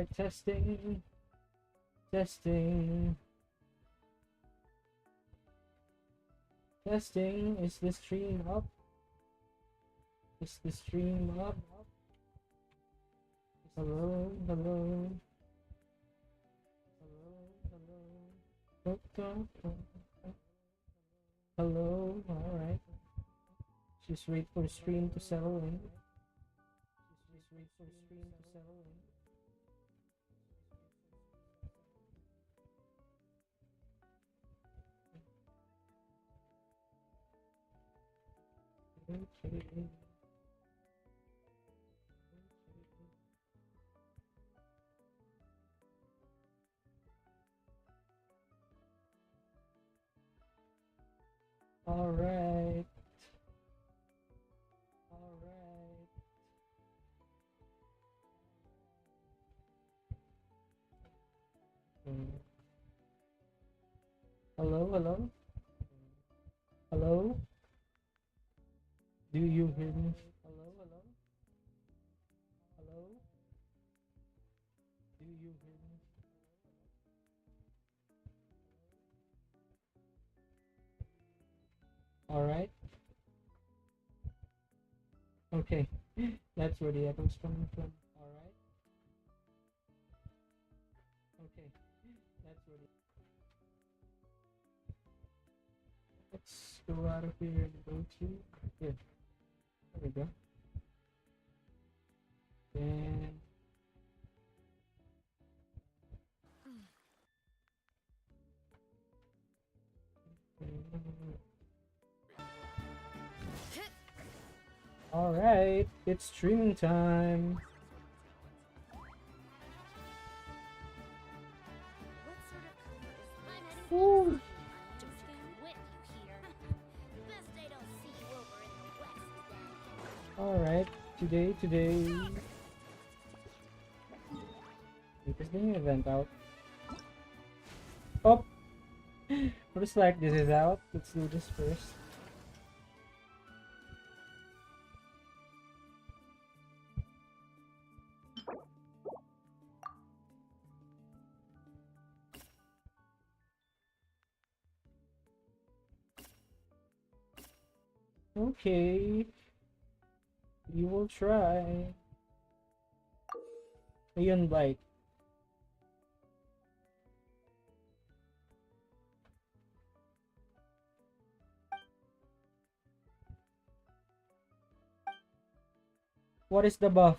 Testing. Testing. Testing. Is the stream up? Is the stream up? Hello, hello. Hello, alright. Just wait for the stream to settle in. Okay. Alright. Alright. Hello, hello? Hello? Do you hear me? Hello, hello? Hello? Do you hear me? Alright. Okay. That's where the echo's coming from. Alright. Okay. That's where the... Let's go out of here and go to... Here. There we go. And... Alright, it's streaming time. Woo. Alright, today. Is the new event out? Oh! Looks like this is out. Let's do this first. Okay. We will try. Aeon Bike. What is the buff?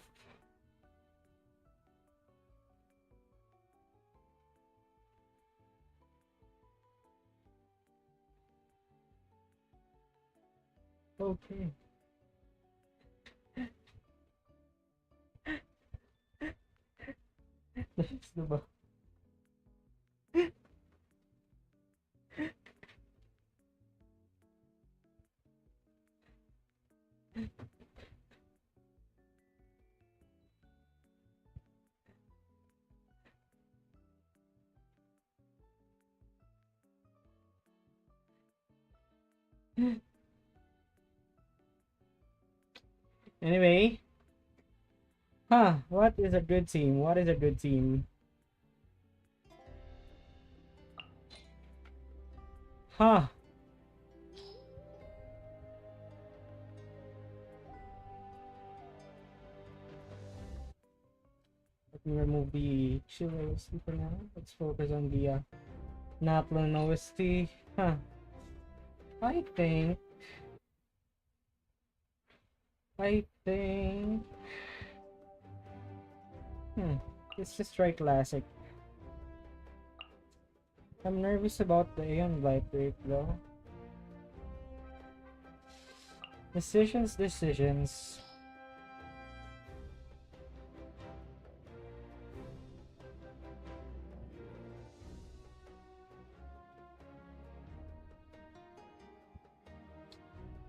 Okay. That's the buff. Anyway. What is a good team? What is a good team? Let me remove the Chile for now. Let's focus on the natlan OST. I think let's just try classic. I'm nervous about the Aeon Blight rate though. Decisions.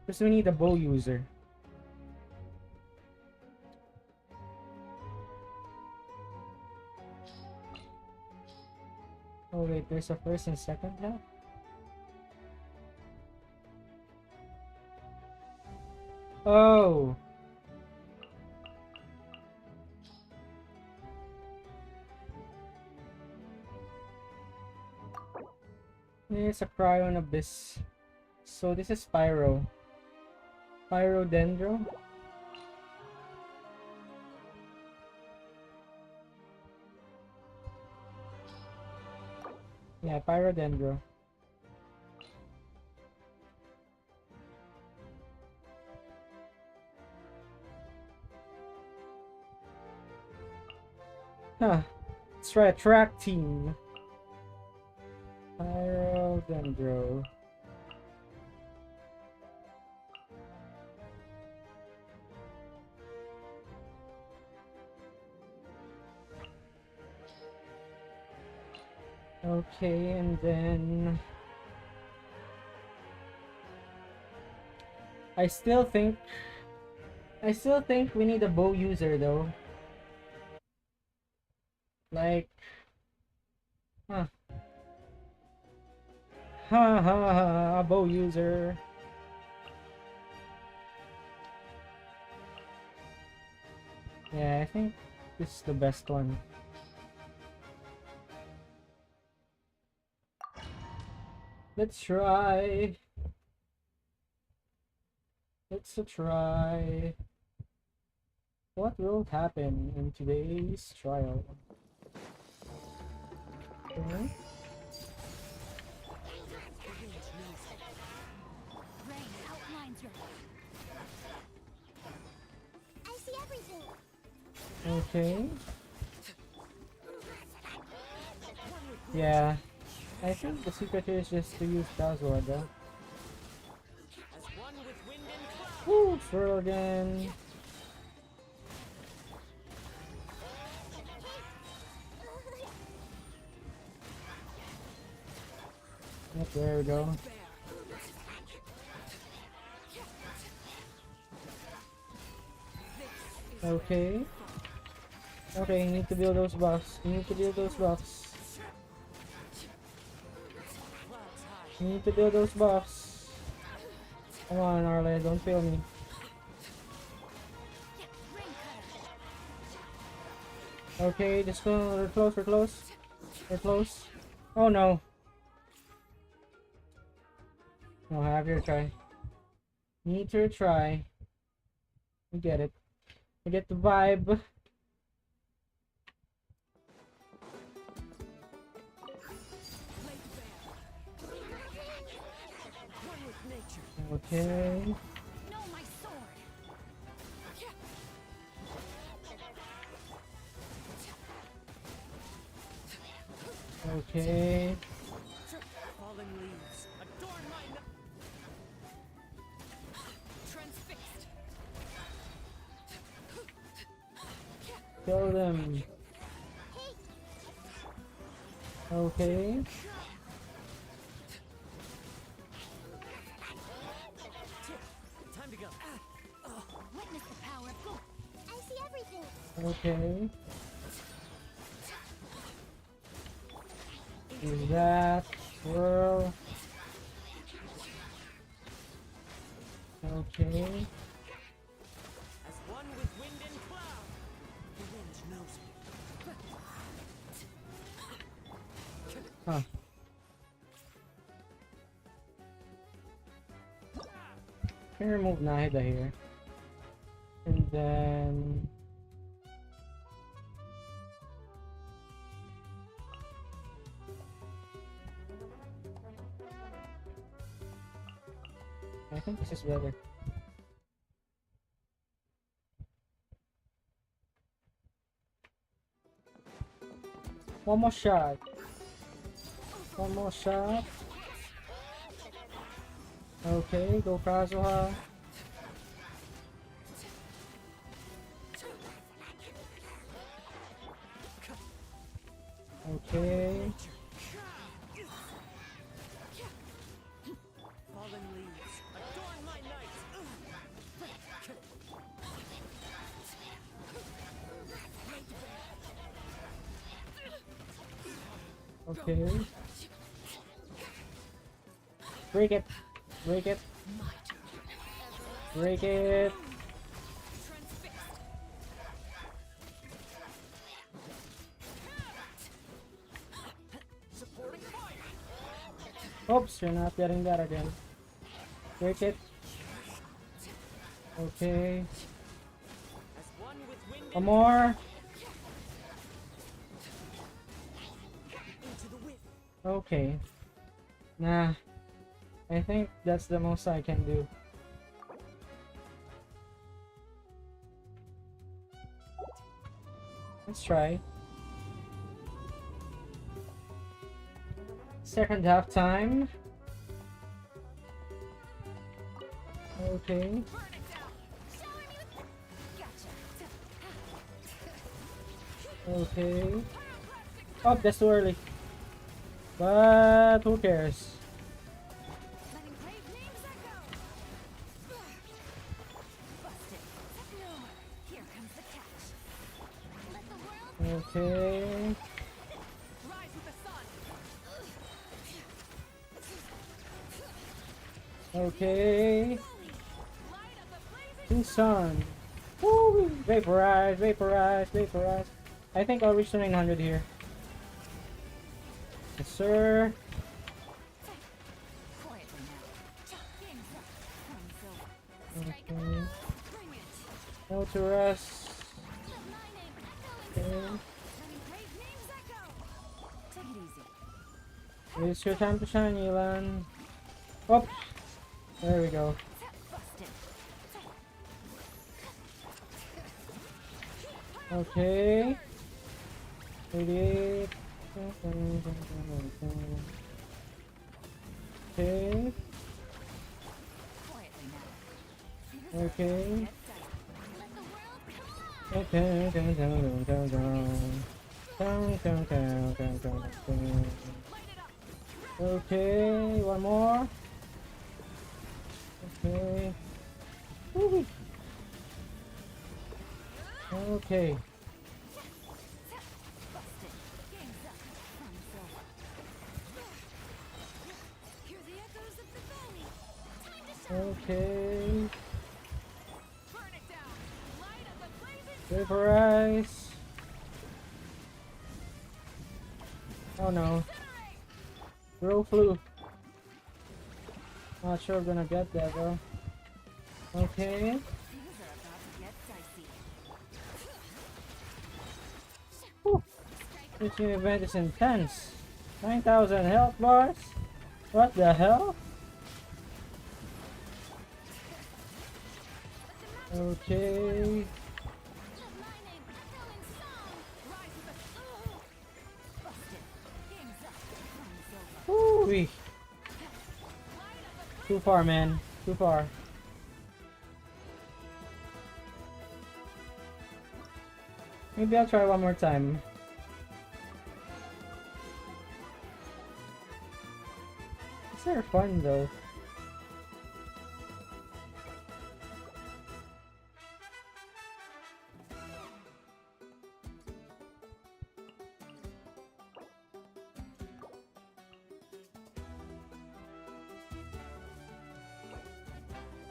Because we need a bow user. Oh wait, there's a first and second half? Oh! It's a cryon abyss. So this is Pyro. Pyrodendro? Yeah, Pyrodendro. Huh. Let's try a track team. Pyrodendro. Okay, and then I still think we need a bow user though. Like, huh. Ha ha ha, a bow user. Yeah, I think this is the best one. Let's try. Let's try. What will happen in today's trial? Okay. Okay. Yeah. I think the secret here is just to use Dazor though. Woo! Swirl again. Yep, there we go. Okay. Okay, you need to build those buffs. You need to build those buffs. You need to build those buffs. Come on, Arle, don't fail me. Okay, just go. We're close, we're close. We're close. Oh no. No, have your try. You need to retry. You get it. You get the vibe. Okay. Okay. Fallen leaves adorn my transfixed. Kill them. Okay. Time to go. Witness the power of God. I see everything. Okay. Is that swirl? Okay. As one with wind and cloud, the wind knows me. Huh. Can remove Nahida here. And then I think this is better. One more shot. One more shot. Okay, go Kazuha. Okay. Fallen leaves adorn my night. Okay. Break it. Break it. Break it. Supporting fire. Oops, you're not getting that again. Break it. Okay. As one with wind One and more. into the wind. Okay. Nah. I think that's the most I can do. Let's try. Second half time. Okay. Okay. Oh, that's too early. But who cares? Letting brave names echo. Busted. No. Here comes the catch. Let the world Okay. Rise with the sun. Okay. Light of the blazing Two sun. Woo! Vaporize, vaporize, vaporize. I think I'll reach the 900 here. Yes, sir. quietly now. Game's up. From Silver. Strike Okay. one. Bring it. No to rest. Let my name echo in Okay. song. Letting brave names echo. Take it easy. It's your time to shine, Elan. Oh, there we go. Busted. Okay. 88. Okay. Quietly now. Okay. Let the world come on. Okay. Down, down, down, down. Down, down, down, down, down, down. Okay, one more. Okay. Woo-wee. Okay. Busted. Game's up. From Silver. Hear the echoes of the valley. Time to shine. Okay. burn it down. Light of the blazing Vaporize. Oh no. Bro flu. Not sure I'm gonna get that, bro. Okay. Things are about to get dicey. Whew. This new event is intense. 9,000 health bars? What the hell? Okay. Let my name echo in song. rise with the Busted. Game's up. From Silver. Woo-wee. Too far, man. Too far. Maybe I'll try one more time. These are fun though.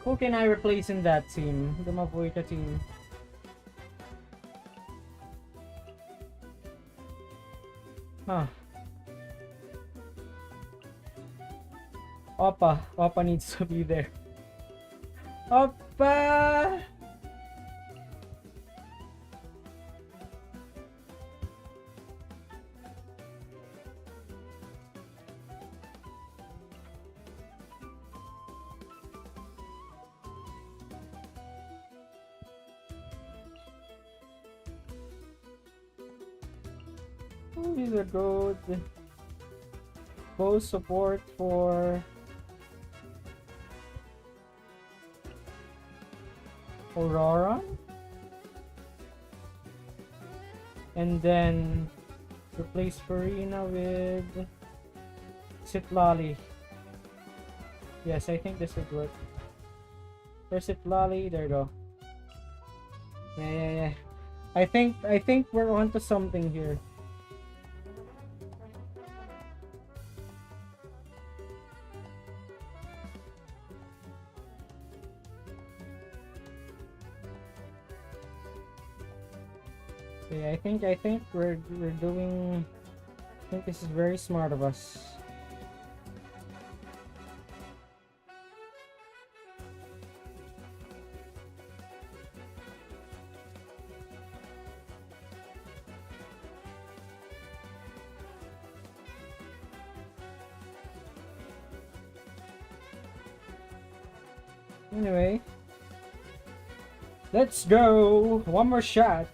Who can I replace in that team? The Mavuita team. Huh. Oppa. Oppa needs to be there. Oppa! Oh, these are good. Both support for Aurora. And then replace Farina with Sitlali. Yes, I think this would work. There's Sitlali, there you go. Yeah. I think we're onto something here. Okay, I think we're doing. I think this is very smart of us. Anyway, let's go. One more shot.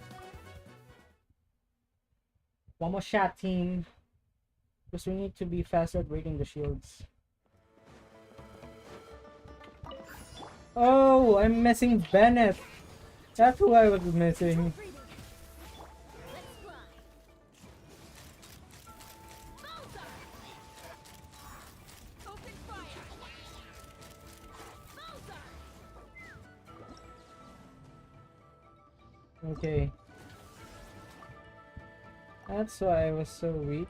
One more shot, team. Because we need to be faster at breaking the shields. Oh, I'm missing Bennett. That's who I was missing. Breathing. Let's fly. Bullseye. Open fire. Bullseye. Okay. That's why I was so weak.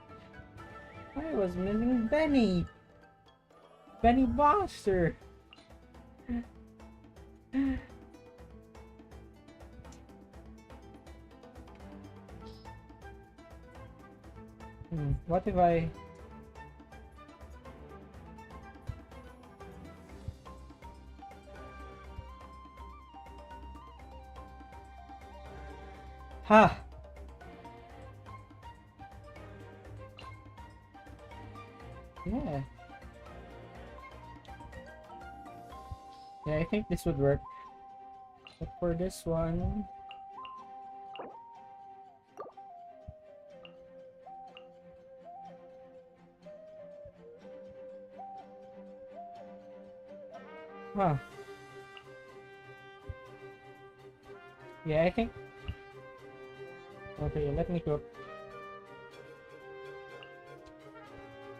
I was missing Benny. Benny Boster. What if I... Ha! Yeah. Yeah, I think this would work. But for this one... Huh. Yeah, I think... Okay, let me cook.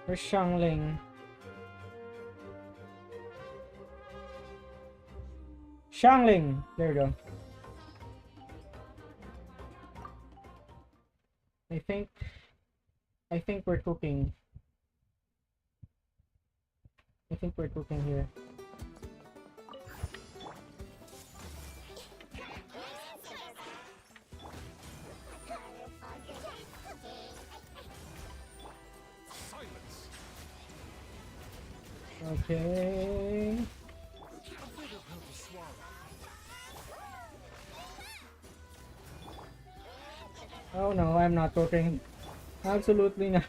Where's Shangling? Shangling! There you go. I think we're cooking. I think we're cooking here. Okay. Oh no, I'm not cooking. Absolutely not.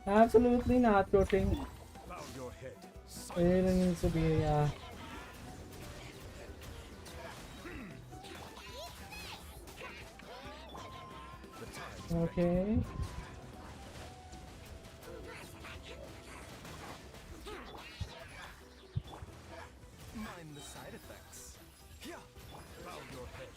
Absolutely not cooking. Bow your head. It needs to be okay. Mind the side effects. Yeah. Bow your head.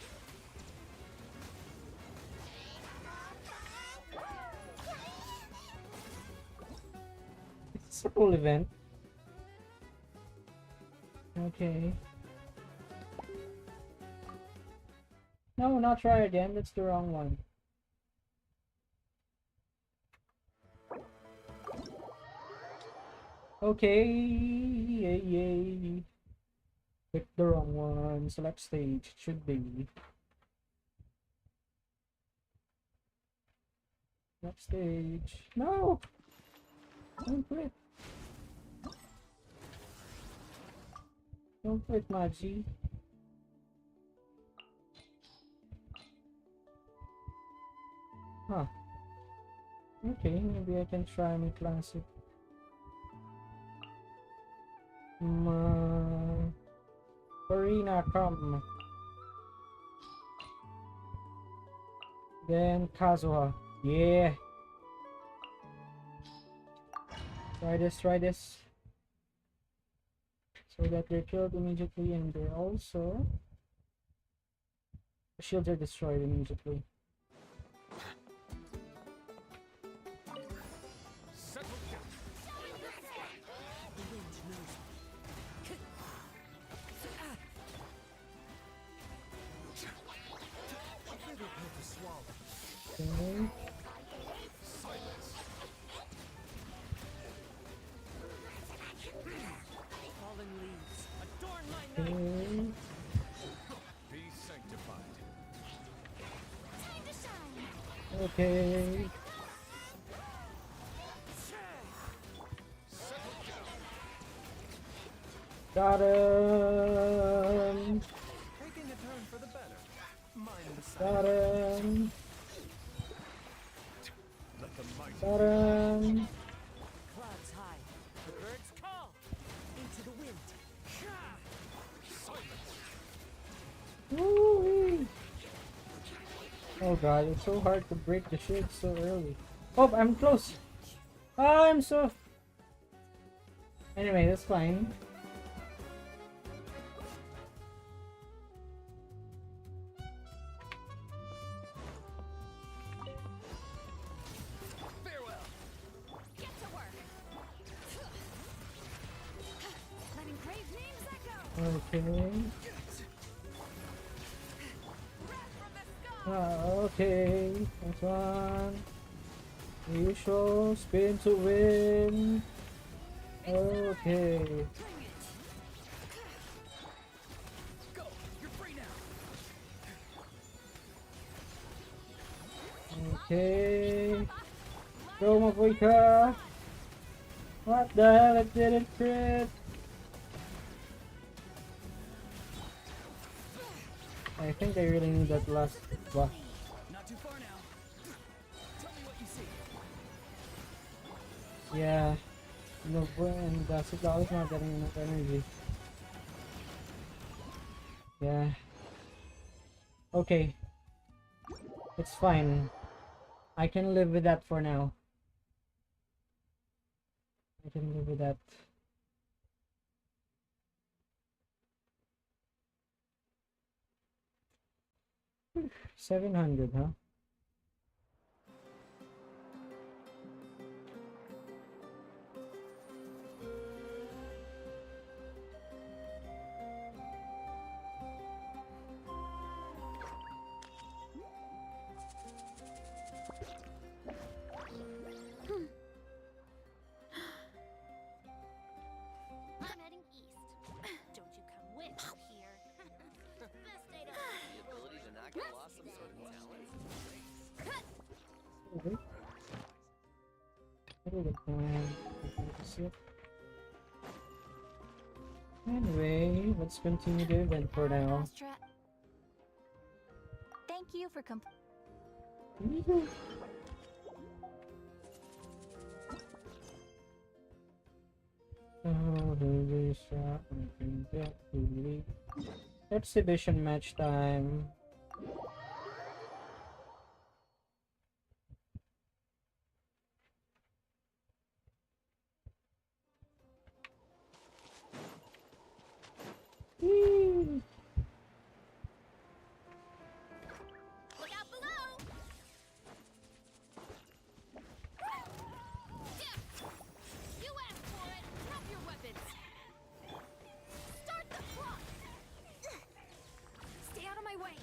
It's a cool event. Okay. No, not try again. That's the wrong one. Okay. Yay, yay. Pick the wrong one. Select stage. It should be. Select stage. No! Don't quit. Don't quit, Maggie. Huh. Okay, maybe I can try my classic. Farina, come. Then Kazuha. Yeah. Try this, try this. So that they're killed immediately and they're also... The shields are destroyed immediately. Settle down. The wind knows me. A bitter pill to swallow. Okay. Silence. Fallen leaves, adorn my night. Okay. Be sanctified. Time to shine. Okay. Settle down. Got him. Taking a turn for the better. Mind the side. Got him. Let the might Got him. Clouds high, the birds call. Into the wind. Oh god, it's so hard to break the shield so early. Oh, I'm close! Oh, I'm so... Anyway, that's fine. Farewell. Get to work. Let engraved names echo. Okay. Wrath from the sky. Okay. That's one. The usual spin to win. Okay. Bring it. Go. You're free now. Okay. Go, Mavuika. What the hell? It didn't crit. I think I really need that last buff. Not too far now. Tell me what you see. Yeah. No, and Sidal is not getting enough energy. Yeah. Okay. It's fine. I can live with that for now. I can live with that. $700, huh? I'm heading east. Don't you come with me here. Best day to The ability to not get lost some sort of talent. Okay. What is the plan? Anyway, let's continue the event for now. Astra. Thank you for Exhibition match time. Whee! Look out below! You asked for it! Drop your weapons! Start the clock! Stay out of my way!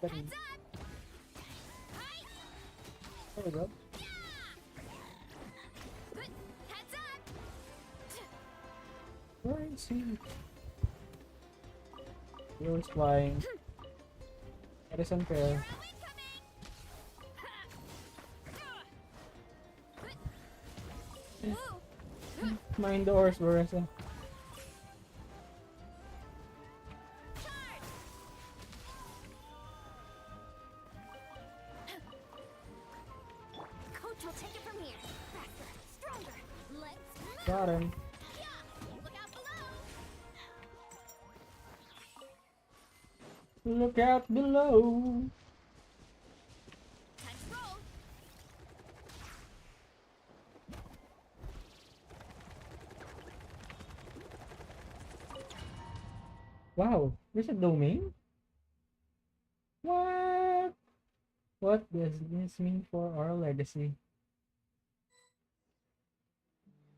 Heads up! Hi! There we go. Good! Heads up! Where is he? He was flying. That is unfair. Mind the horse, Marissa. Coach will take it from here. Faster, stronger. Let's move. Got him. Yeah. Look out below. Look out below. Time to roll. Wow, there's a domain? What? What does this mean for our legacy?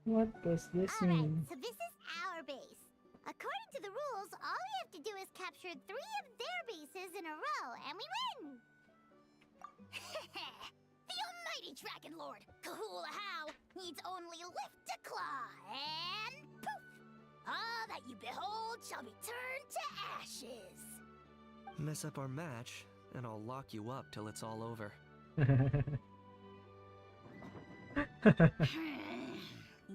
What does this mean? So this is our base. According to the rules, all we have to do is capture 3 of their bases in a row, and we win! The almighty Dragon Lord, Kahula-How, needs only lift a claw, and poof! All that you behold shall be turned to ashes. Mess up our match, and I'll lock you up till it's all over.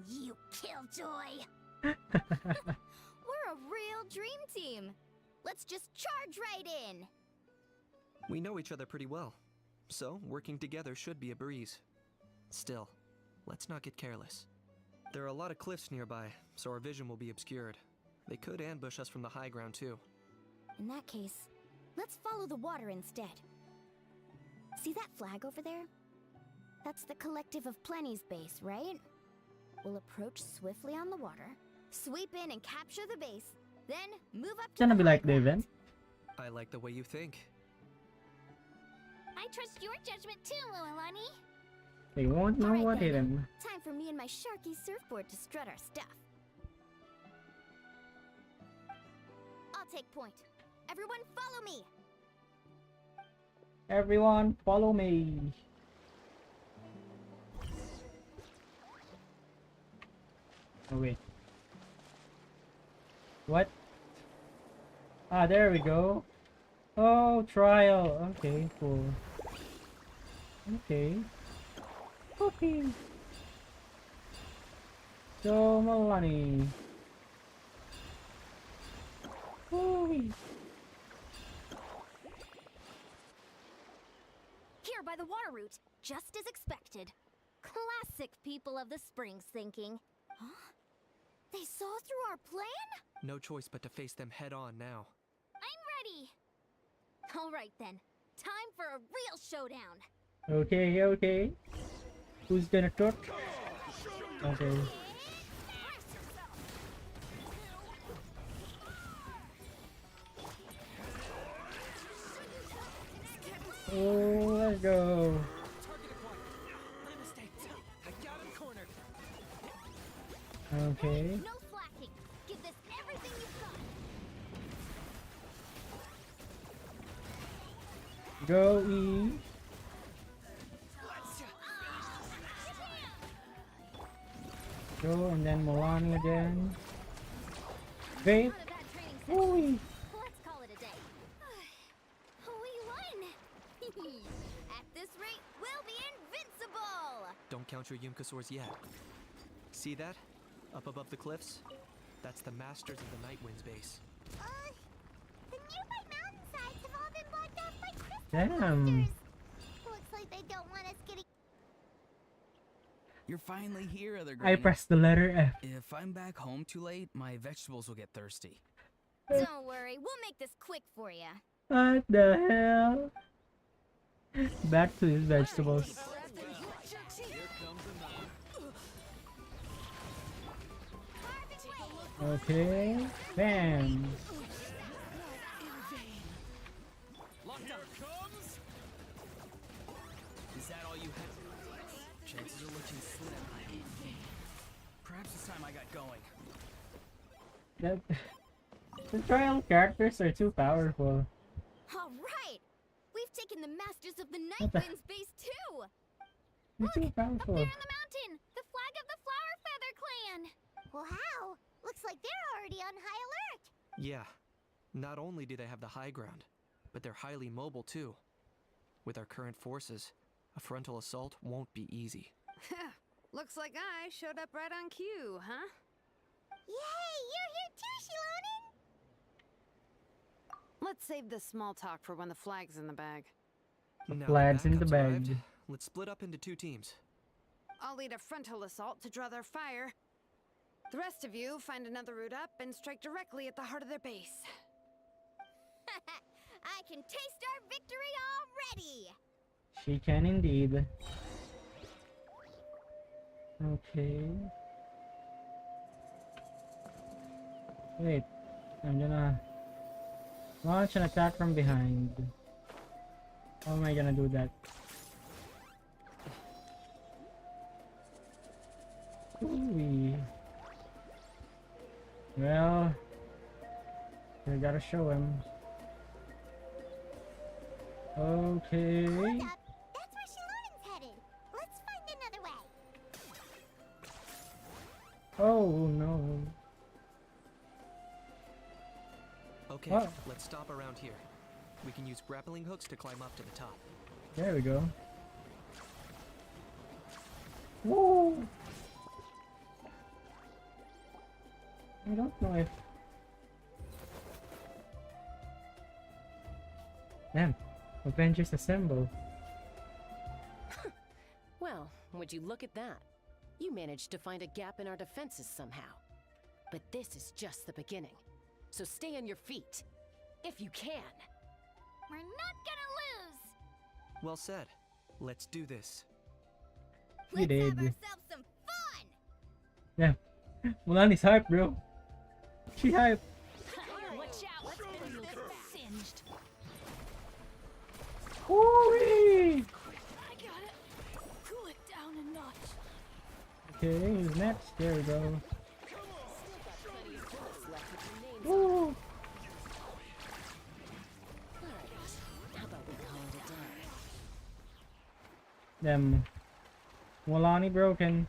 You killjoy! We're a real dream team. Let's just charge right in. We know each other pretty well, so working together should be a breeze. Still, let's not get careless. There are a lot of cliffs nearby, so our vision will be obscured. They could ambush us from the high ground too. In that case, let's follow the water instead. See that flag over there? That's the Collective of Plenty's base, right? We'll approach swiftly on the water, sweep in and capture the base, then move up It's to gonna the be high like the ground. event. I like the way you think. I trust your judgment too, Lualani. They won't know Alright what hit then. him. Time for me and my Sharky surfboard to strut our stuff. I'll take point. Everyone follow me! Everyone, follow me. Oh wait. What? Ah, there we go. Oh, trial. Okay, cool. Okay. Okay. So, Malani. Ooh. Here by the water route, just as expected. Classic people of the Springs thinking. Huh? They saw through our plan? No choice but to face them head on now. I'm ready! Alright then, time for a real showdown. Okay, okay. Who's gonna talk? Okay. Oh, let's go. Target acquired. My mistake. I got him cornered. Okay. No slacking. Give this everything you've got. Go E. Go and then Milani again. Wait. Not a bad training session. Ooh. Let's call it a day. We won! At this rate, we'll be invincible! Don't count your Yumkasaurs yet. See that? Up above the cliffs? That's the Masters of the Night Wind's base. The nearby mountainsides have all been blocked off by crystal Damn. monsters. Looks like they don't want us getting. You're finally here, other I Granny. pressed the letter F. If I'm back home too late, my vegetables will get thirsty. Don't worry, we'll make this quick for you. What the hell? Back to his vegetables. Okay. Bam. Lockdown comes. Is that all you had? Chances are looking slim. Perhaps it's time I got going. That the trial characters are too powerful. Alright! We've taken the Masters of the What Night the- Wind's base too! They're too Up there powerful. on the mountain! The flag of the Flower Feather Clan! Wow, looks like they're already on high alert. Yeah. Not only do they have the high ground, but they're highly mobile too. With our current forces, a frontal assault won't be easy. Looks like I showed up right on cue, huh? Yay, you're here too, Shilonen. Let's save this small talk for when the flag's in the bag. Now that Flags in the backup's bag. arrived, let's split up into 2 teams. I'll lead a frontal assault to draw their fire. The rest of you find another route up and strike directly at the heart of their base. I can taste our victory already! She can indeed. Okay. Wait. I'm gonna launch an attack from behind. How am I gonna do that? Ooh. Well, we gotta show him. Okay. Hold up, that's where Shilonen's headed. Let's find another way. Oh no. Okay, Oh. let's stop around here. We can use grappling hooks to climb up to the top. There we go. Woo! I don't know if... Damn. Avengers Assemble. Well, would you look at that? You managed to find a gap in our defenses somehow. But this is just the beginning. So stay on your feet. If you can. We're not gonna lose. Well said. Let's do this. You Let's have did. ourselves some fun. Yeah. Mulani's hype, bro. She hype. Watch out! Let's finish this singed. Woo-wee! I got it. Cool it down a notch. Okay, who's next? There we go. Still got plenty of bullets left with your names on. Woo! Alright, how about we call it a day? Them. Mulani broken.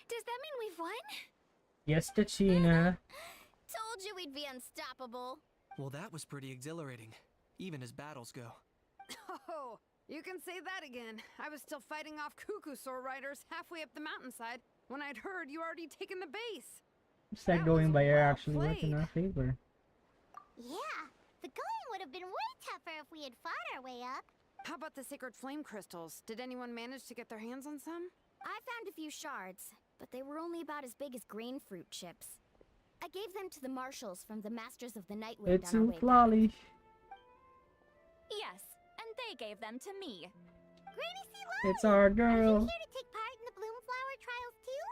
Does that mean we've won? Yes, Tachina. Told you we'd be unstoppable. Well, that was pretty exhilarating, even as battles go. Oh, you can say that again. I was still fighting off Cuckoosaur riders halfway up the mountainside when I'd heard you already taken the base. Looks like That going was by air well actually worked in played. our favor. Yeah, the going would have been way tougher if we had fought our way up. How about the sacred flame crystals? Did anyone manage to get their hands on some? I found a few shards, but they were only about as big as grain fruit chips. I gave them to the marshals from the Masters of the Nightwind It's on our way back. Lolly. Yes, and they gave them to me. Granny C. It's our Are you girl. here to take part in the Bloomflower trials too?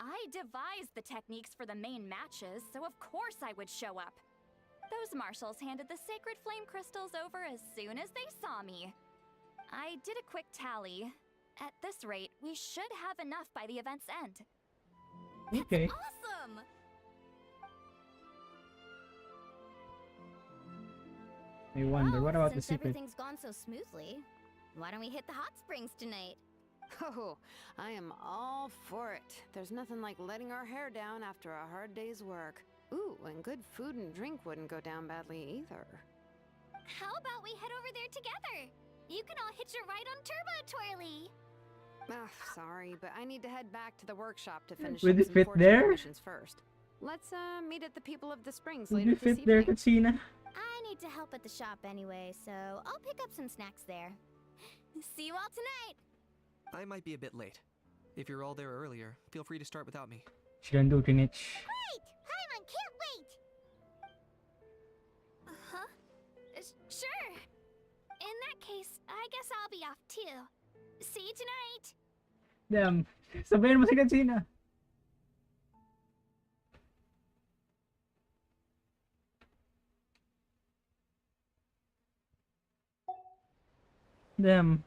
I devised the techniques for the main matches, so of course I would show up. Those marshals handed the sacred flame crystals over as soon as they saw me. I did a quick tally. At this rate, we should have enough by the event's end. Okay. Awesome! I wonder, what about the Since secret? everything's gone so smoothly, why don't we hit the hot springs tonight? Oh, I am all for it. There's nothing like letting our hair down after a hard day's work. Ooh, and good food and drink wouldn't go down badly either. How about we head over there together? You can all hitch a ride on Turbo Twirly. Ugh, sorry, but I need to head back to the workshop to finish Would up you some fit fortune there? missions first. Let's meet at the People of the Springs Would later you this fit there, evening. Tachina? I need to help at the shop anyway, so I'll pick up some snacks there. See you all tonight! I might be a bit late. If you're all there earlier, feel free to start without me. She done do it. Great! Paimon can't wait! Uh-huh. Sure. In that case, I guess I'll be off too. See you tonight! Damn. Sabihin mo si Tachina. Damn.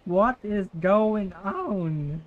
What is going on?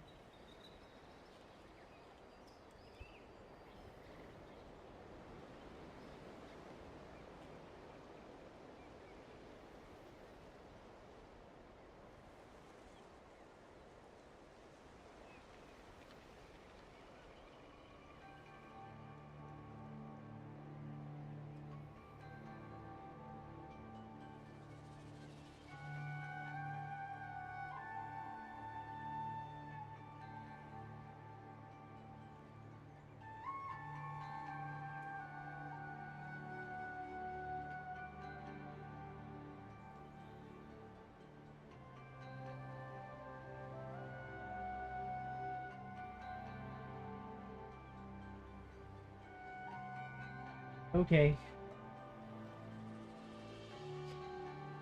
Okay.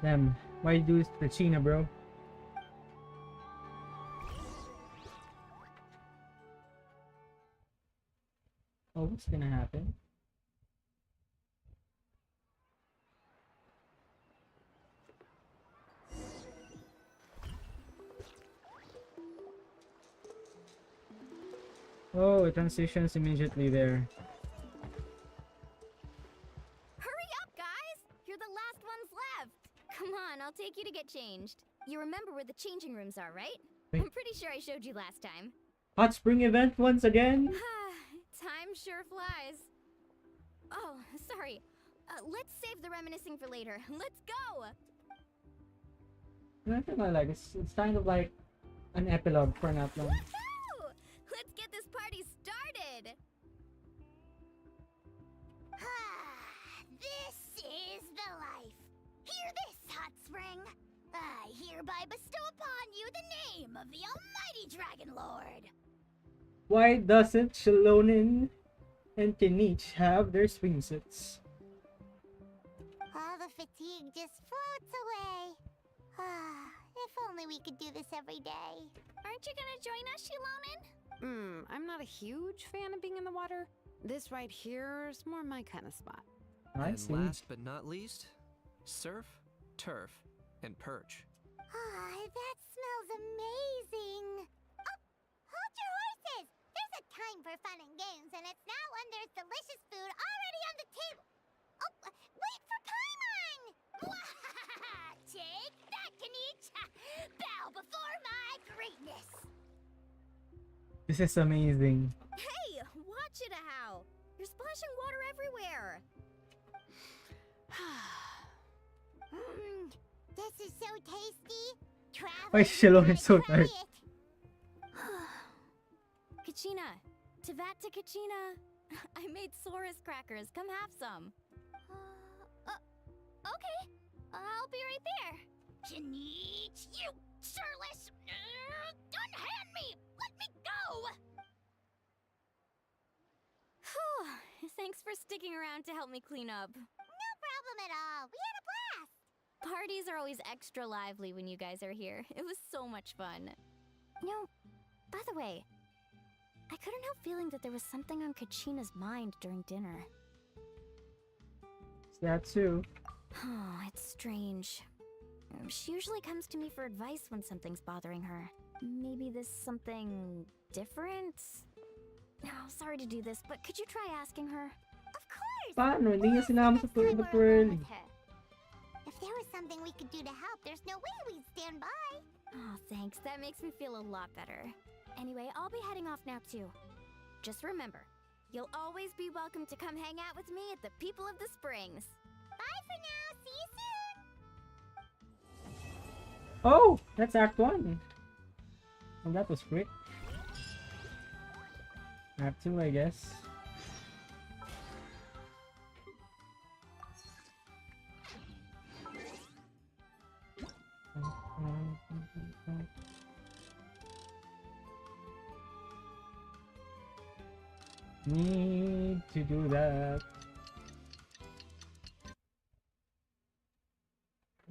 Damn. Why you do this to Tachina, bro? Oh, what's gonna happen? it transitions immediately there. Hurry up, guys! You're the last ones left. Come on, I'll take you to get changed. You remember where the changing rooms are, right? Wait. I'm pretty sure I showed you last time. Hot spring event once again? Time sure flies. Oh, sorry. Let's save the reminiscing for later. Let's go! I feel like it's kind of like an epilogue for Natlan. Woohoo! Let's get this party started! This is the life. Hear this, Hot Spring. I hereby bestow upon you the name of the Almighty Dragon Lord. Why doesn't Shalonin and Kinich have their swimsuits? All the fatigue just floats away. If only we could do this every day. Aren't you gonna join us, Shalonin? I'm not a huge fan of being in the water. This right here is more my kind of spot. I And see. last but not least, surf, turf, and perch. That smells amazing. Oh, hold your horses. There's a time for fun and games, and it's now when there's delicious food already on the table. Oh, wait for Paimon! Take that, Kanich! Bow before my greatness! This is amazing. Hey, watch it, how! You're splashing water everywhere! This is so tasty! Why is Shalonin so tired? Kachina! Tavata Kachina! I made Saurus crackers. Come have some. Okay. I'll be right there. Kanich, you shirtless! Unhand me! Let me go! Thanks for sticking around to help me clean up. No problem at all. We had a blast! Parties are always extra lively when you guys are here. It was so much fun. By the way, I couldn't help feeling that there was something on Kachina's mind during dinner. It's that too. Oh, it's strange. She usually comes to me for advice when something's bothering her. Maybe this something different? Oh, sorry to do this, but could you try asking her? Of course! Paano? Hindi niya sinama sa tour the Pearly. If there was something we could do to help, there's no way we'd stand by. Oh, thanks. That makes me feel a lot better. Anyway, I'll be heading off now, too. Just remember, you'll always be welcome to come hang out with me at the People of the Springs. Bye for now. See you soon. Oh, that's Act 1. Well, that was quick. Act 2, I guess. Need to do that.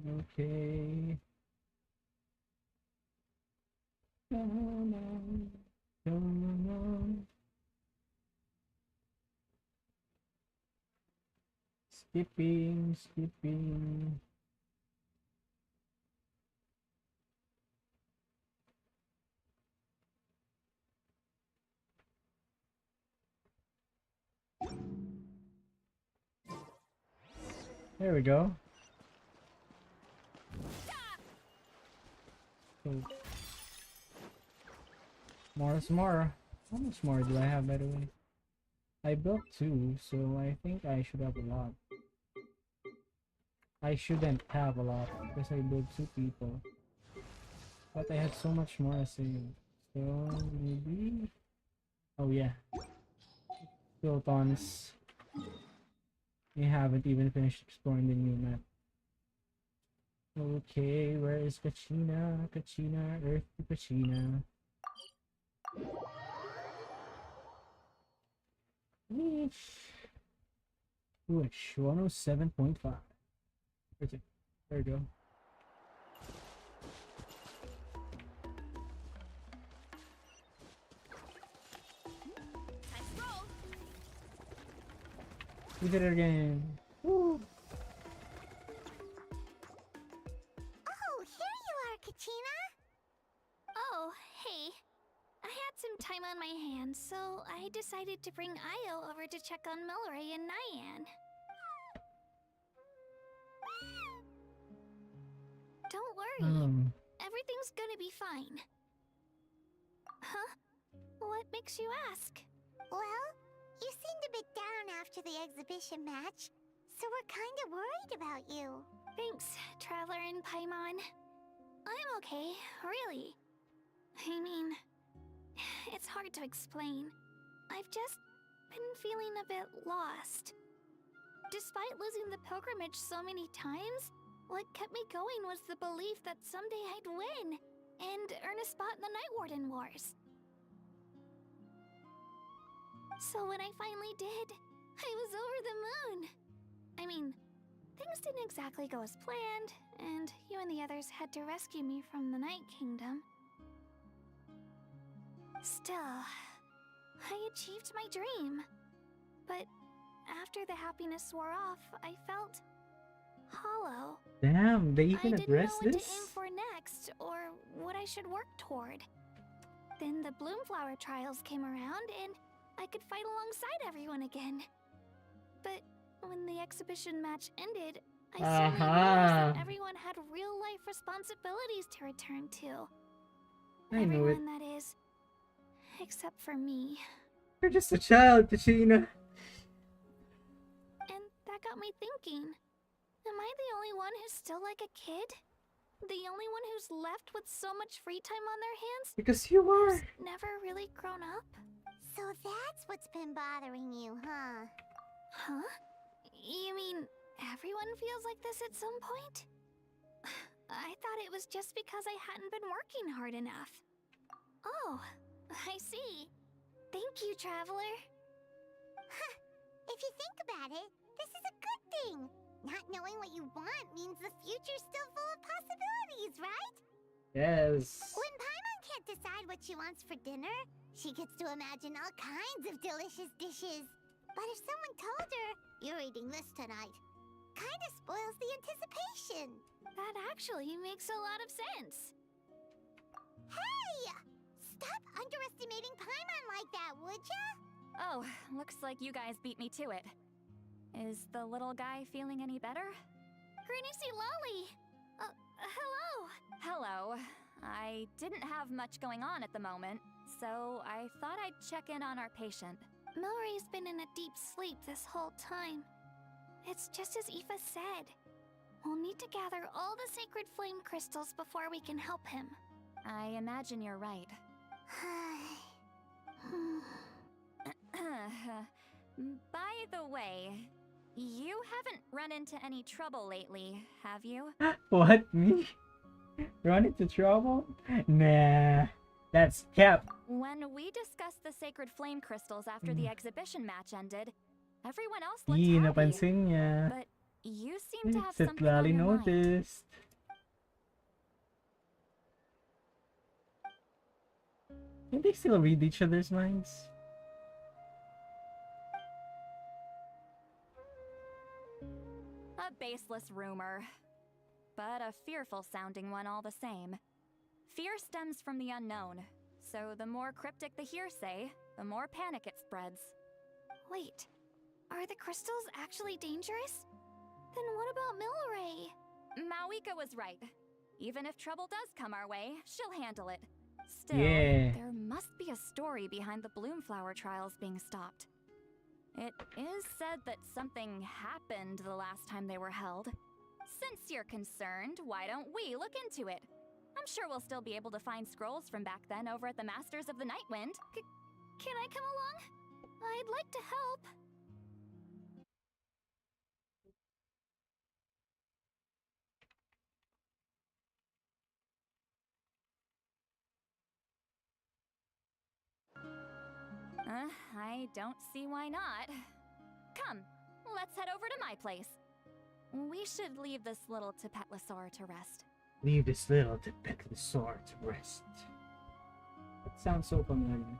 Okay. Come on, come on. Skipping. There we go. So, more. How much more do I have, by the way? I built 2, so I think I should have a lot. I shouldn't have a lot because I built 2 people. But I had so much more to save. So maybe. Oh yeah. Philtons. We haven't even finished exploring the new map. Okay, where is Kachina? Kachina, Earth to Kachina. Wish 107.5. Okay, there we go. We did it again. Woo. Oh, here you are, Kachina. Oh, hey. I had some time on my hands, so I decided to bring Io over to check on Milray and Nyan. Don't worry. Everything's gonna be fine. Huh? What makes you ask? Well, you seemed a bit down after the exhibition match, so we're kinda worried about you. Thanks, Traveler and Paimon. I'm okay, really. I mean, it's hard to explain. I've just been feeling a bit lost. Despite losing the pilgrimage so many times, what kept me going was the belief that someday I'd win and earn a spot in the Night Warden Wars. So when I finally did, I was over the moon. I mean, things didn't exactly go as planned, and you and the others had to rescue me from the Night Kingdom. Still, I achieved my dream. But after the happiness wore off, I felt hollow. Damn, they I even didn't know address what this? to aim for next, or what I should work toward. Then the Bloomflower trials came around, and I could fight alongside everyone again. But when the exhibition match ended, I suddenly realized that everyone had real-life responsibilities to return to. I know it. Everyone, that is. Except for me. You're just a child, Tachina. And that got me thinking. Am I the only one who's still like a kid? The only one who's left with so much free time on their hands? Because you are. Never really grown up? So that's what's been bothering you, huh? Huh? You mean everyone feels like this at some point? I thought it was just because I hadn't been working hard enough. Oh, I see. Thank you, Traveler. Huh. If you think about it, this is a good thing. Not knowing what you want means the future's still full of possibilities, right? Yes. When Paimon can't decide what she wants for dinner, she gets to imagine all kinds of delicious dishes. But if someone told her, "You're eating this tonight," kinda spoils the anticipation. That actually makes a lot of sense. Hey! Stop underestimating Paimon like that, would ya? Oh, looks like you guys beat me to it. Is the little guy feeling any better? Great to see Lolly! Hello! Hello. I didn't have much going on at the moment, so I thought I'd check in on our patient. Milray's been in a deep sleep this whole time. It's just as Aoife said. We'll need to gather all the sacred flame crystals before we can help him. I imagine you're right. By the way, you haven't run into any trouble lately, have you? What? Me? Run into trouble? Nah. That's cap. When we discussed the sacred flame crystals after the exhibition match ended, everyone else looked Yee, happy. napansin niya. But you seem to have Set something on Lally your mind. noticed. Can they still read each other's minds? A baseless rumor, but a fearful sounding one all the same. Fear stems from the unknown, so the more cryptic the hearsay, the more panic it spreads. Wait, are the crystals actually dangerous? Then what about Milray? Mawika was right. Even if trouble does come our way, she'll handle it. Still, Yeah. there must be a story behind the Bloomflower trials being stopped. It is said that something happened the last time they were held. Since you're concerned, why don't we look into it? I'm sure we'll still be able to find scrolls from back then over at the Masters of the Nightwind. Can I come along? I'd like to help. I don't see why not. Come, let's head over to my place. We should leave this little Tepetlosaur to rest. Leave this little Tepetlosaur to rest. That sounds so familiar.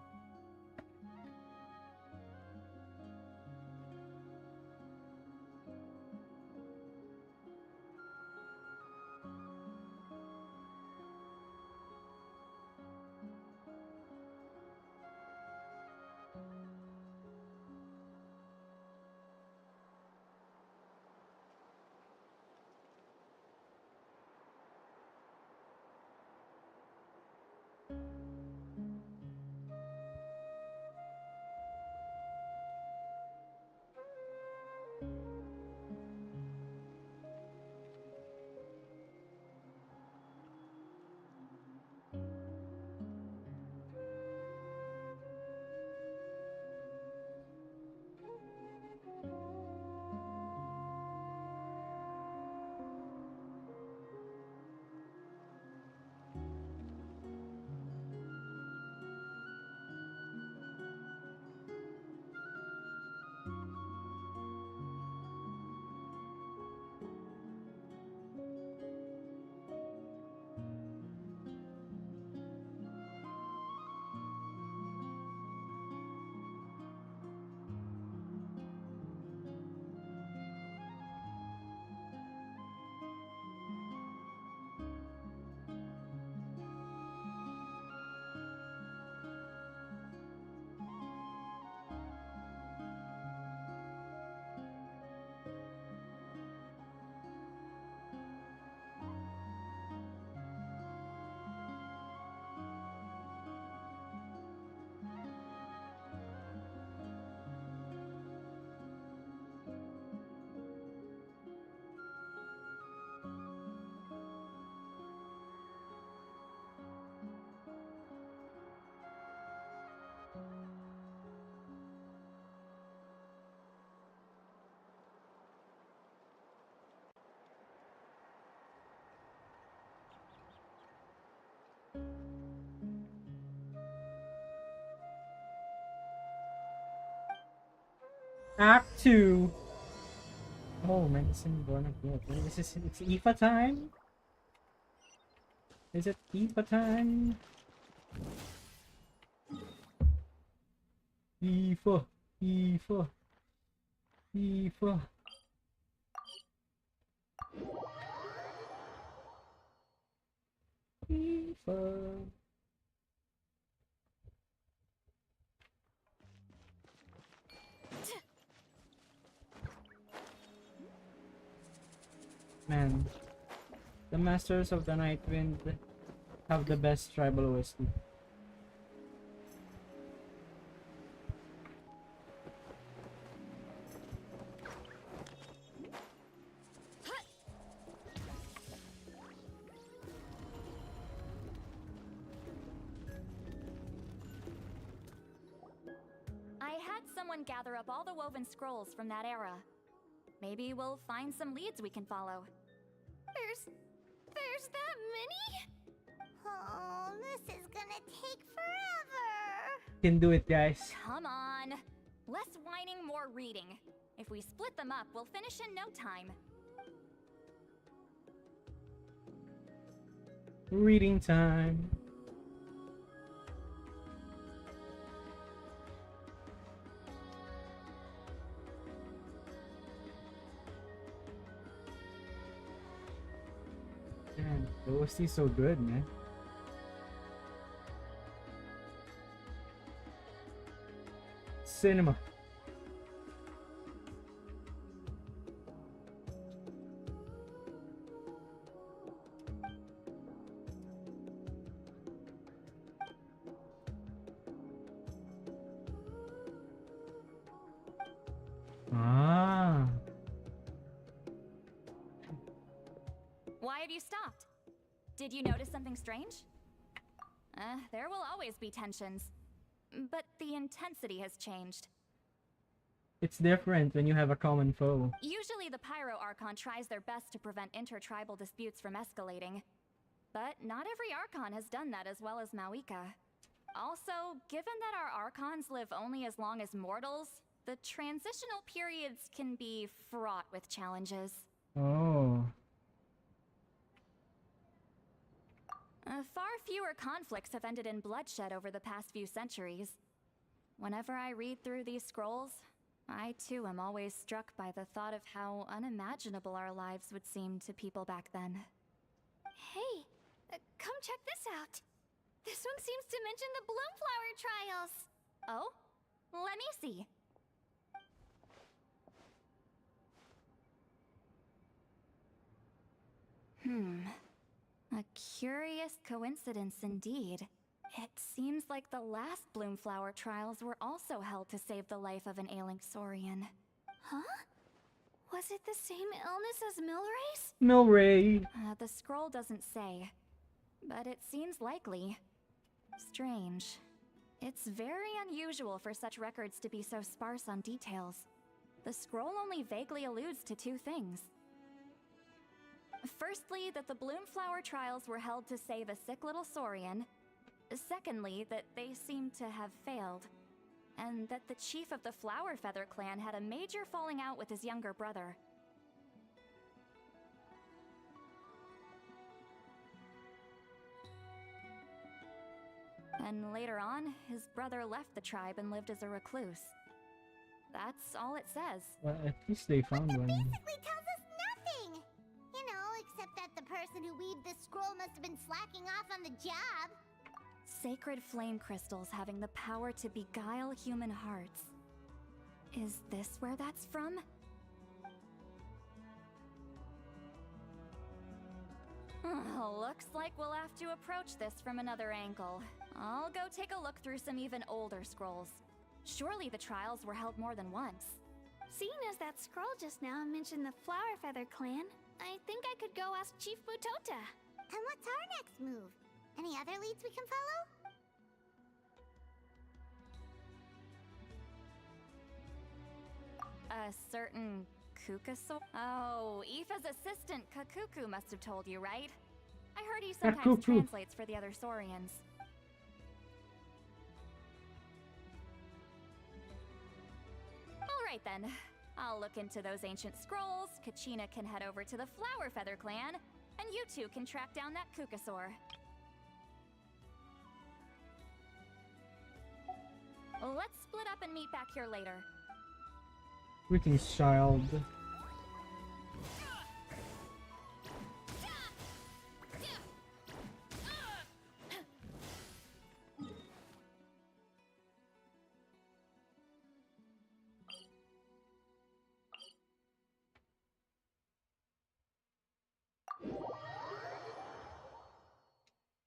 Act 2. Oh, medicine born of growth. It's IFA time? Is it IFA time? IFA. IFA. IFA. IFA. Man, the Masters of the Night Wind have the best tribal OST. I had someone gather up all the woven scrolls from that era. Maybe we'll find some leads we can follow. There's that many? Oh, this is gonna take forever. Can do it, guys. Come on. Less whining, more reading. If we split them up, we'll finish in no time. Reading time. Man, the OST is so good, man. Cinema. Ah. Why have you stopped? Did you notice something strange? There will always be tensions. But the intensity has changed. It's different when you have a common foe. Usually the Pyro Archon tries their best to prevent intertribal disputes from escalating. But not every Archon has done that as well as Mawika. Also, given that our Archons live only as long as mortals, the transitional periods can be fraught with challenges. Oh. Far fewer conflicts have ended in bloodshed over the past few centuries. Whenever I read through these scrolls, I too am always struck by the thought of how unimaginable our lives would seem to people back then. Hey, come check this out. This one seems to mention the Bloomflower trials. Oh? Let me see. A curious coincidence indeed. It seems like the last Bloomflower trials were also held to save the life of an ailing Saurian. Huh? Was it the same illness as Milray's? Milray. The scroll doesn't say, but it seems likely. Strange. It's very unusual for such records to be so sparse on details. The scroll only vaguely alludes to two things. Firstly, that the Bloomflower trials were held to save a sick little Saurian. Secondly, that they seem to have failed. And that the chief of the Flower Feather clan had a major falling out with his younger brother. And later on, his brother left the tribe and lived as a recluse. That's all it says. Well, at least they found one. Basically tells us nothing. You know, except that the person who weaved this scroll must have been slacking off on the job. Sacred flame crystals having the power to beguile human hearts. Is this where that's from? Looks like we'll have to approach this from another angle. I'll go take a look through some even older scrolls. Surely the trials were held more than once. Seeing as that scroll just now mentioned the Flower Feather clan, I think I could go ask Chief Mutota. And what's our next move? Any other leads we can follow? A certain Kukasaur? Oh, Aoife's assistant Kakuku must have told you, right? I heard he sometimes Kakuku. translates for the other Saurians. Alright then. I'll look into those ancient scrolls, Kachina can head over to the Flower Feather clan, and you two can track down that Kukasaur. Let's split up and meet back here later. Greetings, child.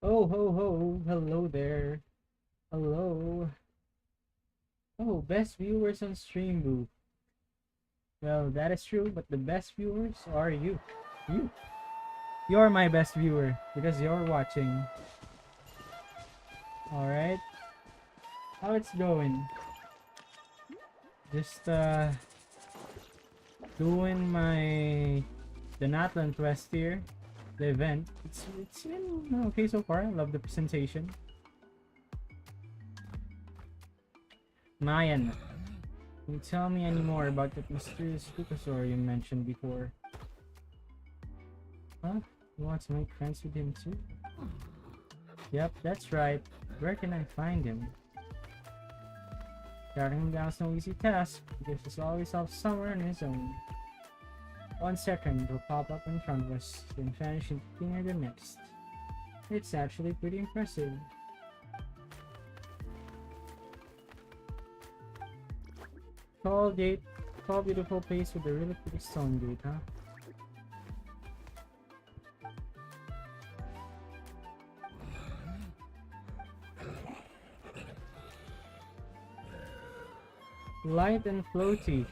Oh ho ho, hello there. Hello. Oh, best viewers on stream booth. Well, that is true, but the best viewers are you. You. You're my best viewer because you're watching. Alright. How it's going? Just doing the natlan quest here. The event. It's been okay so far. I love the presentation. Mayan, can you tell me any more about that mysterious Kukasaur you mentioned before? Huh? You want to make friends with him too? Yep, that's right. Where can I find him? Tracking him down is no easy task, because he's always off somewhere on his own. 1 second, he'll pop up in front of us, then vanish into thin air the next. It's actually pretty impressive. Tall gate, tall beautiful place with a really pretty stone gate, huh? Light and floaty.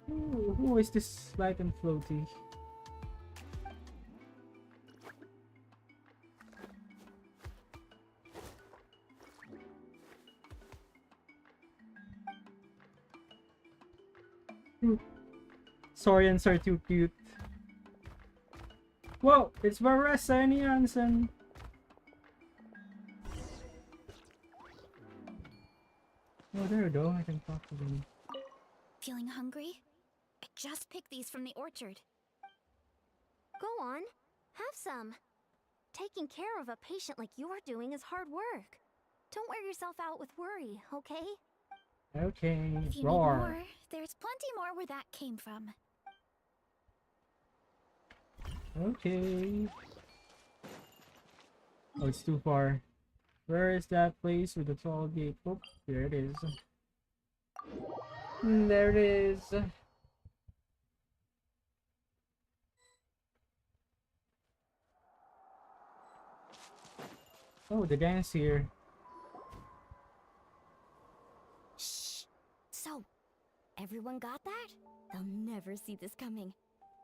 Who is this light and floaty? Saurians are too cute. Whoa, it's Varessa and Jansen. Oh, there we go. I can talk to them. Feeling hungry? I just picked these from the orchard. Go on, have some. Taking care of a patient like you're doing is hard work. Don't wear yourself out with worry, okay? Okay, If you roar. need more, there's plenty more where that came from. Okay. Oh, it's too far. Where is that place with the tall gate? Oh, there it is. There it is. Oh, the gang's here. Shh. So, everyone got that? They'll never see this coming.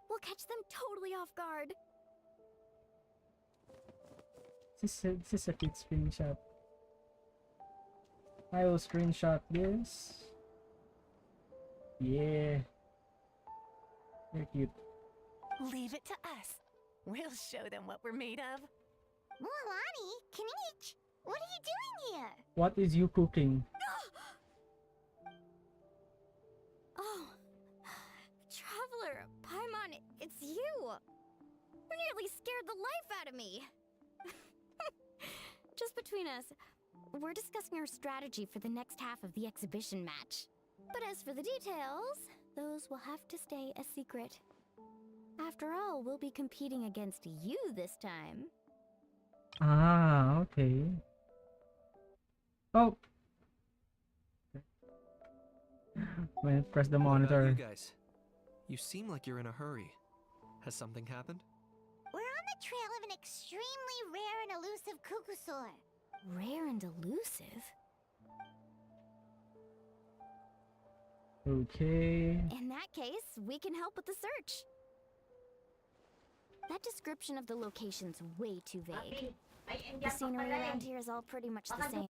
We'll catch them totally off guard. This is a cute screenshot. I will screenshot this. Yeah. They're cute. Leave it to us. We'll show them what we're made of. Mualani, Kinich, what are you doing here? What is you cooking? Oh, Traveler, Paimon, it's you. You nearly scared the life out of me. Just between us, we're discussing our strategy for the next half of the exhibition match. But as for the details, those will have to stay a secret. After all, we'll be competing against you this time. Ah, okay. Oh. When I press the What about monitor. you guys? You seem like you're in a hurry. Has something happened? We're on the trail of an extremely rare and elusive Kukusaur. Rare and elusive? Okay. In that case, we can help with the search. That description of the location's way too vague. The scenery around here is all pretty much the same.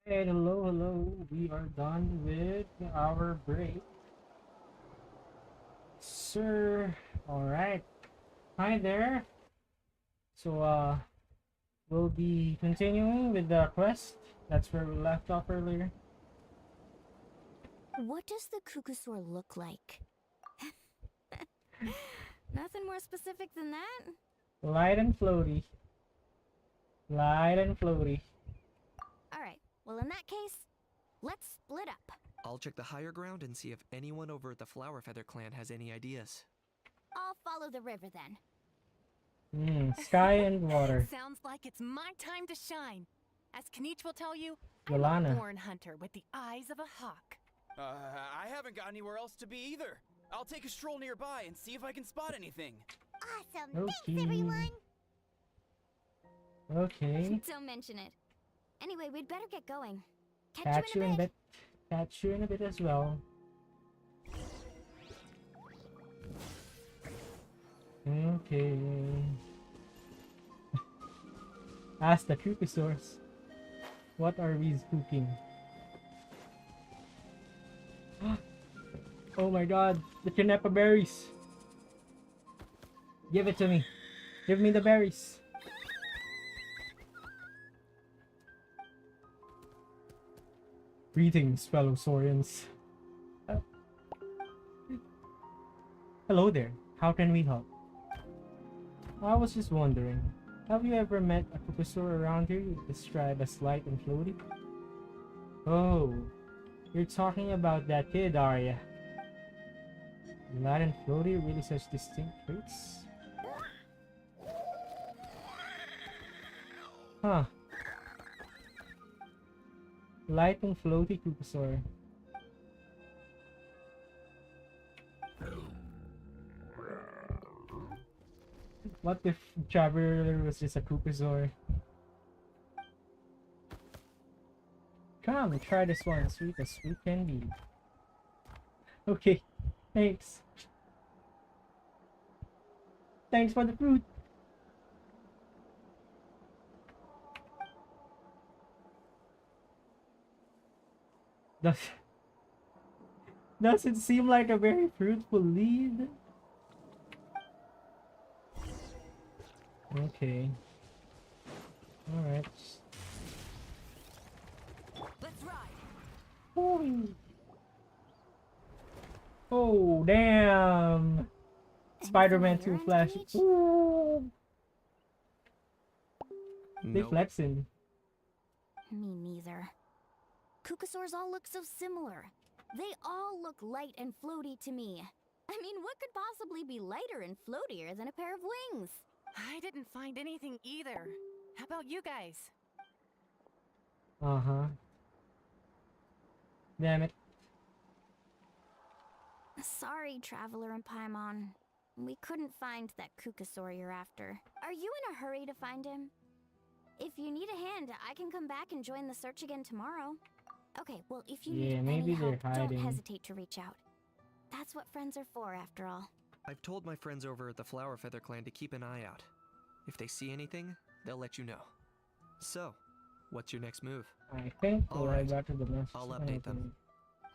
Hey, hello, hello. We are done with our break. Sir. Alright. Hi there. So, we'll be continuing with the quest. That's where we left off earlier. What does the Kukusaur look like? Nothing more specific than that? Light and floaty. Light and floaty. Alright, well, in that case, let's split up. I'll check the higher ground and see if anyone over at the Flower Feather clan has any ideas. I'll follow the river then. Sky and water. Sounds like it's my time to shine. As Kanich will tell you, Yolana. I'm a thorn hunter with the eyes of a hawk. I haven't got anywhere else to be either. I'll take a stroll nearby and see if I can spot anything. Awesome. Okay. Thanks, everyone. Okay. Don't mention it. Anyway, we'd better get going. Catch you in a bit. Catch you in a bit as well. Okay. Ask the Kukusaurs. What are we cooking? Oh my god, the Canepa berries. Give it to me. Give me the berries. Greetings, fellow Saurians. Hello there. How can we help? I was just wondering, have you ever met a Kukusaur around here you describe as light and floaty? Oh, you're talking about that kid, are ya? Light and floaty, really such distinct traits? Huh. Light and floaty Kukusaur. What if Traveler was just a Kukusaur? Come, try this one, sweet as sweet can be. Okay, thanks. Thanks for the fruit. Does it seem like a very fruitful lead? Okay. Alright. Let's ride. Oh, oh damn! Spider-Man 2 Flash. Ooh. They Nope. flexing. Me neither. Kukusaurs all look so similar. They all look light and floaty to me. I mean, what could possibly be lighter and floatier than a pair of wings? I didn't find anything either. How about you guys? Uh-huh. Damn it. Sorry, Traveler and Paimon. We couldn't find that Kukusaur you're after. Are you in a hurry to find him? If you need a hand, I can come back and join the search again tomorrow. Okay, well, if you Yeah, need maybe any help, they're don't hiding. hesitate to reach out. That's what friends are for, after all. I've told my friends over at the Flower Feather clan to keep an eye out. If they see anything, they'll let you know. So, what's your next move? I think All we'll right. back to the message. I'll update them.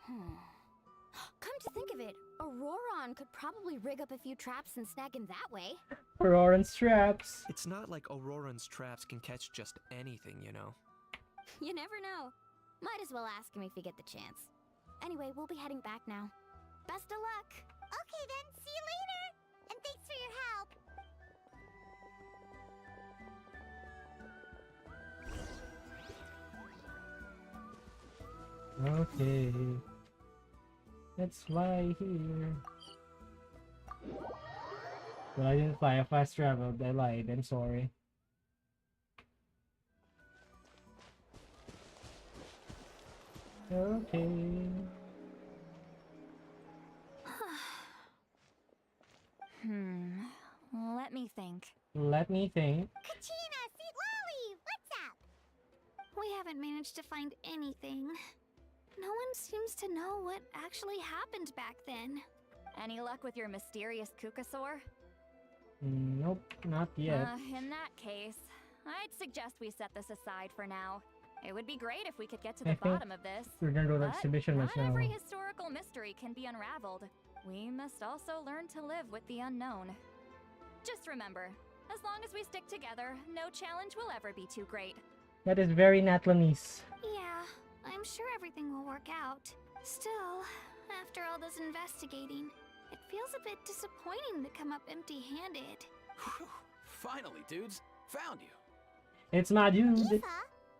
Come to think of it, Auroron could probably rig up a few traps and snag him that way. Auroran straps. It's not like Auroran's traps can catch just anything, you know. You never know. Might as well ask him if you get the chance. Anyway, we'll be heading back now. Best of luck! Okay then, see you later. And thanks for your help. Okay. Let's fly here. Well, I didn't fly, I fast traveled. I lied, I'm sorry. Okay. Let me think. Let me think. Kachina, Sweet Lolly, what's up? We haven't managed to find anything. No one seems to know what actually happened back then. Any luck with your mysterious Kukusaur? Nope, not yet. In that case, I'd suggest we set this aside for now. It would be great if we could get to I the think bottom of this. we're gonna go to the But exhibition not right now. every historical mystery can be unraveled. We must also learn to live with the unknown. Just remember, as long as we stick together, no challenge will ever be too great. That is very Natlanese. Yeah, I'm sure everything will work out. Still, after all this investigating, it feels a bit disappointing to come up empty-handed. Whew. Finally, dudes. Found you. It's my dude. Eva,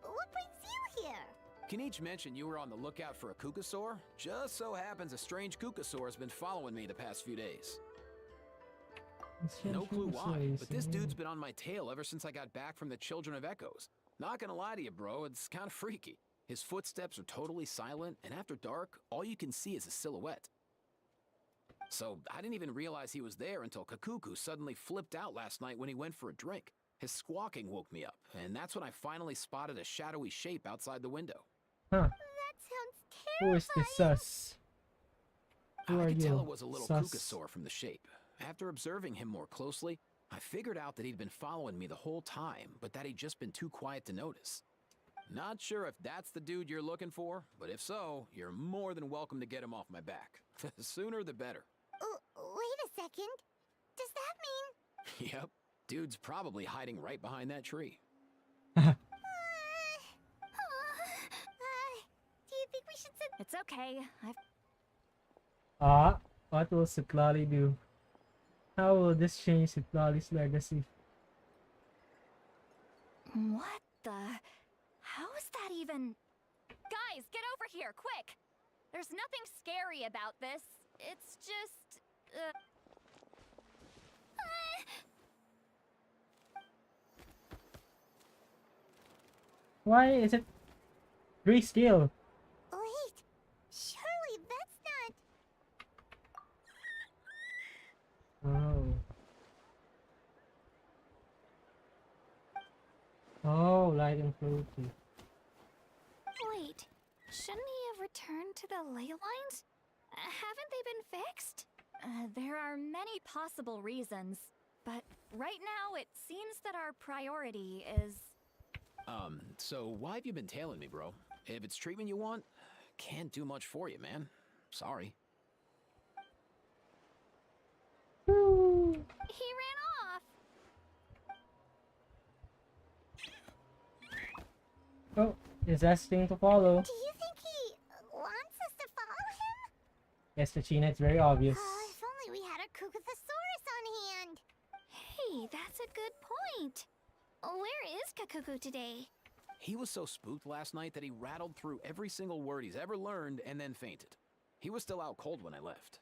what brings you here? Kenichi mentioned you were on the lookout for a Kukasaur. Just so happens a strange Kukasaur has been following me the past few days. No clue why, but this dude's been on my tail ever since I got back from the Children of Echoes. Not gonna lie to you, bro, it's kind of freaky. His footsteps are totally silent, and after dark, all you can see is a silhouette. So I didn't even realize he was there until Kakuku suddenly flipped out last night when he went for a drink. His squawking woke me up, and that's when I finally spotted a shadowy shape outside the window. Huh. That sounds Who terrifying. is this sus? Who I are could you? tell it was a little sus? Kukasaur from the shape. After observing him more closely, I figured out that he'd been following me the whole time, but that he'd just been too quiet to notice. Not sure if that's the dude you're looking for, but if so, you're more than welcome to get him off my back. The sooner the better. Wait a second. Does that mean... Yep, dude's probably hiding right behind that tree. Do you think we should send... It's okay. What will Citlali do? How will this change Citlali's legacy? What the? How is that even? Guys, get over here, quick! There's nothing scary about this. It's just... Why is it grayscale? Wait, surely that's not... Oh. Oh, light and floaty. Wait, shouldn't he have returned to the ley lines? Haven't they been fixed? there are many possible reasons, but right now it seems that our priority is... So why have you been tailing me, bro? If it's treatment you want, can't do much for you, man. Sorry. He ran off! Oh, is that thing to follow? Do you think he wants us to follow him? Yes, Tachina, it's very obvious. If only we had a Kukathosaurus on hand. Hey, that's a good point. Where is Kakuku today? He was so spooked last night that he rattled through every single word he's ever learned and then fainted. He was still out cold when I left.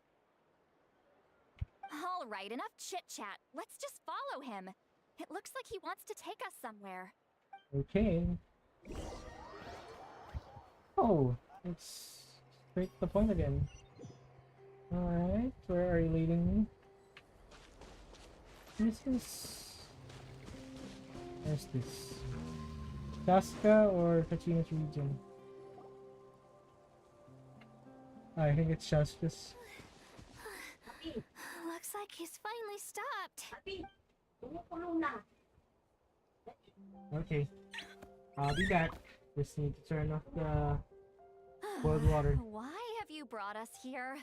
All right, enough chit-chat. Let's just follow him. It looks like he wants to take us somewhere. Okay. Oh, it's straight to the point again. Alright, where are you leading me? This is... Where's this? Casca or Kachina's region? I think it's Shaska's. Looks like he's finally stopped. Okay. I'll be back. Just need to turn off the boiled water. Why have you brought us here?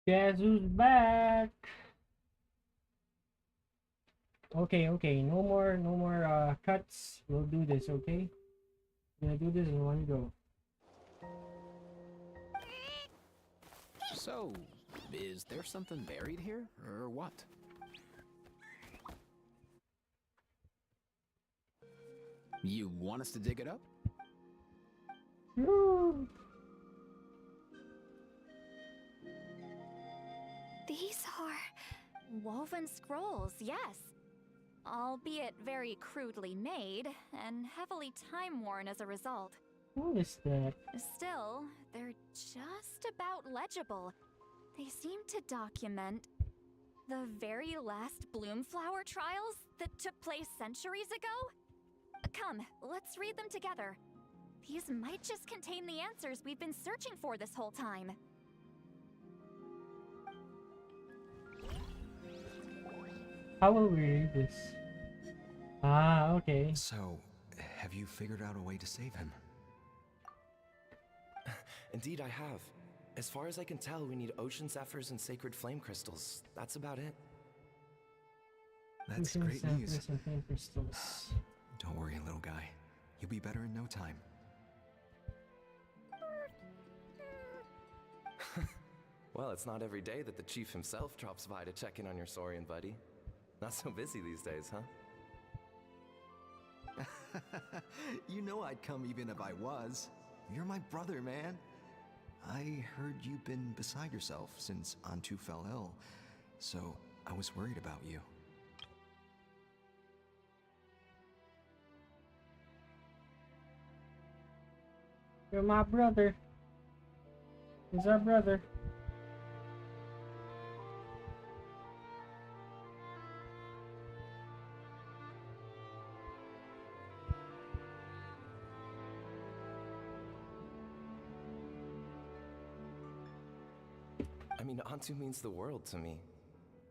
Guess who's back? Okay, okay. No more cuts. We'll do this, okay? Gonna do this in one go. So, is there something buried here, or what? You want us to dig it up? Woo! These are woven scrolls, yes. Albeit very crudely made and heavily time-worn as a result. What is that? Still, they're just about legible. They seem to document the very last Bloomflower trials that took place centuries ago. Come, let's read them together. These might just contain the answers we've been searching for this whole time. How will we read this? Ah, okay. So, have you figured out a way to save him? Indeed, I have. As far as I can tell, we need ocean zephyrs and sacred flame crystals. That's about it. That's Ocean great news. zephyrs and flame crystals. Don't worry, little guy. You'll be better in no time. Well, it's not every day that the chief himself drops by to check in on your Saurian buddy. Not so busy these days, huh? You know I'd come even if I was. You're my brother, man. I heard you've been beside yourself since Antu fell ill, so I was worried about you. You're my brother. He's our brother. I mean, Antu means the world to me.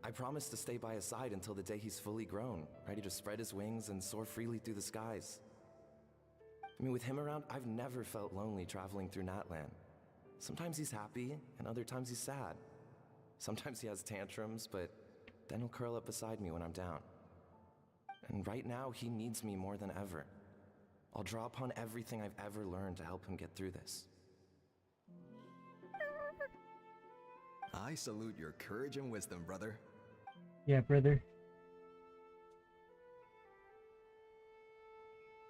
I promise to stay by his side until the day he's fully grown, ready to spread his wings and soar freely through the skies. I mean, with him around, I've never felt lonely traveling through Natlan. Sometimes he's happy, and other times he's sad. Sometimes he has tantrums, but then he'll curl up beside me when I'm down. And right now, he needs me more than ever. I'll draw upon everything I've ever learned to help him get through this. I salute your courage and wisdom, brother. Yeah, brother.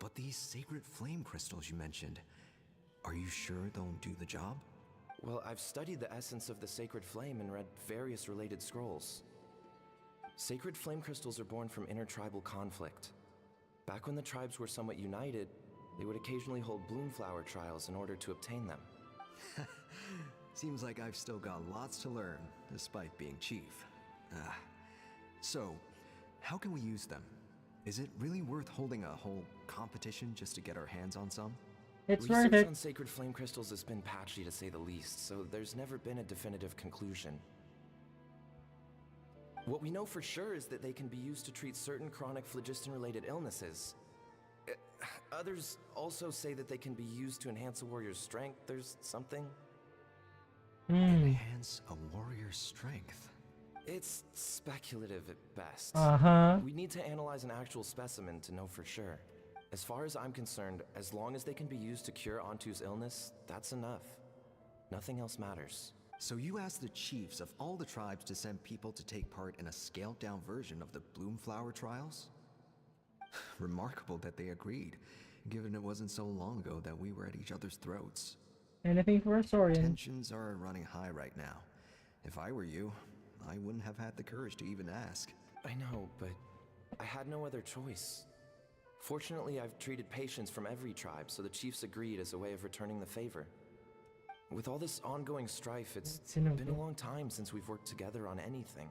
But these sacred flame crystals you mentioned, are you sure they'll do the job? Well, I've studied the essence of the sacred flame and read various related scrolls. Sacred flame crystals are born from intertribal conflict. Back when the tribes were somewhat united, they would occasionally hold Bloomflower trials in order to obtain them. Seems like I've still got lots to learn, despite being chief. So, how can we use them? Is it really worth holding a whole competition just to get our hands on some? It's worth Research it. on sacred flame crystals has been patchy to say the least, so there's never been a definitive conclusion. What we know for sure is that they can be used to treat certain chronic phlogiston-related illnesses. Others also say that they can be used to enhance a warrior's strength. There's something. Enhance a warrior's strength. It's speculative at best. Uh-huh. We need to analyze an actual specimen to know for sure. As far as I'm concerned, as long as they can be used to cure Antu's illness, that's enough. Nothing else matters. So you asked the chiefs of all the tribes to send people to take part in a scaled-down version of the Bloomflower trials? Remarkable that they agreed, given it wasn't so long ago that we were at each other's throats. Anything for a Saurian. Tensions are running high right now. If I were you, I wouldn't have had the courage to even ask. I know, but I had no other choice. Fortunately, I've treated patients from every tribe, so the chiefs agreed as a way of returning the favor. With all this ongoing strife, it's been a long time since we've worked together on anything.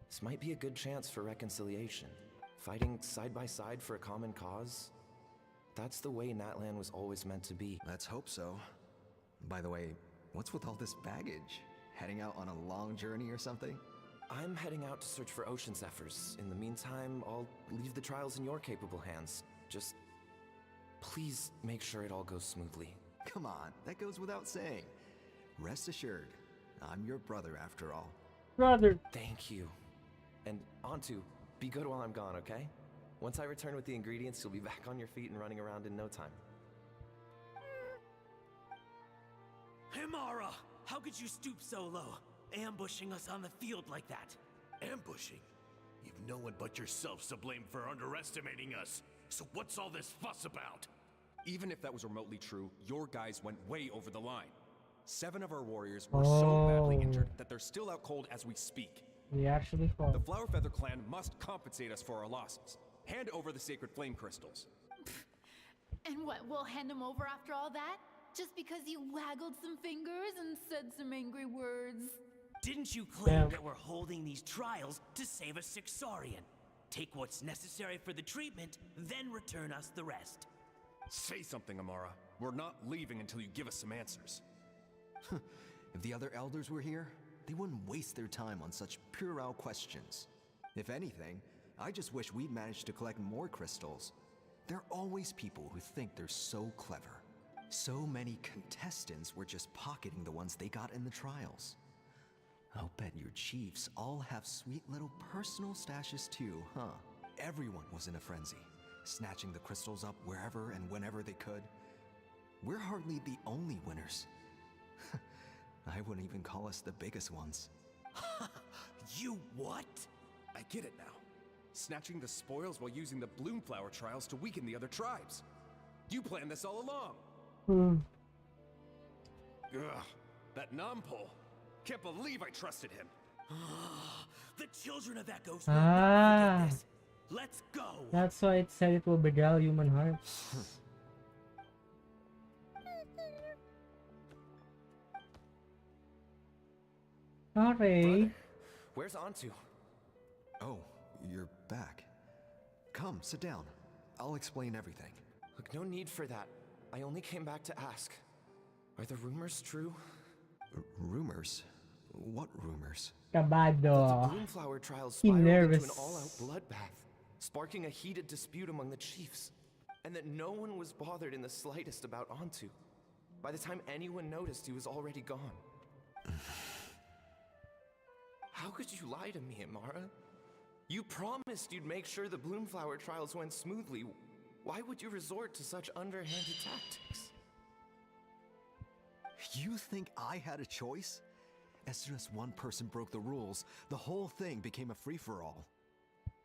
This might be a good chance for reconciliation. Fighting side by side for a common cause. That's the way Natlan was always meant to be. Let's hope so. By the way, what's with all this baggage? Heading out on a long journey or something? I'm heading out to search for ocean zephyrs. In the meantime, I'll leave the trials in your capable hands. Just please make sure it all goes smoothly. Come on, that goes without saying. Rest assured, I'm your brother after all. Brother. Thank you. And Antu, be good while I'm gone, okay? Once I return with the ingredients, you'll be back on your feet and running around in no time. Himara, how could you stoop so low, ambushing us on the field like that? Ambushing? You've no one but yourselves to blame for underestimating us. So what's all this fuss about? Even if that was remotely true, your guys went way over the line. 7 of our warriors were so badly injured that they're still out cold as we speak. We actually fought. The Flower Feather clan must compensate us for our losses. Hand over the sacred flame crystals. And what, we'll hand them over after all that? Just because you waggled some fingers and said some angry words? Didn't you claim that we're holding these trials to save a Sixarian? Take what's necessary for the treatment, then return us the rest. Say something, Amara. We're not leaving until you give us some answers. If the other elders were here, they wouldn't waste their time on such puerile questions. If anything, I just wish we'd managed to collect more crystals. There are always people who think they're so clever. So many contestants were just pocketing the ones they got in the trials. I'll bet your chiefs all have sweet little personal stashes too, huh? Everyone was in a frenzy, snatching the crystals up wherever and whenever they could. We're hardly the only winners. I wouldn't even call us the biggest ones. You what? I get it now. Snatching the spoils while using the Bloomflower trials to weaken the other tribes. You planned this all along. Ugh, that Nampol. Can't believe I trusted him. The children of Echoes will not forget this. Let's go. That's why it said it will beguile human hearts. Alright. Where's Antu? Oh, you're back. Come, sit down. I'll explain everything. Look, no need for that. I only came back to ask. Are the rumors true? Rumors? What rumors? Kabado. The Bloomflower trials spiraled into an all-out bloodbath, sparking a heated dispute among the chiefs. And that no one was bothered in the slightest about Antu. By the time anyone noticed, he was already gone. How could you lie to me, Amara? You promised you'd make sure the Bloomflower trials went smoothly. Why would you resort to such underhanded tactics? You think I had a choice? As soon as one person broke the rules, the whole thing became a free-for-all.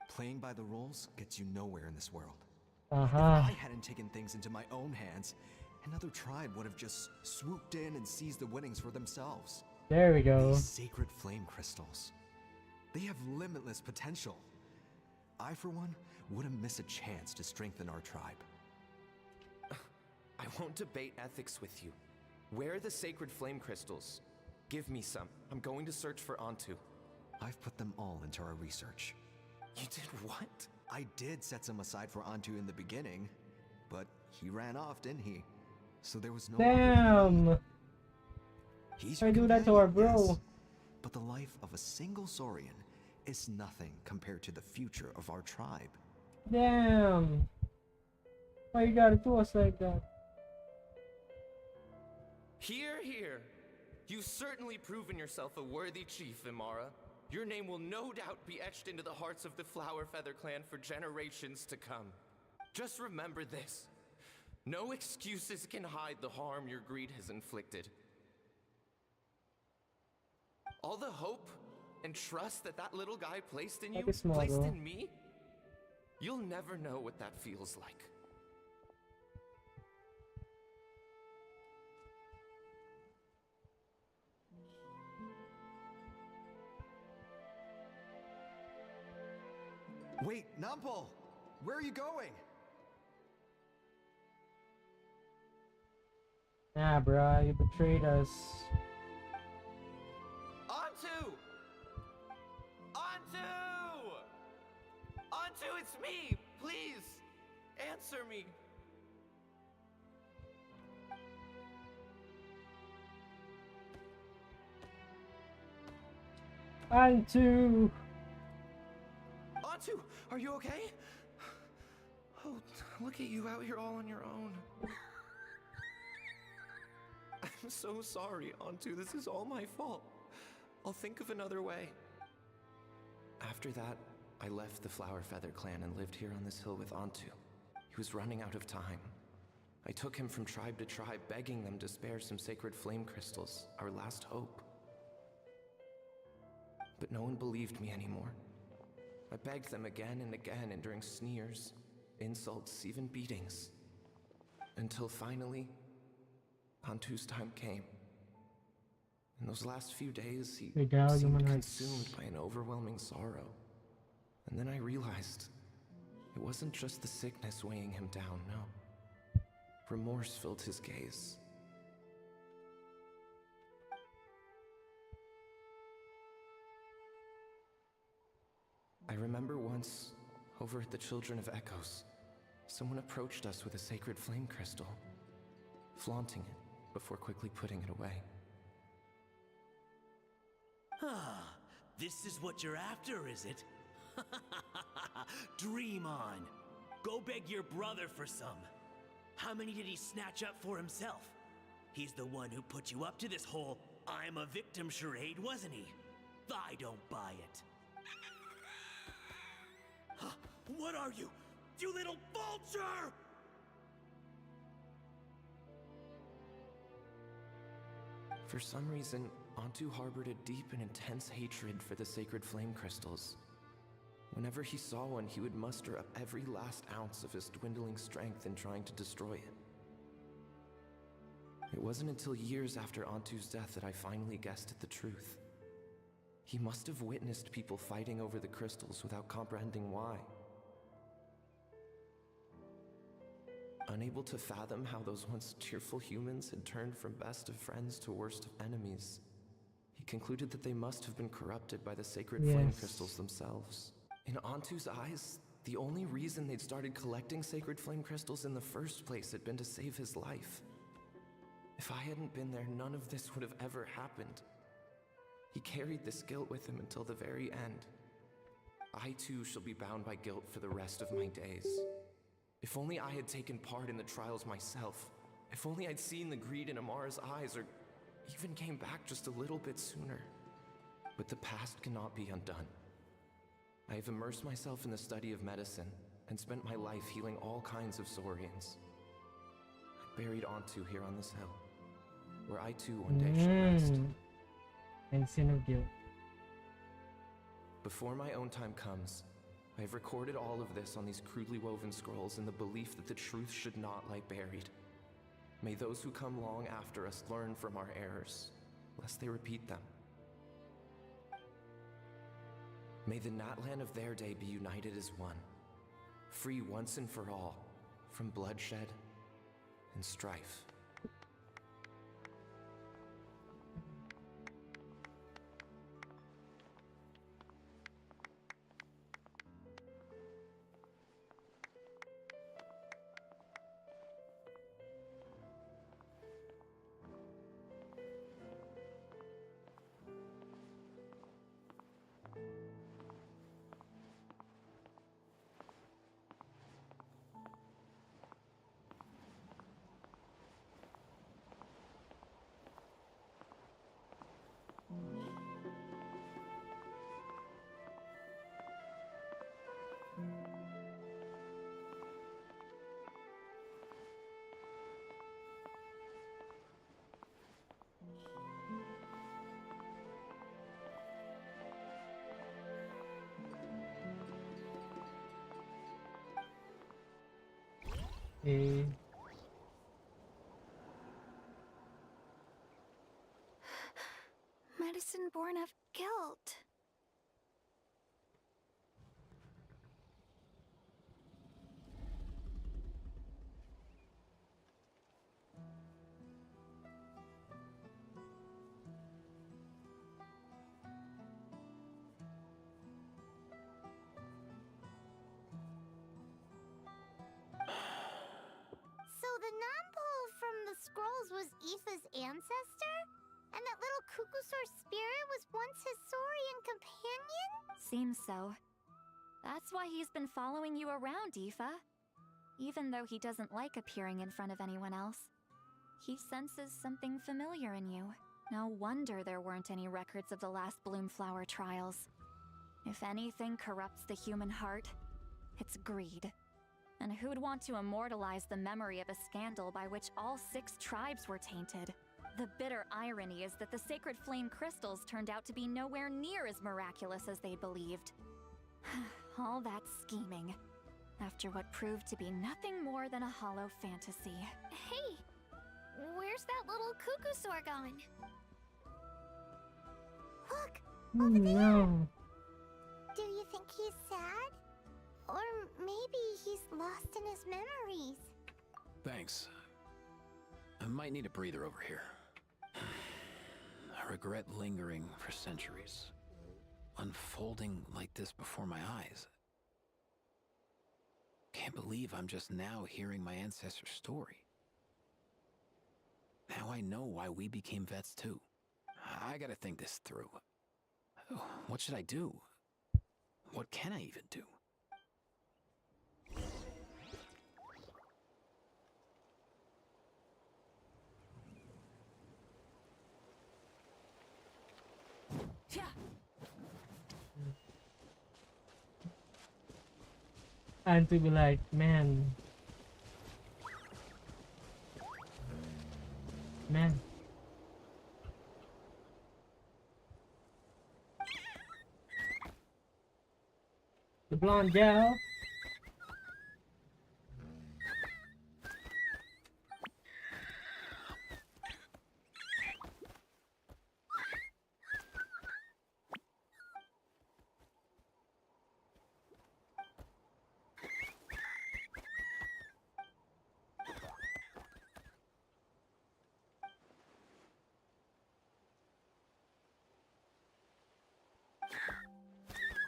Playing by the rules gets you nowhere in this world. If I hadn't taken things into my own hands, another tribe would have just swooped in and seized the winnings for themselves. There we go. These sacred flame crystals. They have limitless potential. I, for one, wouldn't miss a chance to strengthen our tribe. I won't debate ethics with you. Where are the sacred flame crystals? Give me some. I'm going to search for Antu. I've put them all into our research. You did what? I did set some aside for Antu in the beginning, but he ran off, didn't he? So there was no... Damn! I do that to our bro. Yes, but the life of a single Saurian is nothing compared to the future of our tribe. Damn! Why you gotta do us like that? Hear, hear. You've certainly proven yourself a worthy chief, Imara. Your name will no doubt be etched into the hearts of the Flower Feather clan for generations to come. Just remember this. No excuses can hide the harm your greed has inflicted. All the hope and trust that that little guy placed in you, placed in me, you'll never know what that feels like. Wait, Nampol! Where are you going? Nah, bruh, you betrayed us. Antu! Antu! Antu, it's me! Please, answer me. Antu! Antu, are you okay? Oh, look at you out here all on your own. I'm so sorry, Antu. This is all my fault. I'll think of another way. After that, I left the Flower Feather clan and lived here on this hill with Antu. He was running out of time. I took him from tribe to tribe, begging them to spare some sacred flame crystals, our last hope. But no one believed me anymore. I begged them again and again, enduring sneers, insults, even beatings. Until finally, Antu's time came. In those last few days, he seemed consumed by an overwhelming sorrow. And then I realized it wasn't just the sickness weighing him down, no. Remorse filled his gaze. I remember once, over at the Children of Echoes, someone approached us with a sacred flame crystal, flaunting it before quickly putting it away. Ah, this is what you're after, is it? Dream on. Go beg your brother for some. How many did he snatch up for himself? He's the one who put you up to this whole I'm a victim charade, wasn't he? I don't buy it. What are you? You little vulture! For some reason, Antu harbored a deep and intense hatred for the sacred flame crystals. Whenever he saw one, he would muster up every last ounce of his dwindling strength in trying to destroy it. It wasn't until years after Antu's death that I finally guessed at the truth. He must have witnessed people fighting over the crystals without comprehending why. Unable to fathom how those once cheerful humans had turned from best of friends to worst of enemies, he concluded that they must have been corrupted by the sacred flame crystals themselves. In Antu's eyes, the only reason they'd started collecting sacred flame crystals in the first place had been to save his life. If I hadn't been there, none of this would have ever happened. He carried this guilt with him until the very end. I too shall be bound by guilt for the rest of my days. If only I had taken part in the trials myself. If only I'd seen the greed in Amara's eyes, or even came back just a little bit sooner. But the past cannot be undone. I have immersed myself in the study of medicine and spent my life healing all kinds of saurians. I buried Antu here on this hill, where I too one day shall rest. And sin of guilt. Before my own time comes, I have recorded all of this on these crudely woven scrolls in the belief that the truth should not lie buried. May those who come long after us learn from our errors, lest they repeat them. May the natlan of their day be united as one, free once and for all from bloodshed and strife. A Medicine born of guilt. So the non-pole from the scrolls was Aoife's ancestor? And that little Kukusaur spirit was once his saurian companion? Seems so. That's why he's been following you around, Aoife. Even though he doesn't like appearing in front of anyone else. He senses something familiar in you. No wonder there weren't any records of the last Bloomflower trials. If anything corrupts the human heart, it's greed. And who'd want to immortalize the memory of a scandal by which all 6 tribes were tainted? The bitter irony is that the sacred flame crystals turned out to be nowhere near as miraculous as they believed. All that scheming, after what proved to be nothing more than a hollow fantasy. Hey, where's that little cuckoo soar going? Look, Oh no. do you think he's sad? Or maybe he's lost in his memories. Thanks. I might need a breather over here. I regret lingering for centuries, unfolding like this before my eyes. Can't believe I'm just now hearing my ancestor's story. Now I know why we became vets too. I gotta think this through. What should I do? What can I even do? And to be like, man. The blonde gal.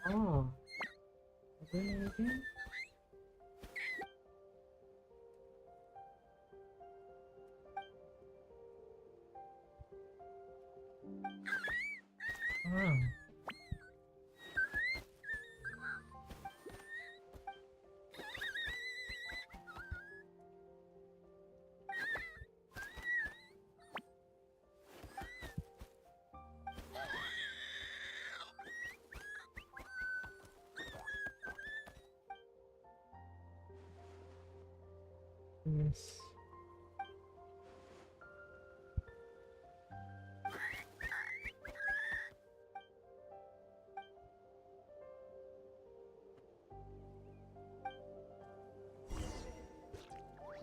Oh. Okay. Oh. Yes.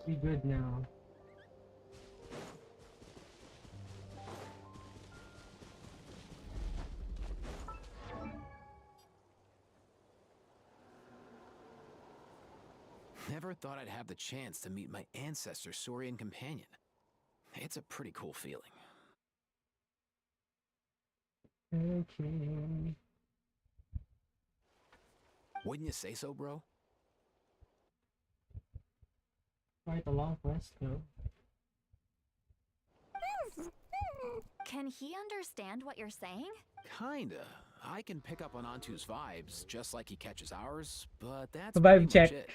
Be good now. Never thought I'd have the chance to meet my ancestor's Saurian companion. It's a pretty cool feeling. Okay. Wouldn't you say so, bro? Quite a long quest, though. Can he understand what you're saying? Kinda. I can pick up on Antu's vibes, just like he catches ours, but that's A pretty vibe check. much it.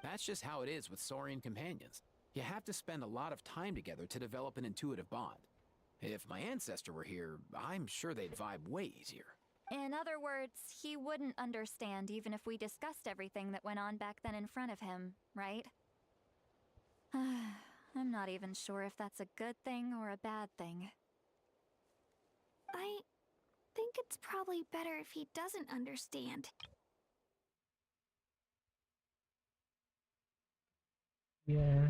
That's just how it is with Saurian companions. You have to spend a lot of time together to develop an intuitive bond. If my ancestor were here, I'm sure they'd vibe way easier. In other words, he wouldn't understand even if we discussed everything that went on back then in front of him, right? I'm not even sure if that's a good thing or a bad thing. I think it's probably better if he doesn't understand. Yeah.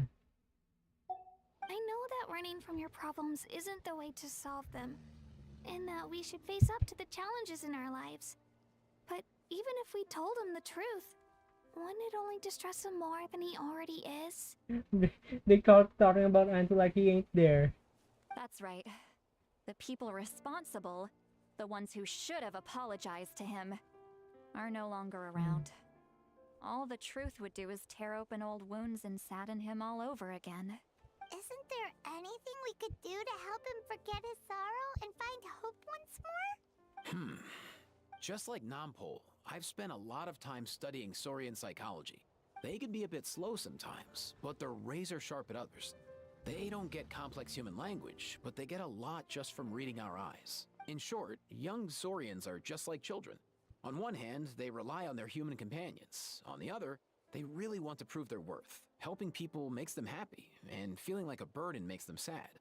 I know that running from your problems isn't the way to solve them, and that we should face up to the challenges in our lives. But even if we told him the truth, wouldn't it only distress him more than he already is? They caught talking about Antu like he ain't there. That's right. The people responsible, the ones who should have apologized to him, are no longer around. All the truth would do is tear open old wounds and sadden him all over again. Isn't there anything we could do to help him forget his sorrow and find hope once more? Just like Nampol, I've spent a lot of time studying Saurian psychology. They can be a bit slow sometimes, but they're razor sharp at others. They don't get complex human language, but they get a lot just from reading our eyes. In short, young Saurians are just like children. On one hand, they rely on their human companions. On the other, they really want to prove their worth. Helping people makes them happy, and feeling like a burden makes them sad.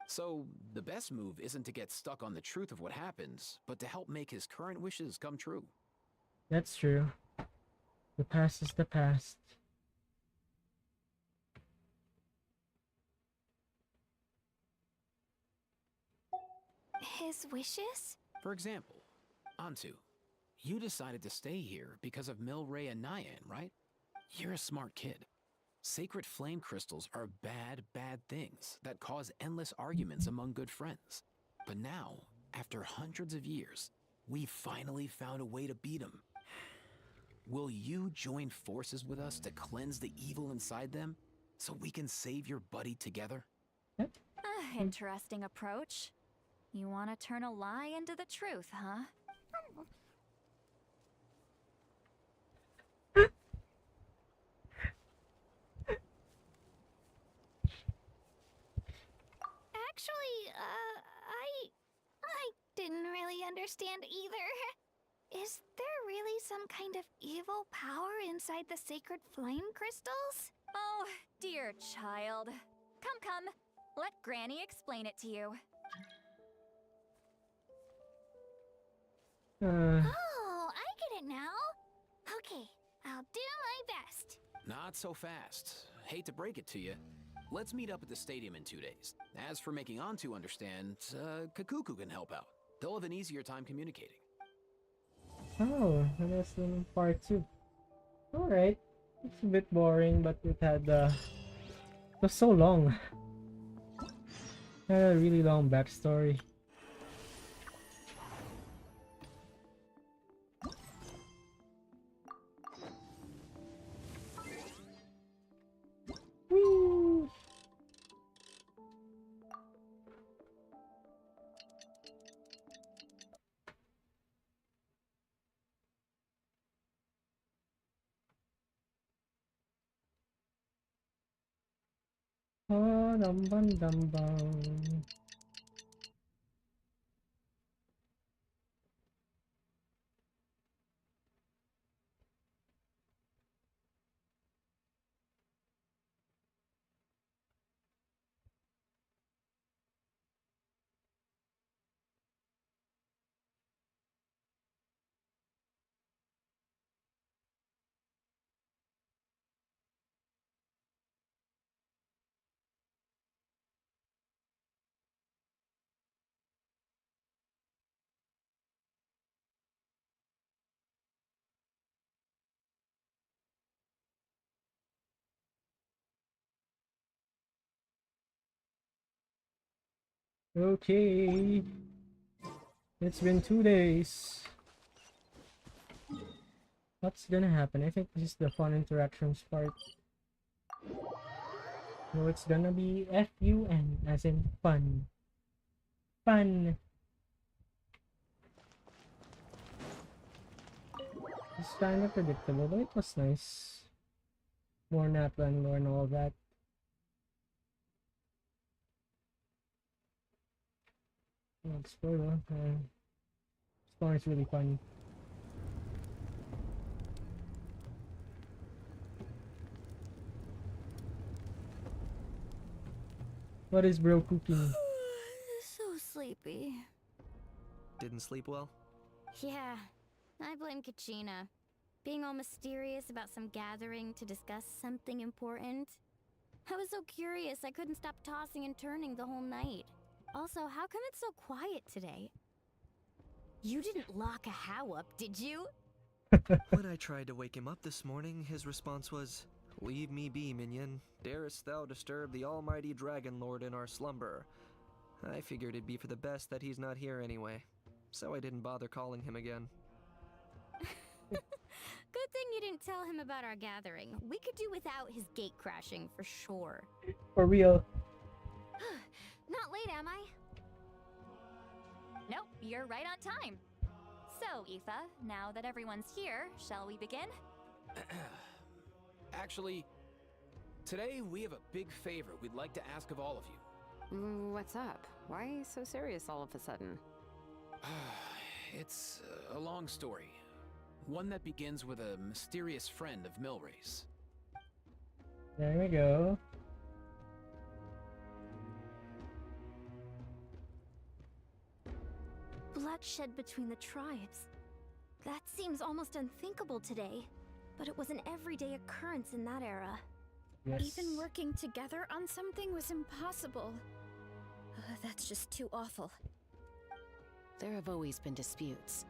So, the best move isn't to get stuck on the truth of what happens, but to help make his current wishes come true. That's true. The past is the past. His wishes? For example, Antu, you decided to stay here because of Milray and Nyan, right? You're a smart kid. Sacred flame crystals are bad, bad things that cause endless arguments among good friends. But now, after hundreds of years, we finally found a way to beat them. Will you join forces with us to cleanse the evil inside them so we can save your buddy together? Interesting approach. You want to turn a lie into the truth, huh? Actually, I didn't really understand either. Is there really some kind of evil power inside the sacred flame crystals? Oh, dear child. Come. Let Granny explain it to you. Oh, I get it now. Okay, I'll do my best. Not so fast. Hate to break it to you. Let's meet up at the stadium in 2 days. As for making Antu understand, Kakuku can help out. They'll have an easier time communicating. Oh, that's in part 2. Alright. It's a bit boring, but it had it was so long. It had a really long backstory. Whee! Oh, dum bum dum bum. Okay. It's been 2 days. What's gonna happen? I think this is the fun interactions part. No, it's gonna be F-U-N, as in fun. Fun! It's kind of predictable, but it was nice. More natlan lore and all that. Oh, spoiler. Spawn is really funny. What is bro cooking? So sleepy. Didn't sleep well? Yeah, I blame Kachina. Being all mysterious about some gathering to discuss something important. I was so curious I couldn't stop tossing and turning the whole night. Also, how come it's so quiet today? You didn't lock a how up, did you? When I tried to wake him up this morning, his response was, "Leave me be, minion. Darest thou disturb the almighty Dragon Lord in our slumber?" I figured it'd be for the best that he's not here anyway, so I didn't bother calling him again. Good thing you didn't tell him about our gathering. We could do without his gate crashing for sure. For real. Not late, am I? Nope, you're right on time. So, Aoife, now that everyone's here, shall we begin? Actually, Today, we have a big favor we'd like to ask of all of you. What's up? Why so serious all of a sudden? It's a long story. One that begins with a mysterious friend of Milray's. There we go. Bloodshed between the tribes. That seems almost unthinkable today, but it was an everyday occurrence in that era. Yes. Even working together on something was impossible. That's just too awful. There have always been disputes,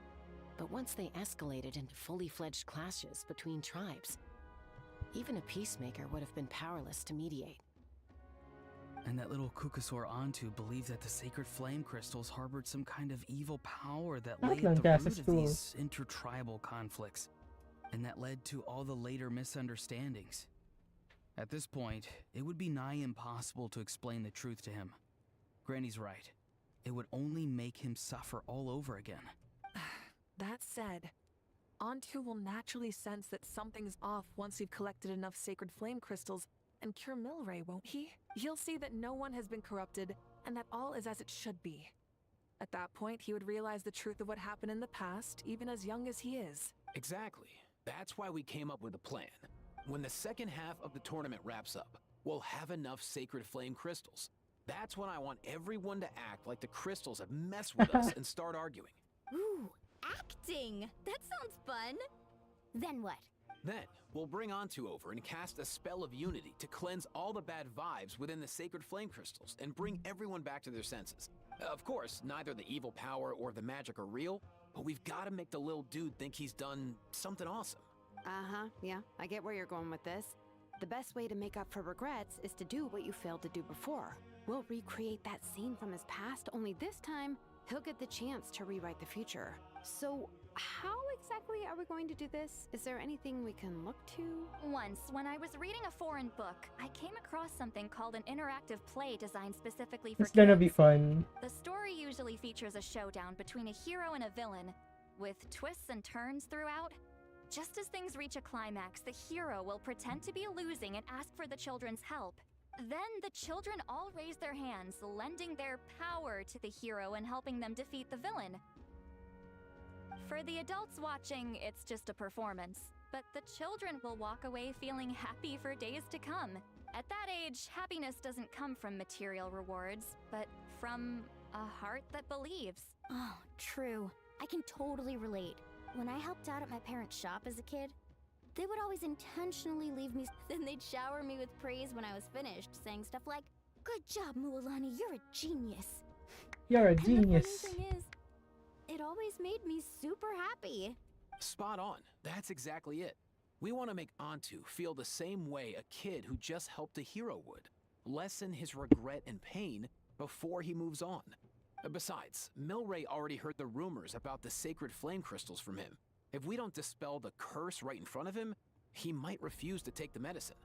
but once they escalated into fully fledged clashes between tribes, even a peacemaker would have been powerless to mediate. And that little Kukasaur Antu believed that the sacred flame crystals harbored some kind of evil power that lay at the root of these intertribal conflicts, and that led to all the later misunderstandings. At this point, it would be nigh impossible to explain the truth to him. Granny's right. It would only make him suffer all over again. That said, Antu will naturally sense that something's off once we've collected enough sacred flame crystals and cure Milray, won't he? He'll see that no one has been corrupted and that all is as it should be. At that point, he would realize the truth of what happened in the past, even as young as he is. Exactly. That's why we came up with a plan. When the second half of the tournament wraps up, we'll have enough sacred flame crystals. That's when I want everyone to act like the crystals have messed with us and start arguing. Ooh, acting! That sounds fun! Then what? Then, we'll bring Antu over and cast a spell of unity to cleanse all the bad vibes within the sacred flame crystals and bring everyone back to their senses. Of course, neither the evil power or the magic are real, but we've got to make the little dude think he's done something awesome. Uh-huh, yeah, I get where you're going with this. The best way to make up for regrets is to do what you failed to do before. We'll recreate that scene from his past, only this time, he'll get the chance to rewrite the future. So, how exactly are we going to do this? Is there anything we can look to? Once, when I was reading a foreign book, I came across something called an interactive play designed specifically for It's gonna kids. be fun. The story usually features a showdown between a hero and a villain, with twists and turns throughout. Just as things reach a climax, the hero will pretend to be losing and ask for the children's help. Then the children all raise their hands, lending their power to the hero and helping them defeat the villain. For the adults watching, it's just a performance, but the children will walk away feeling happy for days to come. At that age, happiness doesn't come from material rewards, but from a heart that believes. Oh, true. I can totally relate. When I helped out at my parents' shop as a kid, they would always intentionally leave me, then they'd shower me with praise when I was finished, saying stuff like, "Good job, Mualani, you're a genius." You're a And genius. the funny thing is, it always made me super happy. Spot on. That's exactly it. We want to make Antu feel the same way a kid who just helped a hero would. Lessen his regret and pain before he moves on. Besides, Milray already heard the rumors about the sacred flame crystals from him. If we don't dispel the curse right in front of him, he might refuse to take the medicine.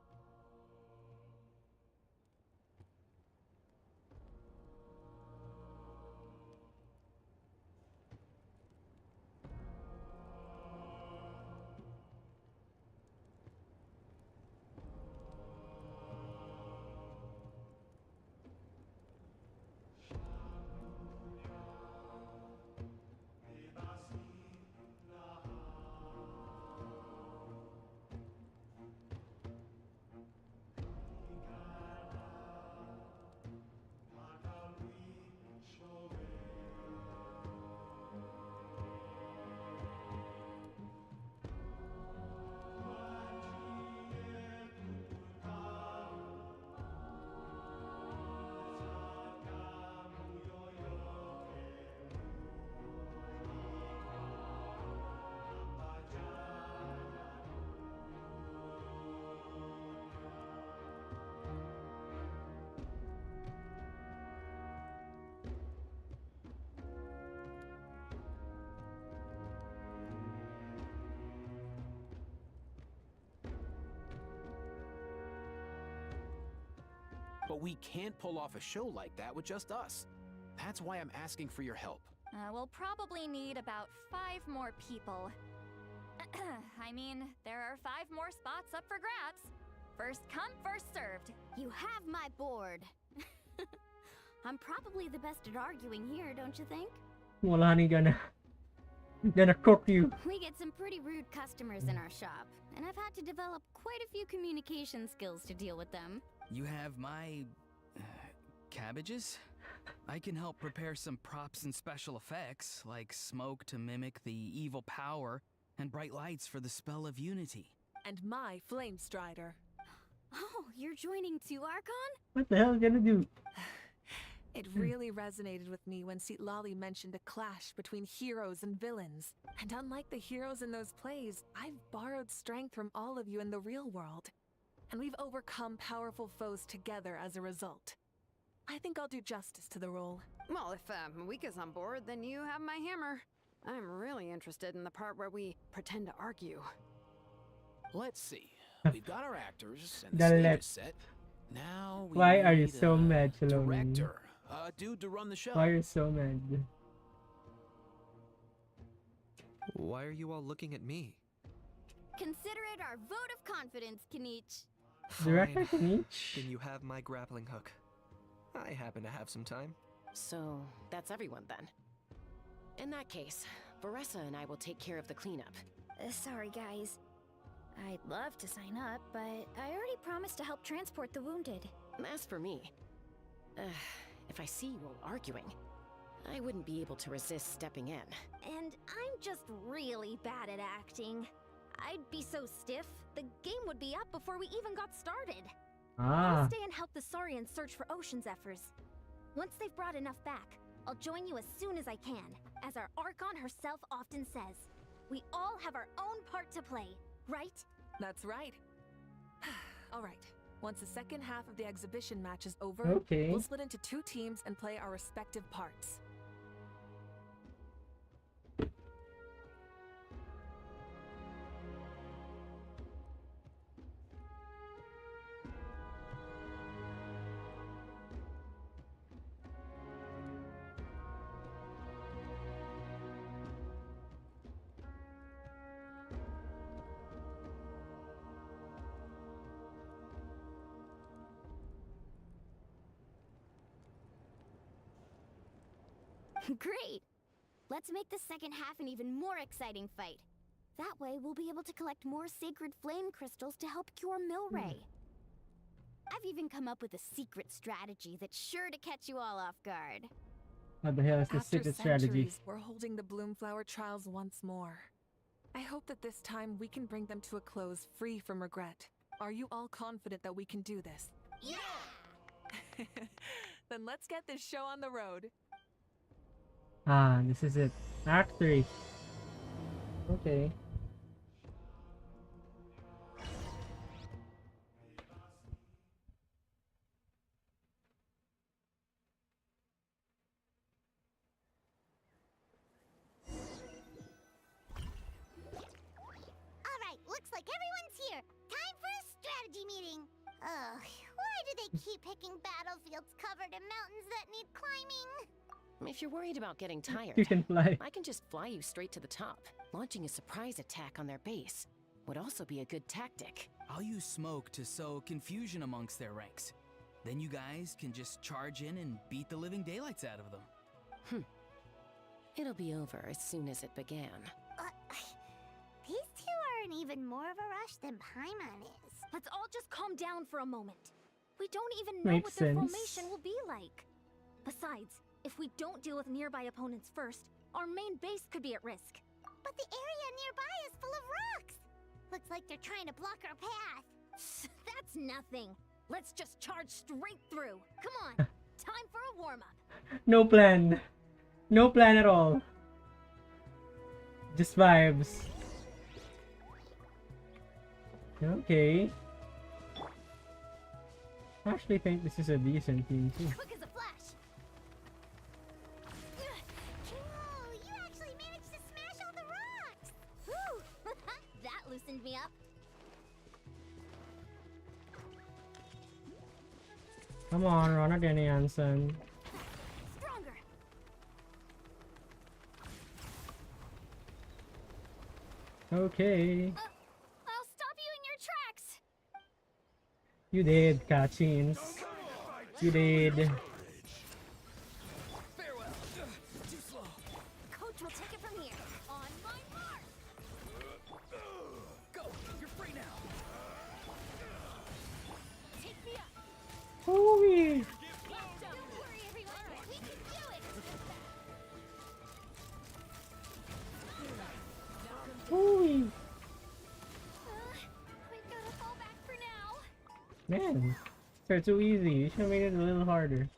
But we can't pull off a show like that with just us. That's why I'm asking for your help. We'll probably need about 5 more people. I mean, there are 5 more spots up for grabs. First come, first served. You have my board. I'm probably the best at arguing here, don't you think? Mulani gonna cook you. We get some pretty rude customers in our shop, and I've had to develop quite a few communication skills to deal with them. You have my cabbages? I can help prepare some props and special effects, like smoke to mimic the evil power and bright lights for the spell of unity. And my flame strider. Oh, you're joining too, Archon? What the hell gonna do? It really resonated with me when Lali mentioned a clash between heroes and villains. And unlike the heroes in those plays, I've borrowed strength from all of you in the real world. And we've overcome powerful foes together as a result. I think I'll do justice to the role. Well, if Mika's on board, then you have my hammer. I'm really interested in the part where we pretend to argue. Let's see. We've got our actors and The the stage let- is set. Now we Why are you need so a mad, Shalom? director, a dude to run the show. Why are you so mad? Why are you all looking at me? Consider it our vote of confidence, Kanich. Director Fine. Kanich? Then you have my grappling hook. I happen to have some time. So, that's everyone then. In that case, Varessa and I will take care of the cleanup. Sorry, guys. I'd love to sign up, but I already promised to help transport the wounded. As for me, if I see you all arguing, I wouldn't be able to resist stepping in. And I'm just really bad at acting. I'd be so stiff, the game would be up before we even got started. Ah. I'll stay and help the Saurians search for ocean zephyrs. Once they've brought enough back, I'll join you as soon as I can. As our Archon herself often says, we all have our own part to play, right? That's right. All right. Once the second half of the exhibition match is over, Okay. we'll split into 2 teams and play our respective parts. Great! Let's make the second half an even more exciting fight. That way, we'll be able to collect more sacred flame crystals to help cure Milray. I've even come up with a secret strategy that's sure to catch you all off guard. What the hell is the After secret strategy? centuries, we're holding the Bloomflower trials once more. I hope that this time we can bring them to a close free from regret. Are you all confident that we can do this? Yeah! Then let's get this show on the road. Ah, this is it. Act 3. Okay. Alright, looks like everyone's here. Time for a strategy meeting. Ugh, why do they keep picking battlefields covered in mountains that need climbing? If you're worried about getting tired, You can fly. I can just fly you straight to the top. Launching a surprise attack on their base would also be a good tactic. I'll use smoke to sow confusion amongst their ranks. Then you guys can just charge in and beat the living daylights out of them. It'll be over as soon as it began. These two are in even more of a rush than Paimon is. Let's all just calm down for a moment. We don't even know Makes what their sense. formation will be like. Besides, if we don't deal with nearby opponents first, our main base could be at risk. But the area nearby is full of rocks. Looks like they're trying to block our path. That's nothing. Let's just charge straight through. Come on, time for a warm-up. No plan. No plan at all. Just vibes. Okay. I actually think this is a decent team too. Quick as a flash. Cool, you actually managed to smash all the rocks. Whew, that loosened me up. Come on, Ronald Denny Hansen. Stronger. Okay. I'll stop you in your tracks. You did, cutscenes. You did. Farewell. Too slow. Coach will take it from here. On my mark. Go. You're free now. Take me up. Holy. Don't worry, everyone. We can do it. Holy. We gotta fall back for now. Man, they're too easy. You should have made it a little harder.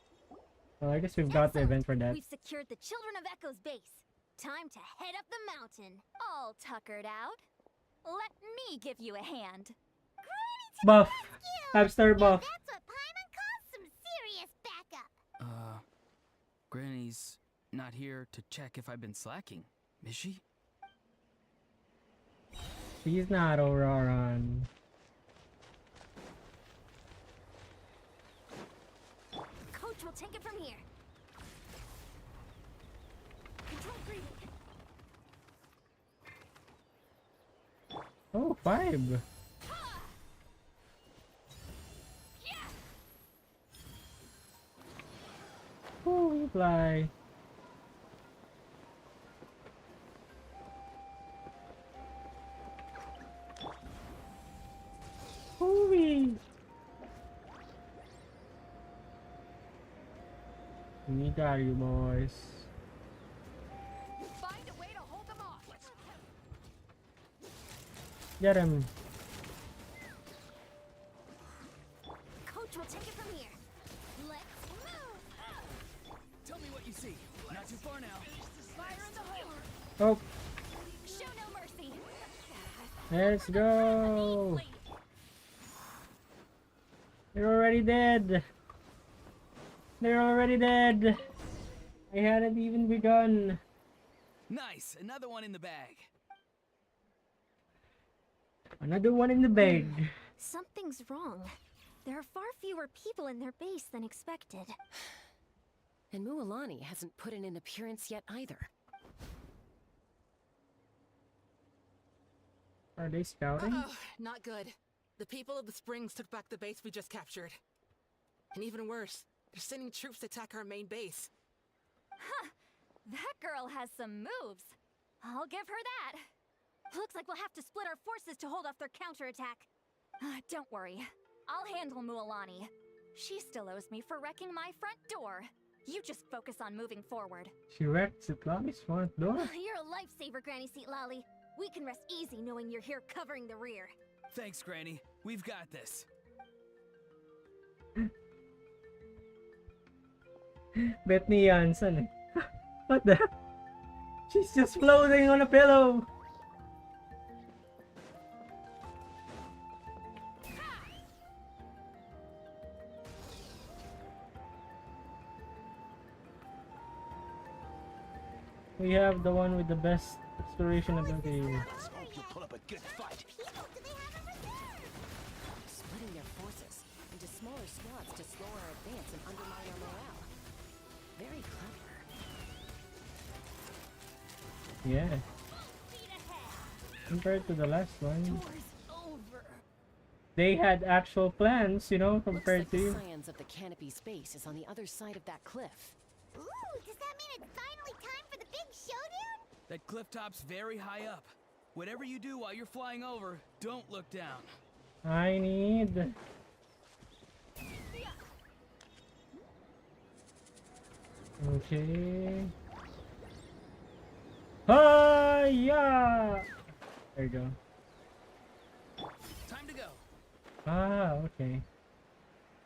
Well, I guess we've got the event for that. We've secured the Children of Echo's base. Time to head up the mountain. All tuckered out. Let me give you a hand. Buff. Hamster buff. That's what Paimon calls some serious backup. Granny's not here to check if I've been slacking, is she? She's not Auroran. Coach will take it from here. Control breathing. Oh, 5. Oh, we fly. Hooey. We got you, boys. Find a way to hold them off. Get him. Coach will take it from here. Let's move. Tell me what you see. Not too far now. Fire in the hole. Oh, Show no mercy. let's go. They're already dead. They're already dead. I hadn't even begun. Nice, another one in the bag. Another one in the bag. Something's wrong. There are far fewer people in their base than expected. And Mualani hasn't put in an appearance yet either. Are they scouting? Not good. The people of the Springs took back the base we just captured. And even worse, they're sending troops to attack our main base. Huh. That girl has some moves. I'll give her that. Looks like we'll have to split our forces to hold off their counterattack. Don't worry. I'll handle Mualani. She still owes me for wrecking my front door. You just focus on moving forward. She wrecked Zitlami's front door. You're a lifesaver, Granny Seat Lolly. We can rest easy knowing you're here covering the rear. Thanks, Granny. We've got this. Bethany Jansen. What the? She's just floating on a pillow. We have the one with the best exploration ability. Let's hope you'll put up a good fight. Splitting their forces into smaller squads to slow our advance and undermine our morale. Very clever. Yeah. Compared to the last one, they had actual plans, you know, compared Looks like to the scions of the canopy space is on the other side of that cliff. Ooh, does that mean it's finally time for the big showdown? That cliff top's very high up. Whatever you do while you're flying over, don't look down. I need. Okay. Yeah. There you go. Time to go. Ah, okay.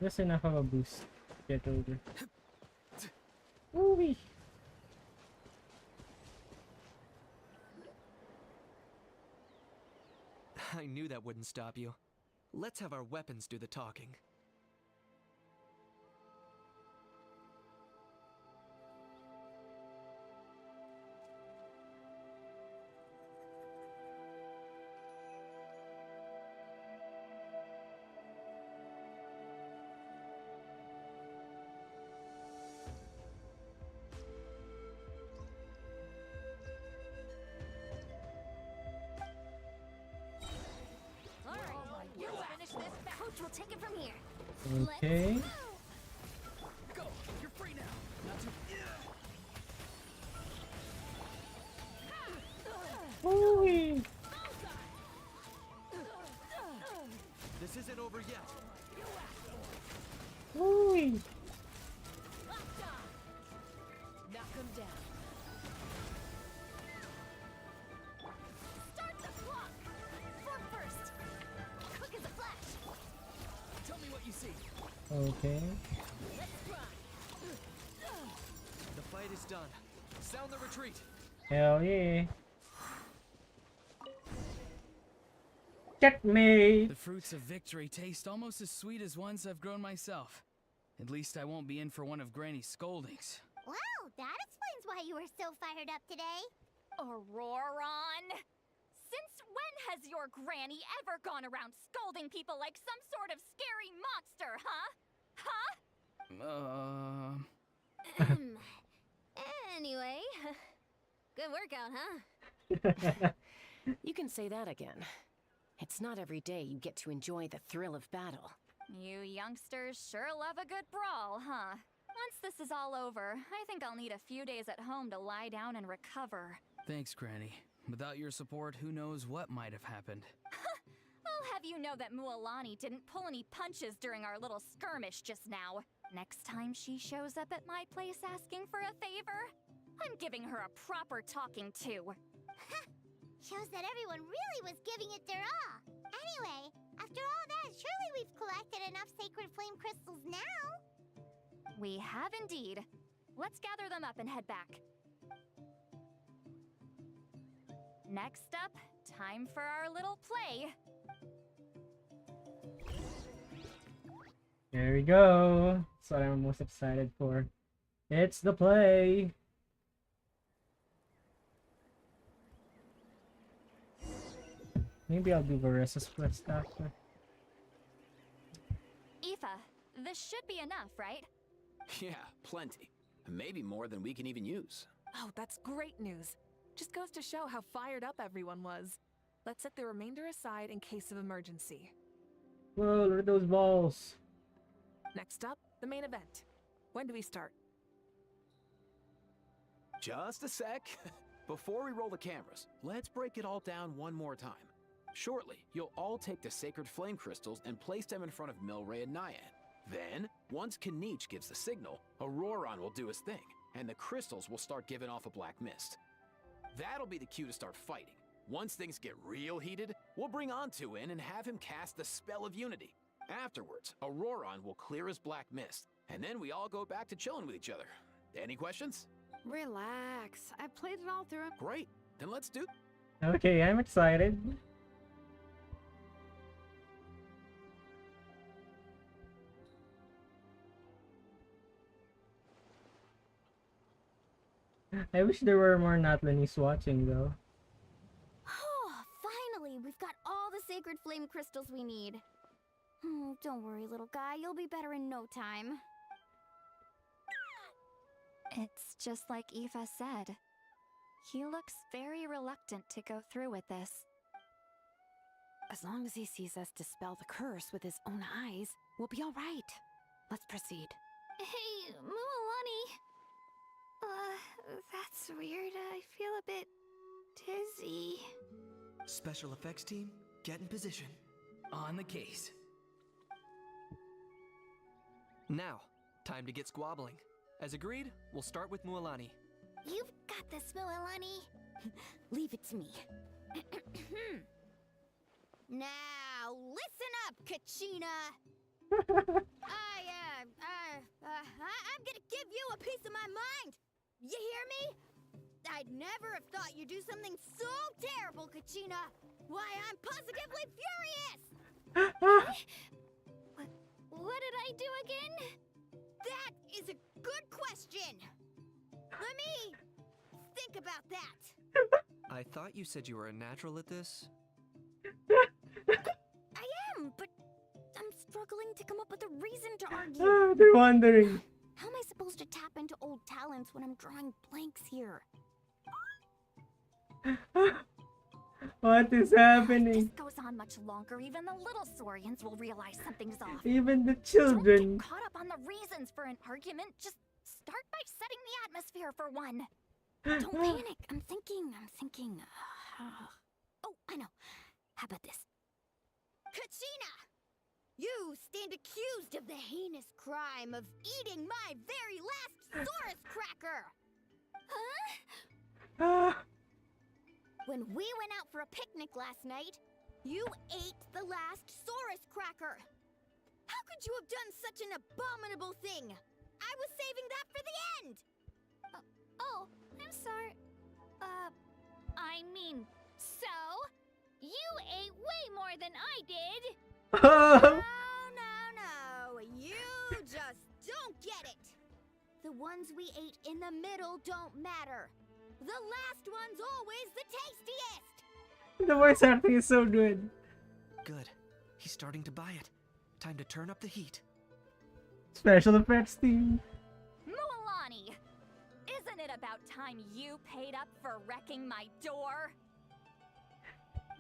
Just enough of a boost to get over. Woo-wee. I knew that wouldn't stop you. Let's have our weapons do the talking. We'll take it from here. Okay. Go! You're free now! Not too... Ooh. This isn't over yet. Ooh. Knock him down. Start the clock. Form first. Quick as a flash. Tell me what you see. Okay. The fight is done. Sound the retreat. Hell yeah. Checkmate. The fruits of victory taste almost as sweet as ones I've grown myself. At least I won't be in for one of Granny's scoldings. Wow, that explains why you were so fired up today. Auroron! Since when has your granny ever gone around scolding people like some sort of scary monster, huh? Huh? Anyway, good workout, huh? You can say that again. It's not every day you get to enjoy the thrill of battle. You youngsters sure love a good brawl, huh? Once this is all over, I think I'll need a few days at home to lie down and recover. Thanks, Granny. Without your support, who knows what might have happened. I'll have you know that Mualani didn't pull any punches during our little skirmish just now. Next time she shows up at my place asking for a favor, I'm giving her a proper talking to. Shows that everyone really was giving it their all. Anyway, after all that, surely we've collected enough sacred flame crystals now. We have indeed. Let's gather them up and head back. Next up, time for our little play. There we go. That's what I'm most excited for. It's the play. Maybe I'll do Varissa's quest after. Aoife, this should be enough, right? Yeah, plenty. Maybe more than we can even use. Oh, that's great news. Just goes to show how fired up everyone was. Let's set the remainder aside in case of emergency. Whoa, look at those balls. Next up, the main event. When do we start? Just a sec. Before we roll the cameras, let's break it all down one more time. Shortly, you'll all take the sacred flame crystals and place them in front of Milray and Nyan. Then, once Kanich gives the signal, Auroron will do his thing, and the crystals will start giving off a black mist. That'll be the cue to start fighting. Once things get real heated, we'll bring Antu in and have him cast the spell of unity. Afterwards, Auroron will clear his black mist, and then we all go back to chilling with each other. Any questions? Relax. I played it all through. Great. Then let's do. Okay, I'm excited. I wish there were more Natlanis watching though. Oh, finally, we've got all the sacred flame crystals we need. Don't worry, little guy, you'll be better in no time. It's just like Aoife said. He looks very reluctant to go through with this. As long as he sees us dispel the curse with his own eyes, we'll be all right. Let's proceed. Hey, Mualani. That's weird. I feel a bit dizzy. Special effects team, get in position. On the case. Now, time to get squabbling. As agreed, we'll start with Mualani. You've got this, Mualani. Leave it to me. Now, listen up, Kachina. I'm gonna give you a piece of my mind. You hear me? I'd never have thought you'd do something so terrible, Kachina. Why, I'm positively furious. What did I do again? That is a good question. Let me think about that. I thought you said you were a natural at this. I am, but I'm struggling to come up with a reason to argue. They're wondering. How am I supposed to tap into old talents when I'm drawing blanks here? What is If happening? this goes on much longer, even the little Saurians will realize something's off. Even the Don't children. get caught up on the reasons for an argument. Just start by setting the atmosphere for one. Don't panic. I'm thinking. Oh, I know. How about this? Kachina! You stand accused of the heinous crime of eating my very last Saurus cracker! Huh? When we went out for a picnic last night, you ate the last Saurus cracker! How could you have done such an abominable thing? I was saving that for the end! Oh, I'm sorry. I mean, so? You ate way more than I did. No. You just don't get it. The ones we ate in the middle don't matter. The last one's always the tastiest. The voice acting is so good. Good. He's starting to buy it. Time to turn up the heat. Special effects team. Mualani! Isn't it about time you paid up for wrecking my door?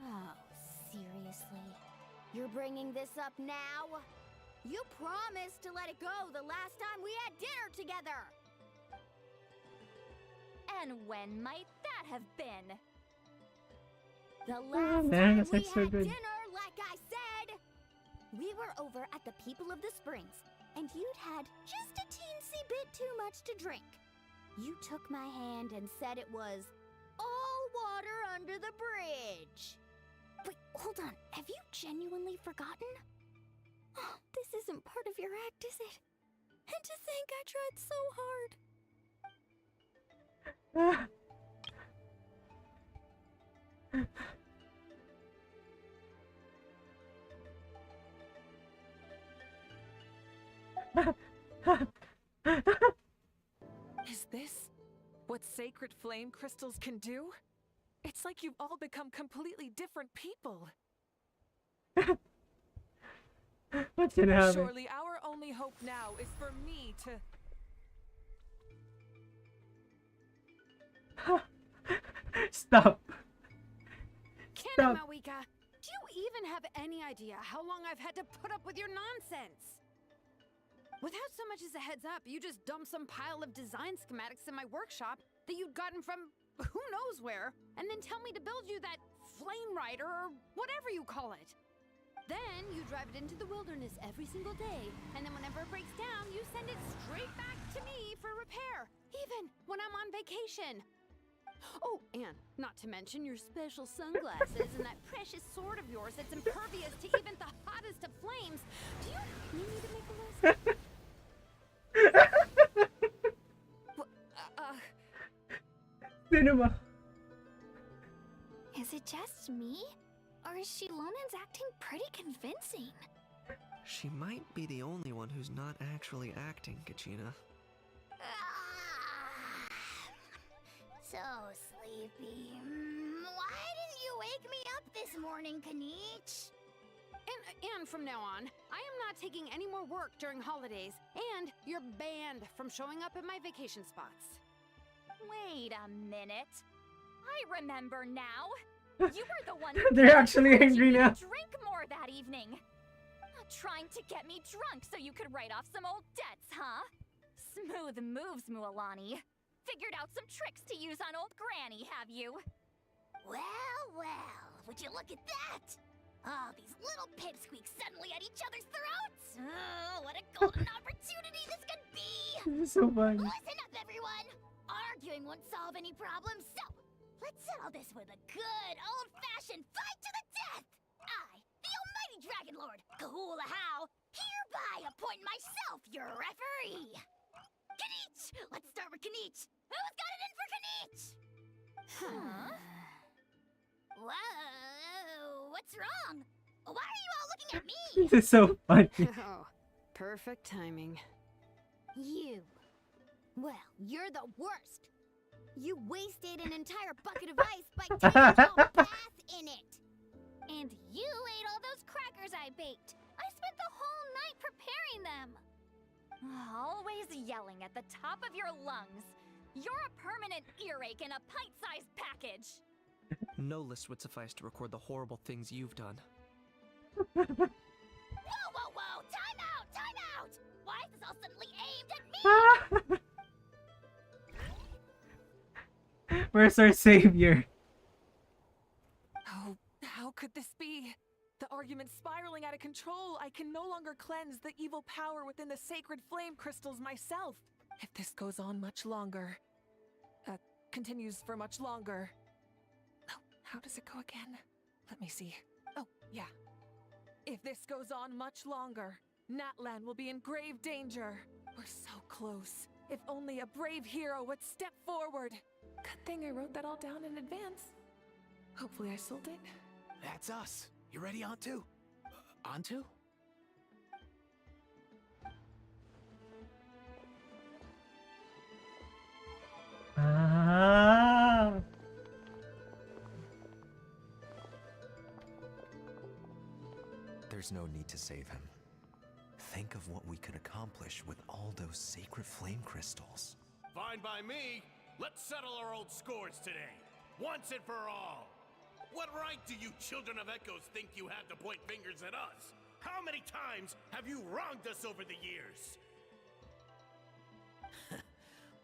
Oh, seriously? You're bringing this up now? You promised to let it go the last time we had dinner together! And when might that have been? The last man, time that's we so had good. dinner, like I said! We were over at the People of the Springs, and you'd had just a teensy bit too much to drink. You took my hand and said it was all water under the bridge. Wait, hold on. Have you genuinely forgotten? Oh, this isn't part of your act, is it? And to think I tried so hard. Is this what sacred flame crystals can do? It's like you've all become completely different people. What's gonna happen? Surely our only hope now is for me to... Stop. Kenna Mawika, do you even have any idea how long I've had to put up with your nonsense? Without so much as a heads up, you just dumped some pile of design schematics in my workshop that you'd gotten from who knows where, and then tell me to build you that flame rider or whatever you call it. Then you drive it into the wilderness every single day, and then whenever it breaks down, you send it straight back to me for repair, even when I'm on vacation. Oh, and not to mention your special sunglasses and that precious sword of yours that's impervious to even the hottest of flames. Do you need me to make a list? Cinema. Is it just me? Or is Shilonen's acting pretty convincing? She might be the only one who's not actually acting, Kachina. So sleepy. Why didn't you wake me up this morning, Kanich? And from now on, I am not taking any more work during holidays, and you're banned from showing up at my vacation spots. Wait a minute. I remember now. You were the one who They're actually angry now. drink more that evening. Trying to get me drunk so you could write off some old debts, huh? Smooth moves, Mualani. Figured out some tricks to use on old Granny, have you? Well, would you look at that? Oh, these little pipsqueaks suddenly at each other's throats. Oh, what a golden opportunity this could be! This is so fun. Listen up, everyone! Arguing won't solve any problems, so let's settle this with a good old-fashioned fight to the death! I, the almighty Dragon Lord, Kahula-How, hereby appoint myself your referee! Kanich! Let's start with Kanich! Who's got it in for Kanich? Huh? Whoa, what's wrong? Why are you all looking at me? This is so funny. Oh, perfect timing. You. Well, you're the worst. You wasted an entire bucket of ice by taking a bath in it. And you ate all those crackers I baked. I spent the whole night preparing them. Always yelling at the top of your lungs. You're a permanent earache in a pint-sized package. No list would suffice to record the horrible things you've done. Whoa, whoa, whoa! Time out! Time out! Why is this all suddenly aimed at me? Where's our savior? Oh, how could this be? The argument's spiraling out of control. I can no longer cleanse the evil power within the sacred flame crystals myself. If this goes on much longer, continues for much longer. Oh, how does it go again? Let me see. Oh, yeah. If this goes on much longer, Natlan will be in grave danger. We're so close. If only a brave hero would step forward. Good thing I wrote that all down in advance. Hopefully I sold it. That's us. You ready, Antu? Antu? Ah. There's no need to save him. Think of what we could accomplish with all those sacred flame crystals. Fine by me. Let's settle our old scores today. Once and for all. What right do you children of Echoes think you have to point fingers at us? How many times have you wronged us over the years?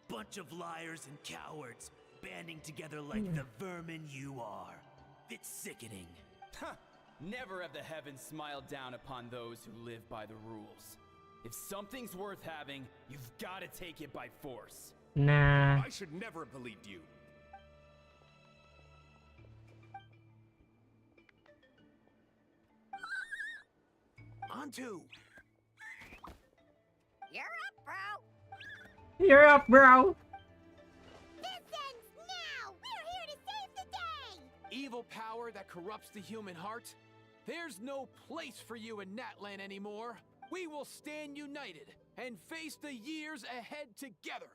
Bunch of liars and cowards, banding together like the vermin you are. It's sickening. Huh! Never have the heavens smiled down upon those who live by the rules. If something's worth having, you've gotta take it by force. Nah. I should never have believed you. Antu! You're up, bro! You're up, bro! This ends now! We're here to save the day! Evil power that corrupts the human heart? There's no place for you in Natlan anymore. We will stand united and face the years ahead together.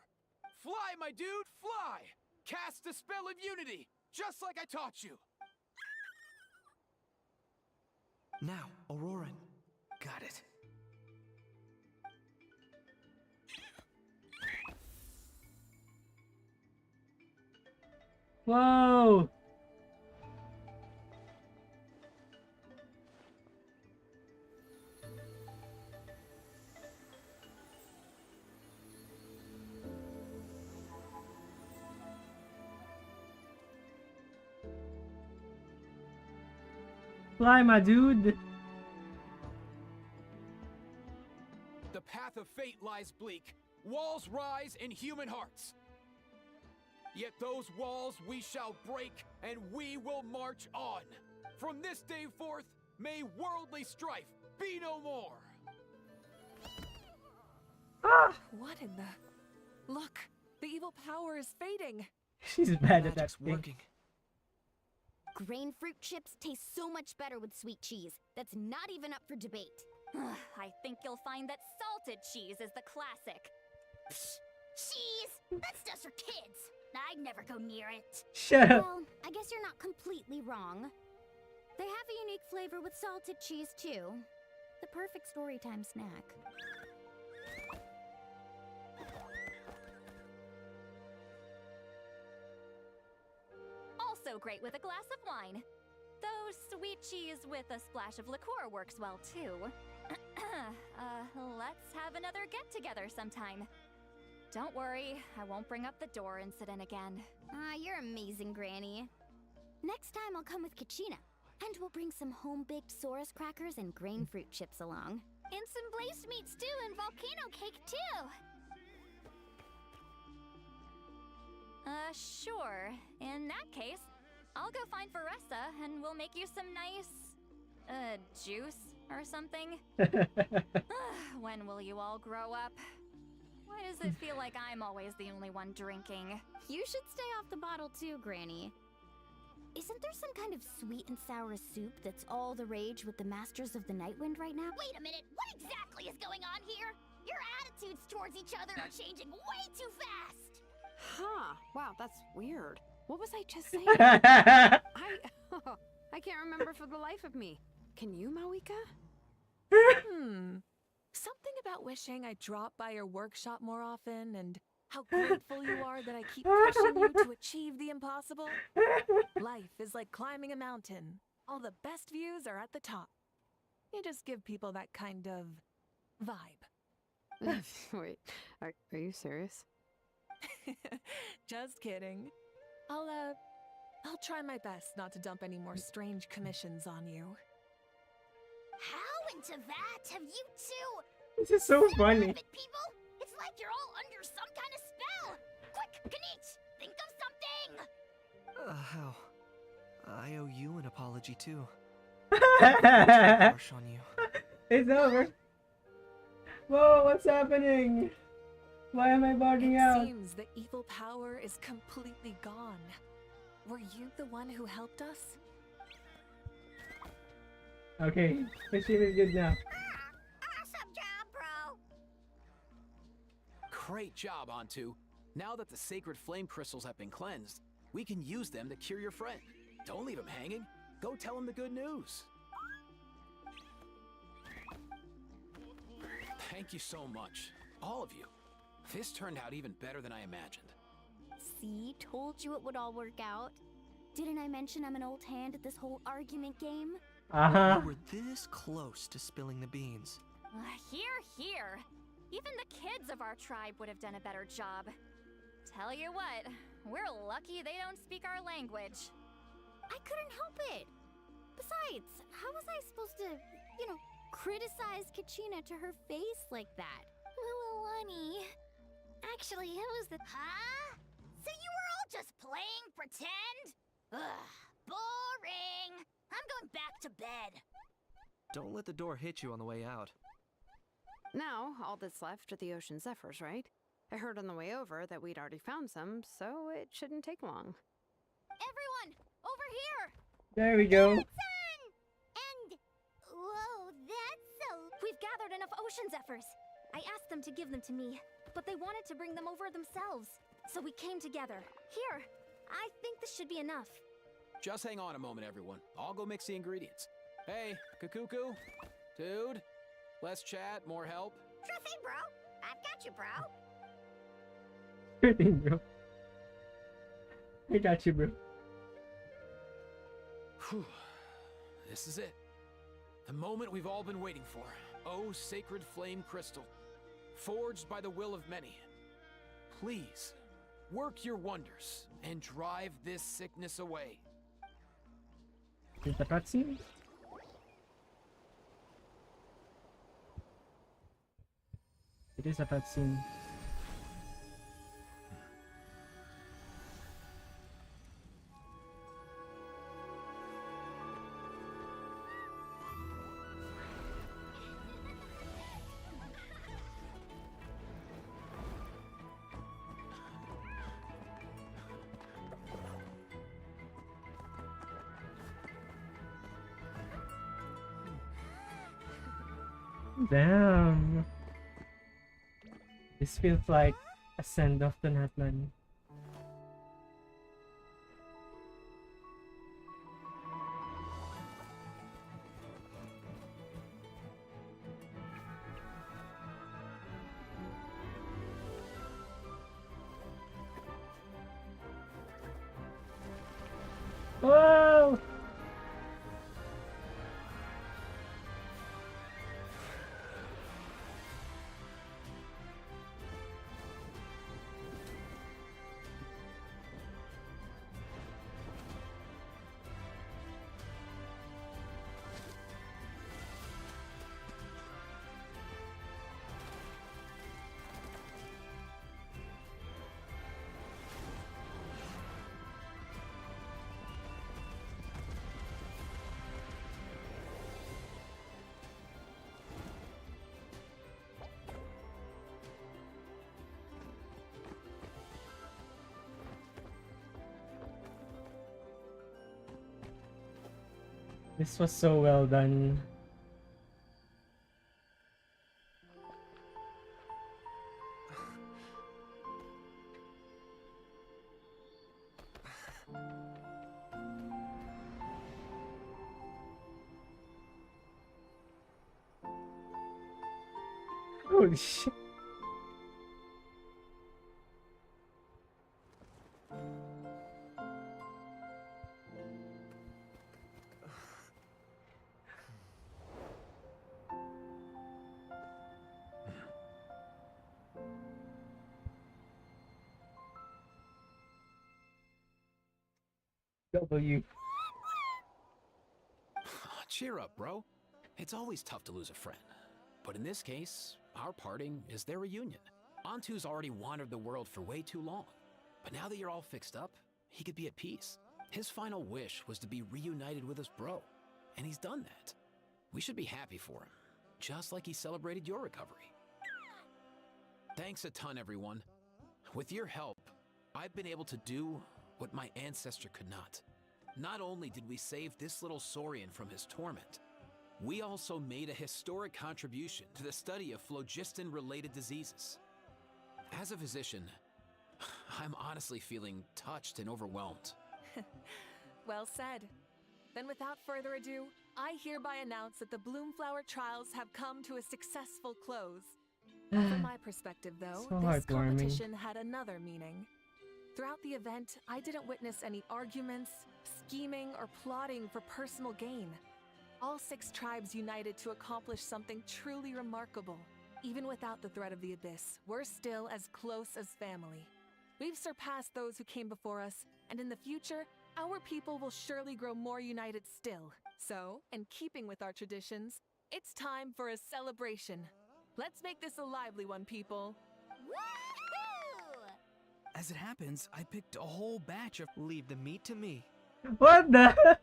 Fly, my dude, fly! Cast the spell of unity, just like I taught you. Now, Auroran. Got it. Whoa! Fly, my dude. The path of fate lies bleak. Walls rise in human hearts. Yet those walls we shall break, and we will march on. From this day forth, may worldly strife be no more. What in the... Look, the evil power is fading. She's bad at that thing. Working. Grain fruit chips taste so much better with sweet cheese. That's not even up for debate. I think you'll find that salted cheese is the classic. Cheese! That's just for kids. I'd never go near it. Shut up. Well, I guess you're not completely wrong. They have a unique flavor with salted cheese, too. The perfect storytime snack. Also great with a glass of wine. Though sweet cheese with a splash of liqueur works well, too. Let's have another get-together sometime. Don't worry, I won't bring up the door incident again. You're amazing, Granny. Next time I'll come with Kachina, and we'll bring some home-baked Saurus crackers and grain fruit chips along. And some blazed meat stew and volcano cake, too. Sure. In that case, I'll go find Varessa and we'll make you some nice, juice or something. When will you all grow up? Why does it feel like I'm always the only one drinking? You should stay off the bottle too, Granny. Isn't there some kind of sweet and sour soup that's all the rage with the Masters of the Nightwind right now? Wait a minute, what exactly is going on here? Your attitudes towards each other are changing way too fast! Huh. Wow, that's weird. What was I just saying? I can't remember for the life of me. Can you, Mawika? Something about wishing I'd drop by your workshop more often and How grateful you are that I keep pushing you to achieve the impossible? Life is like climbing a mountain. All the best views are at the top. You just give people that kind of vibe. Wait, are you serious? Just kidding. I'll try my best not to dump any more strange commissions on you. How into that have you two? This is so funny. People, it's like you're all under some kind of spell. Quick, Kanich, think of something. How? I owe you an apology too. It's Harsh on you. over. Whoa, what's happening? Why am I bugging out? It seems the evil power is completely gone. Were you the one who helped us? Okay, machine is good now. Awesome job, bro. Great job, Antu. Now that the sacred flame crystals have been cleansed, we can use them to cure your friend. Don't leave him hanging. Go tell him the good news. Thank you so much, all of you. This turned out even better than I imagined. See, told you it would all work out. Didn't I mention I'm an old hand at this whole argument game? You were this close to spilling the beans. Here. Even the kids of our tribe would have done a better job. Tell you what, we're lucky they don't speak our language. I couldn't help it. Besides, how was I supposed to, criticize Kachina to her face like that? Lilani. Actually, it was the... Huh? So you were all just playing pretend? Ugh, boring. I'm going back to bed. Don't let the door hit you on the way out. Now, all that's left are the ocean zephyrs, right? I heard on the way over that we'd already found some, so it shouldn't take long. Everyone, over here! There we go. And... Whoa, that's so... We've gathered enough ocean zephyrs. I asked them to give them to me, but they wanted to bring them over themselves. So we came together. Here, I think this should be enough. Just hang on a moment, everyone. I'll go mix the ingredients. Hey, Kakuku, dude, less chat, more help. Sure thing, bro. I've got you, bro. Sure thing, bro. I got you, bro. Whew. This is it. The moment we've all been waiting for. Oh, sacred flame crystal, forged by the will of many. Please, work your wonders and drive this sickness away. Is the cutscene? It is a cutscene. Damn. This feels like a send-off to Natlan. Whoa! This was so well done. Holy shit. W. Cheer up, bro. It's always tough to lose a friend. But in this case, our parting is their reunion. Antu's already wandered the world for way too long. But now that you're all fixed up, he could be at peace. His final wish was to be reunited with his bro. And he's done that. We should be happy for him. Just like he celebrated your recovery. Thanks a ton, everyone. With your help, I've been able to do what my ancestor could not. Not only did we save this little Saurian from his torment, we also made a historic contribution to the study of phlogiston-related diseases. As a physician, I'm honestly feeling touched and overwhelmed. Well said. Then without further ado, I hereby announce that the Bloomflower trials have come to a successful close. From my perspective, though, So this heartwarming. competition had another meaning. Throughout the event, I didn't witness any arguments, scheming, or plotting for personal gain. All 6 tribes united to accomplish something truly remarkable. Even without the threat of the Abyss, we're still as close as family. We've surpassed those who came before us, and in the future, our people will surely grow more united still. So, in keeping with our traditions, it's time for a celebration. Let's make this a lively one, people. As it happens, I picked a whole batch of. Leave the meat to me. What the?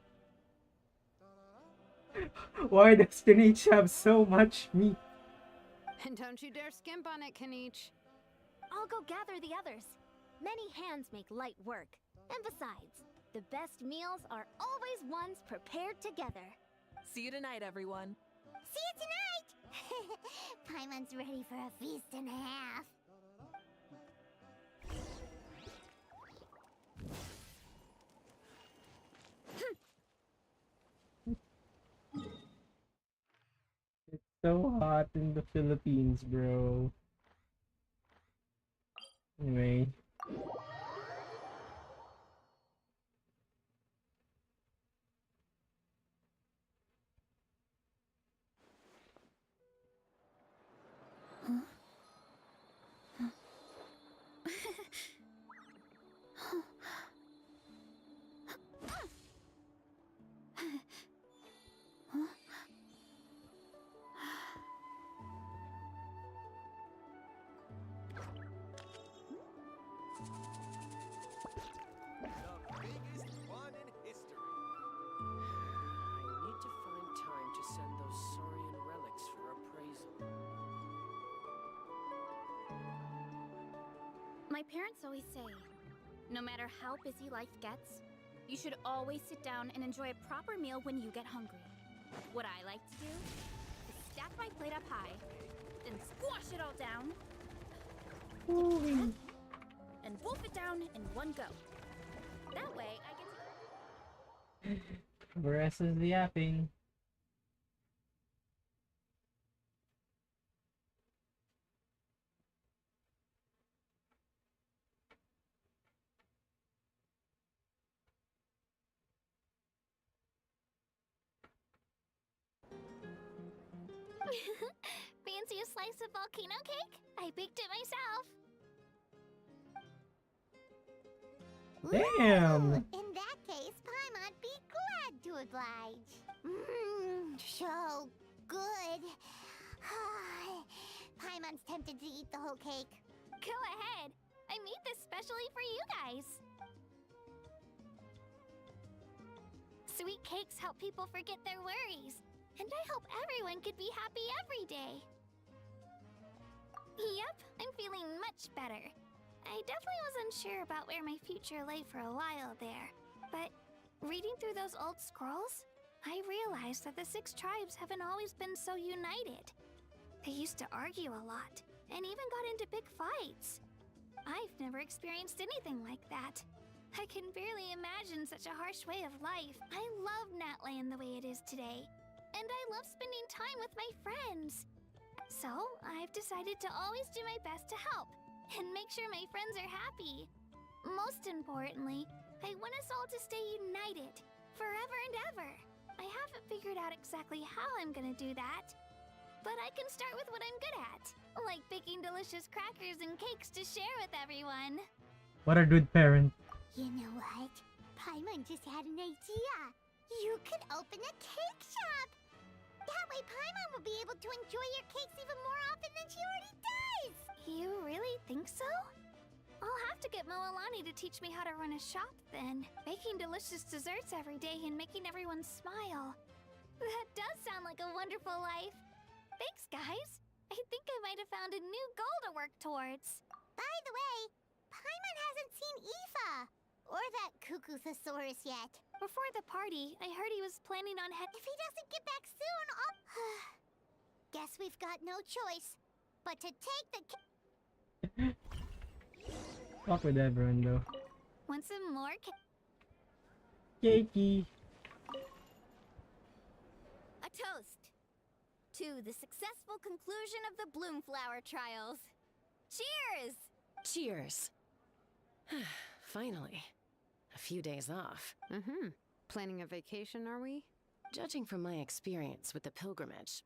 Why does Kinich have so much meat? And don't you dare skimp on it, Kanich. I'll go gather the others. Many hands make light work. And besides, the best meals are always ones prepared together. See you tonight, everyone. See you tonight! Paimon's ready for a feast and a half. It's so hot in the Philippines, bro. Anyway. The biggest one in history. I need to find time to send those Saurian relics for appraisal. My parents always say, no matter how busy life gets, you should always sit down and enjoy a proper meal when you get hungry. What I like to do is stack my plate up high, then squash it all down, and wolf it down in one go. That way, I get to... Versus the yapping. Fancy a slice of volcano cake? I baked it myself. Damn! Ooh, in that case, Paimon'd be glad to oblige. Mmm, so good. Paimon's tempted to eat the whole cake. Go ahead. I made this specially for you guys. Sweet cakes help people forget their worries. And I hope everyone could be happy every day. Yep, I'm feeling much better. I definitely wasn't sure about where my future lay for a while there. But reading through those old scrolls, I realized that the 6 tribes haven't always been so united. They used to argue a lot, and even got into big fights. I've never experienced anything like that. I can barely imagine such a harsh way of life. I love Natlan the way it is today. And I love spending time with my friends. So, I've decided to always do my best to help and make sure my friends are happy. Most importantly, I want us all to stay united forever and ever. I haven't figured out exactly how I'm gonna do that, but I can start with what I'm good at, like baking delicious crackers and cakes to share with everyone. What a good parent. You know what? Paimon just had an idea. You could open a cake shop. That way Paimon will be able to enjoy your cakes even more often than she already does. You really think so? I'll have to get Moalani to teach me how to run a shop then. Making delicious desserts every day and making everyone smile. That does sound like a wonderful life. Thanks, guys. I think I might have found a new goal to work towards. By the way, Paimon hasn't seen Aoife or that Cuckoo-thesaurus yet. Before the party, I heard he was planning on If he doesn't get back soon, I'll... Guess we've got no choice but to take the... Fuck with everyone though. Want some more Cakey. A toast to the successful conclusion of the Bloomflower trials. Cheers! Cheers. Finally. A few days off. Mm-hmm. Planning a vacation, are we? Judging from my experience with the pilgrimage,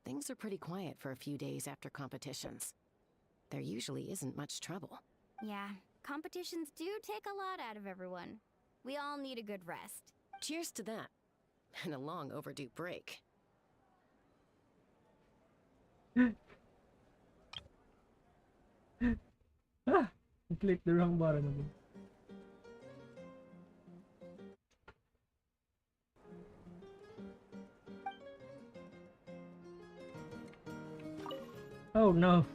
things are pretty quiet for a few days after competitions. There usually isn't much trouble. Yeah, competitions do take a lot out of everyone. We all need a good rest. Cheers to that. And a long overdue break. Ah! I clicked the wrong button again. Oh no.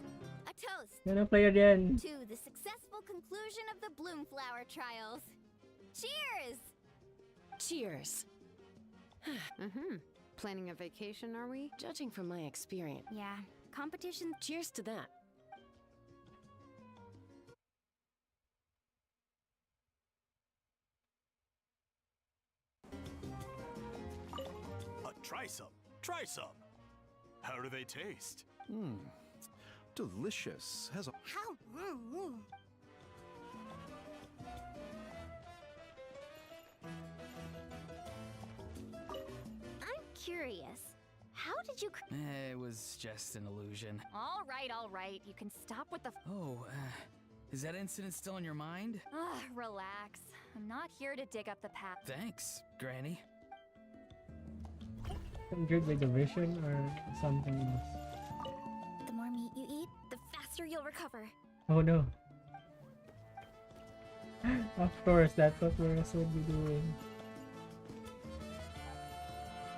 A toast Gonna play again. to the successful conclusion of the Bloomflower trials. Cheers! Cheers. Mm-hmm. Planning a vacation, are we? Judging from my experience. Yeah, competition. Cheers to that. Try some. Try some. How do they taste? Delicious. Has a... How? I'm curious. How did you... It was just an illusion. All right. You can stop with the... Oh, is that incident still in your mind? Relax. I'm not here to dig up the past. Thanks, Granny. Some drink like a vision or something else. The more meat you eat, the faster you'll recover. Oh no. Of course, that's what we're supposed to be doing.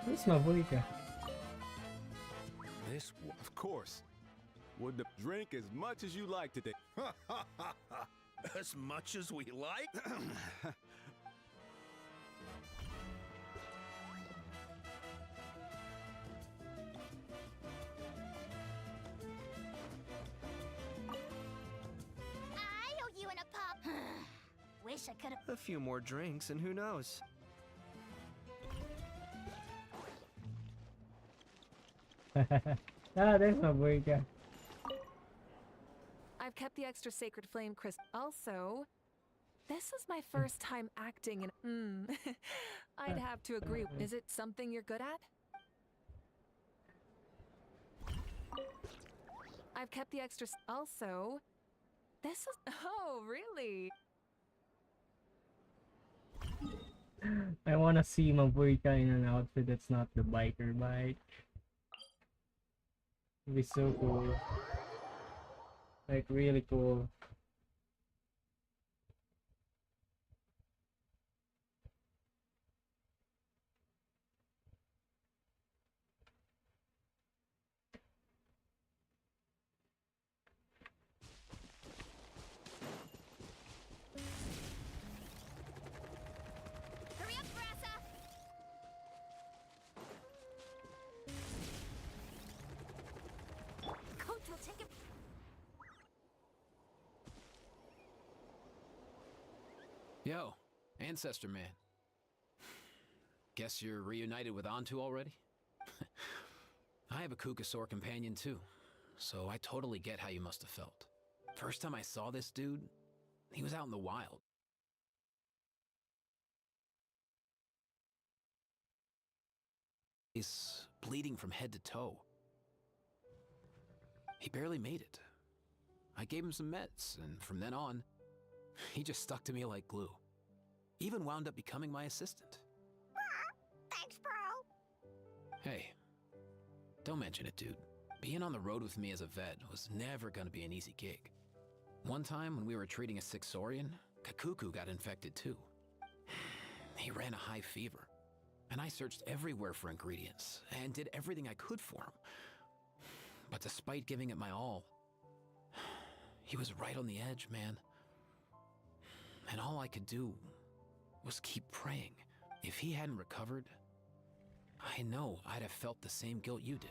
Where's my Voika? This, of course. Would the drink as much as you like today? As much as we like? I owe you an apology. Wish I could have... A few more drinks and who knows? There's my Voika. I've kept the extra sacred flame crystal. Also, this is my first time acting in. I'd have to agree. Is it something you're good at? I've kept the extra. Also, this is. Oh, really? I wanna see my Voika in an outfit that's not the biker bike. It'd be so cool. Like, really cool. Hurry up, Brassa! Koto, take it. Yo, Ancestor Man. Guess you're reunited with Antu already? I have a Kukasaur companion too, so I totally get how you must have felt. First time I saw this dude, he was out in the wild. He's bleeding from head to toe. He barely made it. I gave him some meds, and from then on, he just stuck to me like glue. Even wound up becoming my assistant. Thanks, bro. Hey, don't mention it, dude. Being on the road with me as a vet was never gonna be an easy gig. One time when we were treating a sick Saurian, Kakuku got infected too. He ran a high fever, and I searched everywhere for ingredients and did everything I could for him. But despite giving it my all, he was right on the edge, man. And all I could do was keep praying. If he hadn't recovered, I know I'd have felt the same guilt you did.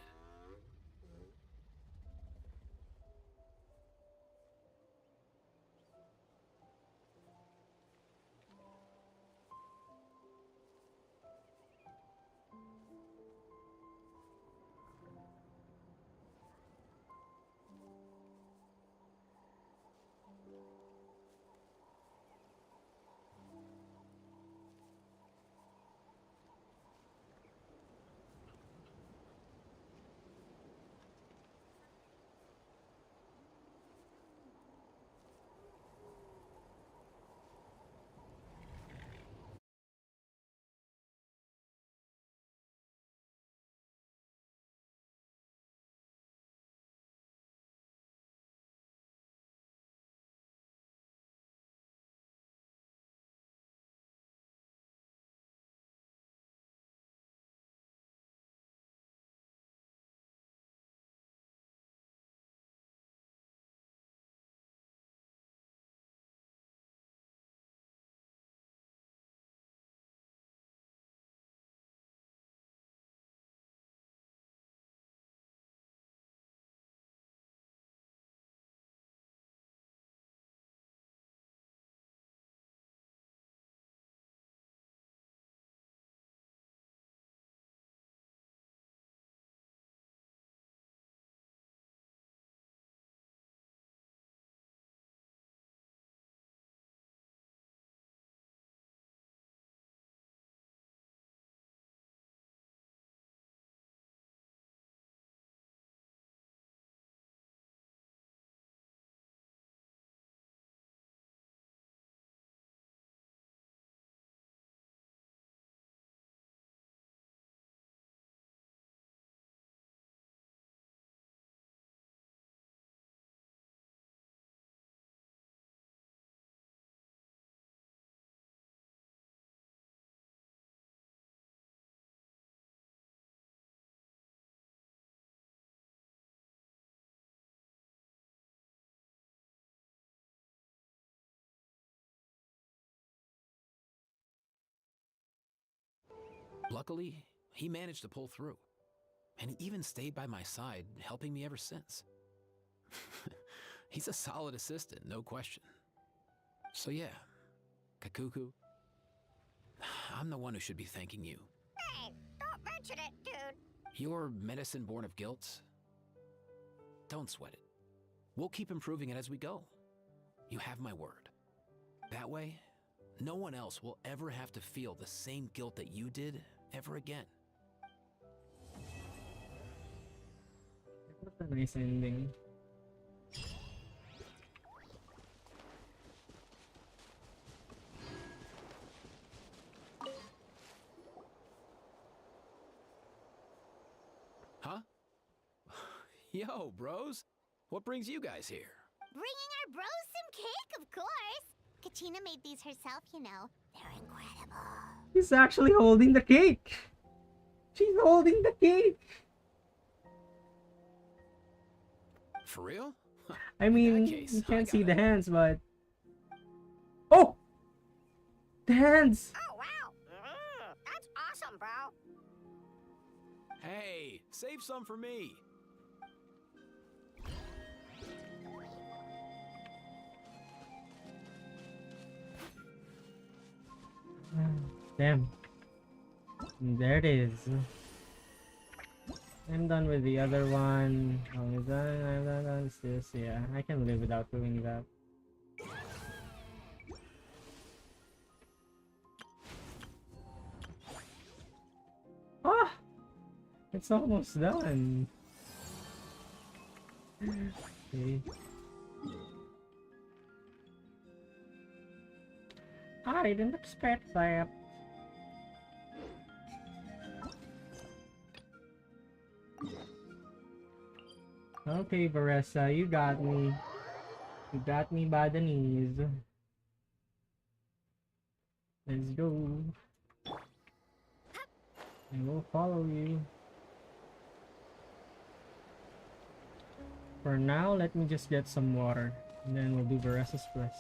Luckily, he managed to pull through, and he even stayed by my side, helping me ever since. He's a solid assistant, no question. So yeah, Kakuku, I'm the one who should be thanking you. Hey, don't mention it, dude. Your medicine born of guilt? Don't sweat it. We'll keep improving it as we go. You have my word. That way, no one else will ever have to feel the same guilt that you did ever again. What a nice ending. Huh? Yo, bros. What brings you guys here? Bringing our bros some cake, of course. Kachina made these herself, you know. They're incredible. She's actually holding the cake. She's holding the cake. For real? I mean, case, you can't I see gotta- the hands, but... Oh! The hands! Oh, wow. That's awesome, bro. Hey, save some for me. Damn. There it is. I'm done with the other one. I'm done with this. Yeah, I can live without doing that. Ah! It's almost done. Okay. Ah! I didn't expect that. Okay, Varessa, you got me. You got me by the knees. Let's go. I will follow you. For now, let me just get some water. And then we'll do Varessa's quest.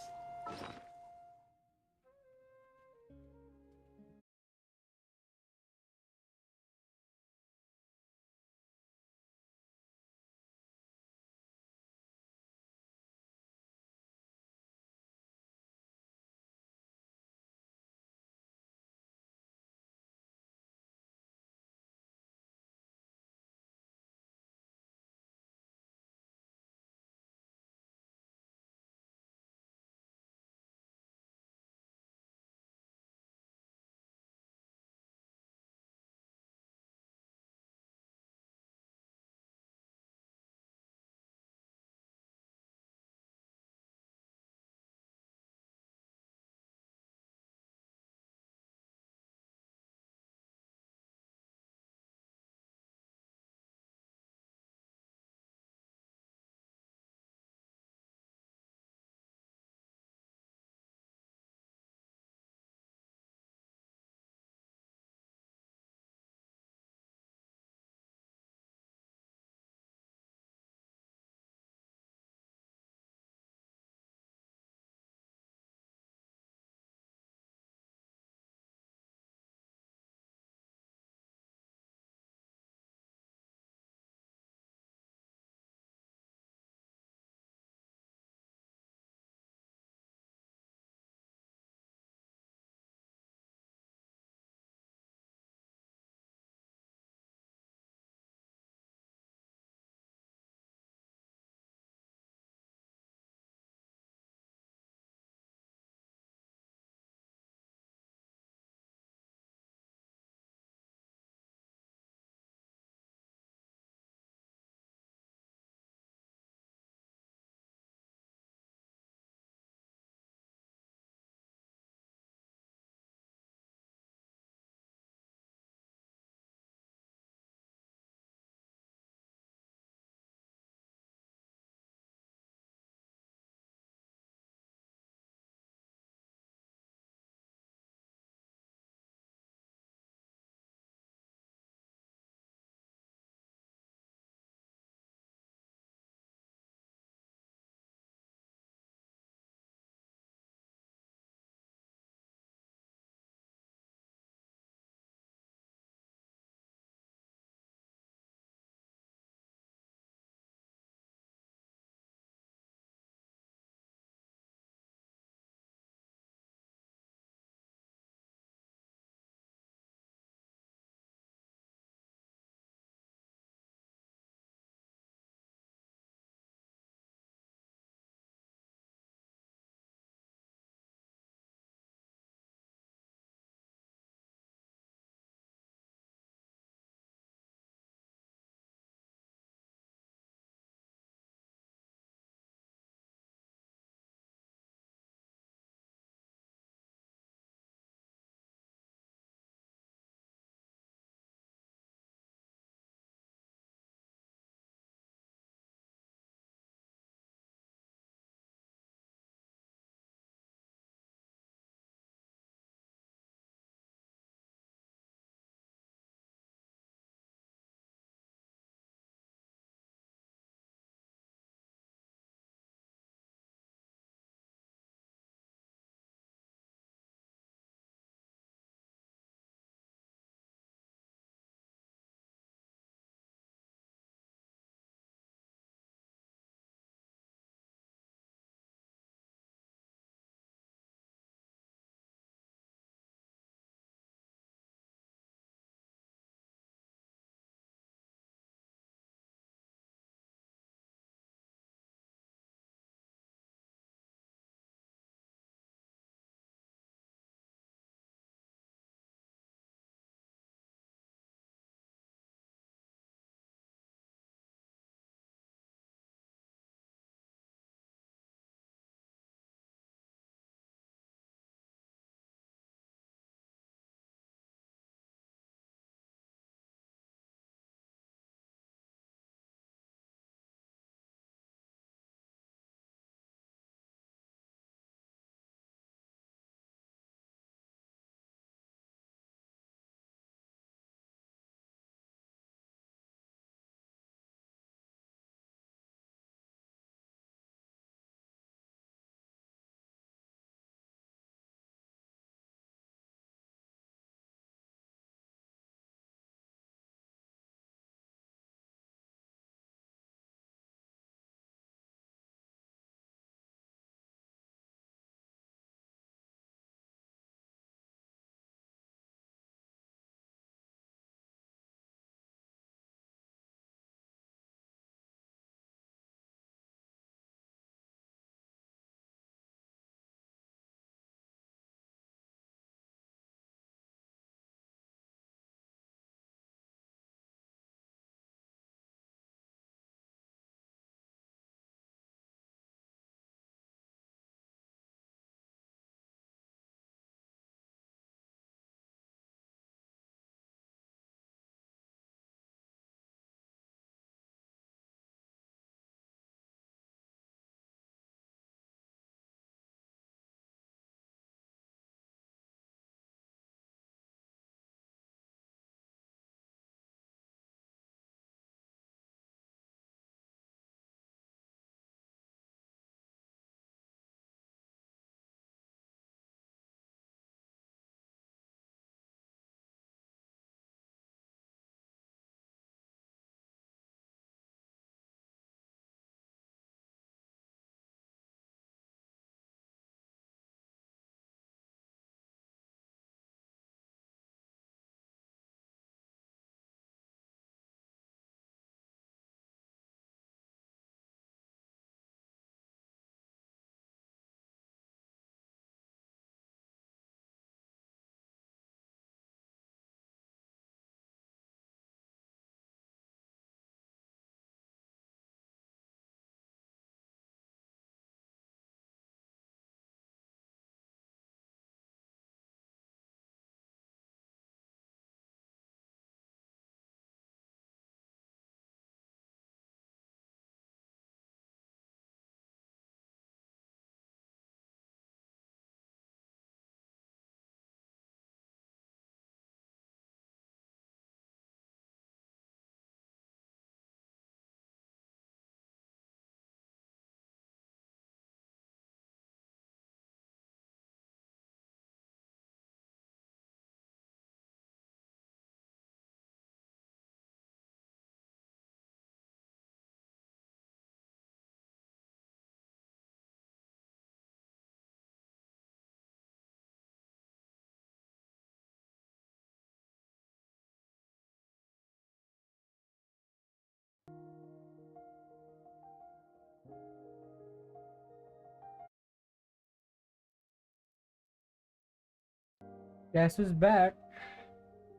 Guess who's back?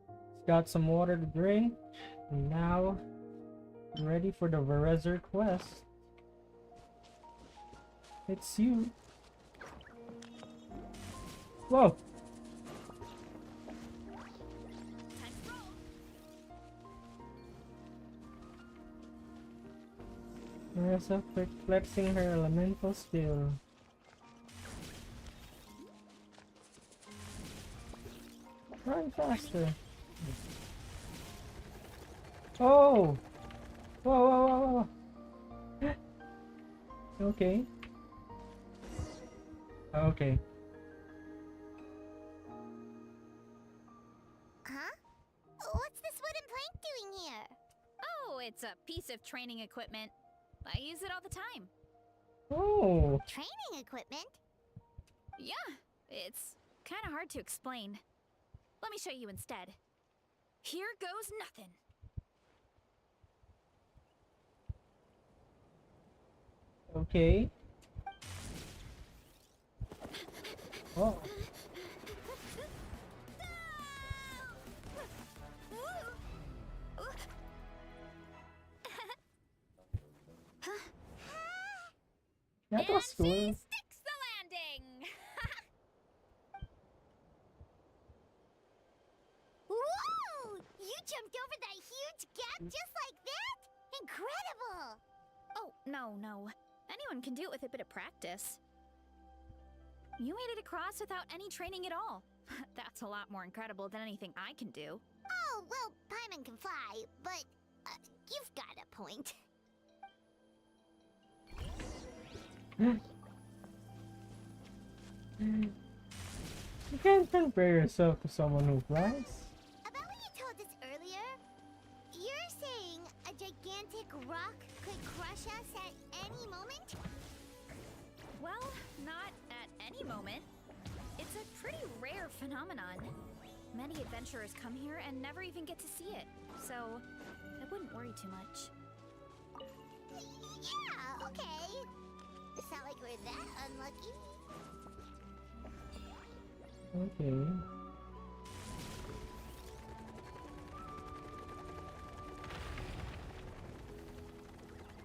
He's got some water to drink. And now, ready for the Verezer quest. It's you. Whoa! Marissa flexing her elemental skill. Run faster. Oh! Whoa, whoa, whoa, whoa. Okay. Okay. Huh? What's this wooden plank doing here? Oh, it's a piece of training equipment. I use it all the time. Oh. Training equipment? Yeah, it's kind of hard to explain. Let me show you instead. Here goes nothing. Okay. Oh. That was cool. Sticks the landing! Whoa! You jumped over that huge gap just like that? Incredible! Oh, no. Anyone can do it with a bit of practice. You made it across without any training at all. That's a lot more incredible than anything I can do. Oh, well, Paimon can fly, but you've got a point. You can't compare yourself to someone who flies. About what you told us earlier, you're saying a gigantic rock could crush us at any moment? Well, not at any moment. It's a pretty rare phenomenon. Many adventurers come here and never even get to see it, so I wouldn't worry too much. Yeah, okay. It's not like we're that unlucky. Okay.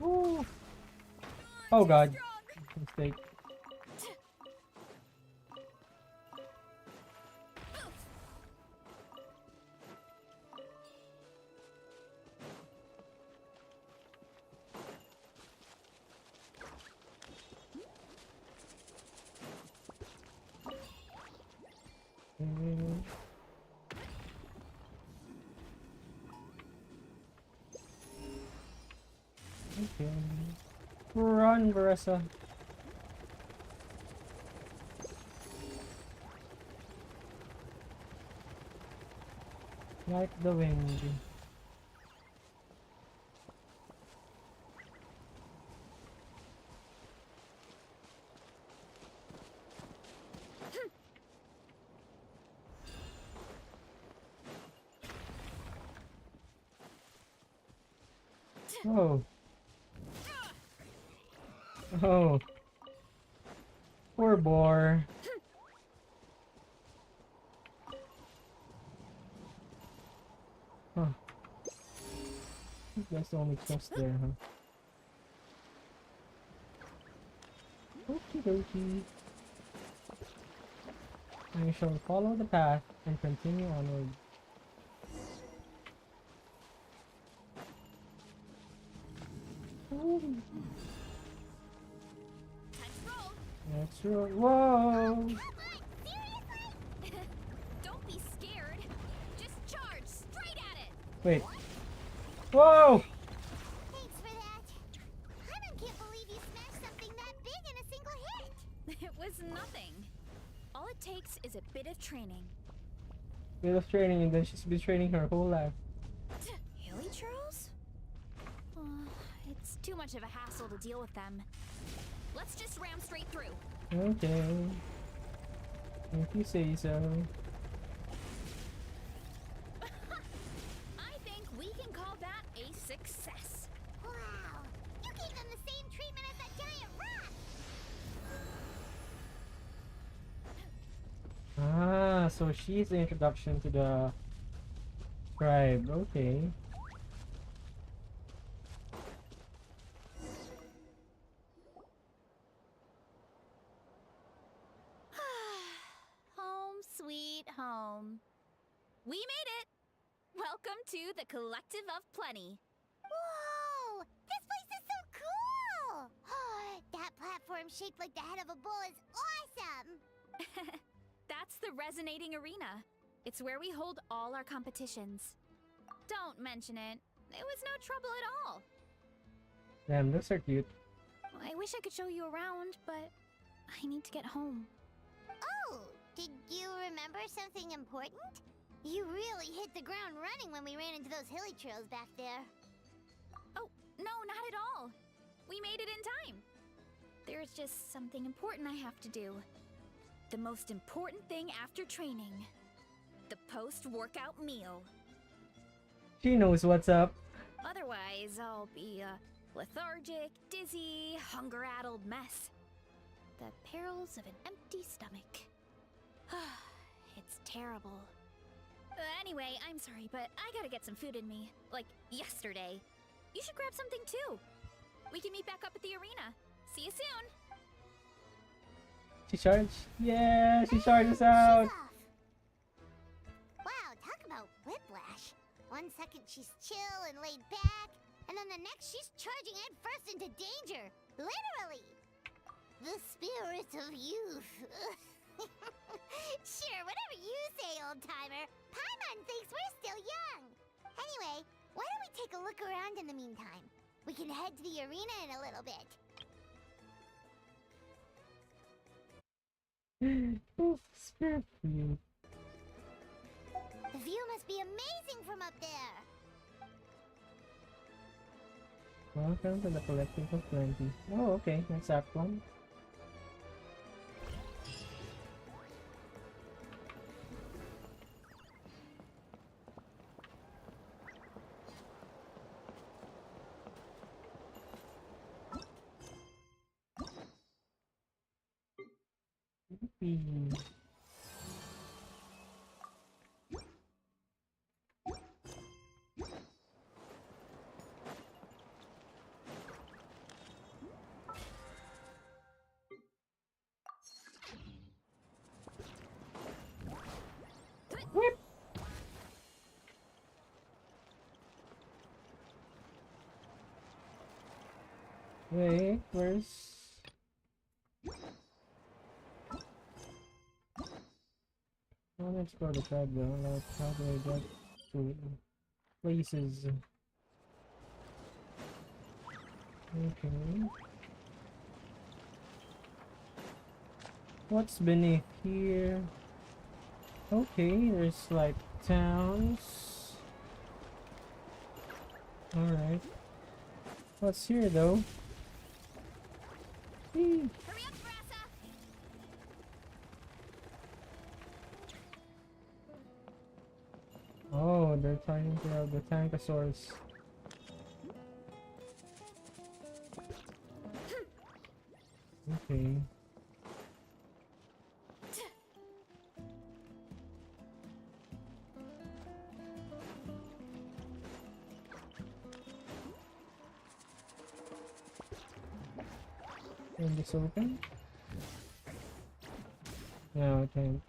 Ooh. Oh god. Mistake. Okay. Run, Marissa. Like the wind. Oh. Oh. Poor boar. Huh. That's the only chest there, huh? Okie dokie. I shall follow the path and continue onward. Ooh. Let's roll. Whoa! Don't be scared. Just charge straight at it. Wait. Whoa! Thanks for that. I can't believe you smashed something that big in a single hit. It was nothing. All it takes is a bit of training. Bit of training, and then she's been training her whole life. Hilly churls? It's too much of a hassle to deal with them. Let's just ram straight through. Okay. If you say so. I think we can call that a success. Wow! You gave them the same treatment as that giant rock! Ah, so she's the introduction to the tribe. Okay. Home sweet home. We made it! Welcome to the Collective of Plenty. Whoa! This place is so cool! That platform shaped like the head of a bull is awesome! That's the Resonating Arena. It's where we hold all our competitions. Don't mention it. It was no trouble at all. Damn, those are cute. I wish I could show you around, but I need to get home. Oh, did you remember something important? You really hit the ground running when we ran into those hilly trails back there. Oh, no, not at all. We made it in time. There's just something important I have to do. The most important thing after training. The post-workout meal. She knows what's up. Otherwise, I'll be a lethargic, dizzy, hunger-addled mess. The perils of an empty stomach. It's terrible. Anyway, I'm sorry, but I gotta get some food in me. Like, yesterday. You should grab something too. We can meet back up at the arena. See you soon! She charged? Yeah, she charges out! Wow, talk about whiplash. One second she's chill and laid back, and then the next she's charging headfirst into danger. Literally! The spirit of youth. Sure, whatever you say, old-timer. Paimon thinks we're still young. Anyway, why don't we take a look around in the meantime? We can head to the arena in a little bit. Oh, spirit for you. The view must be amazing from up there. Welcome to the Collective of Plenty. Oh, okay, that's Act 1. Yippee. Whip. Wait, where's... I want to explore the tribe though, like how do I get to places? Okay. What's beneath here? Okay, there's like towns. Alright. What's here though? Whee. Oh, they're trying to have the Tankosaurus. Okay. Can this open? No, I can't.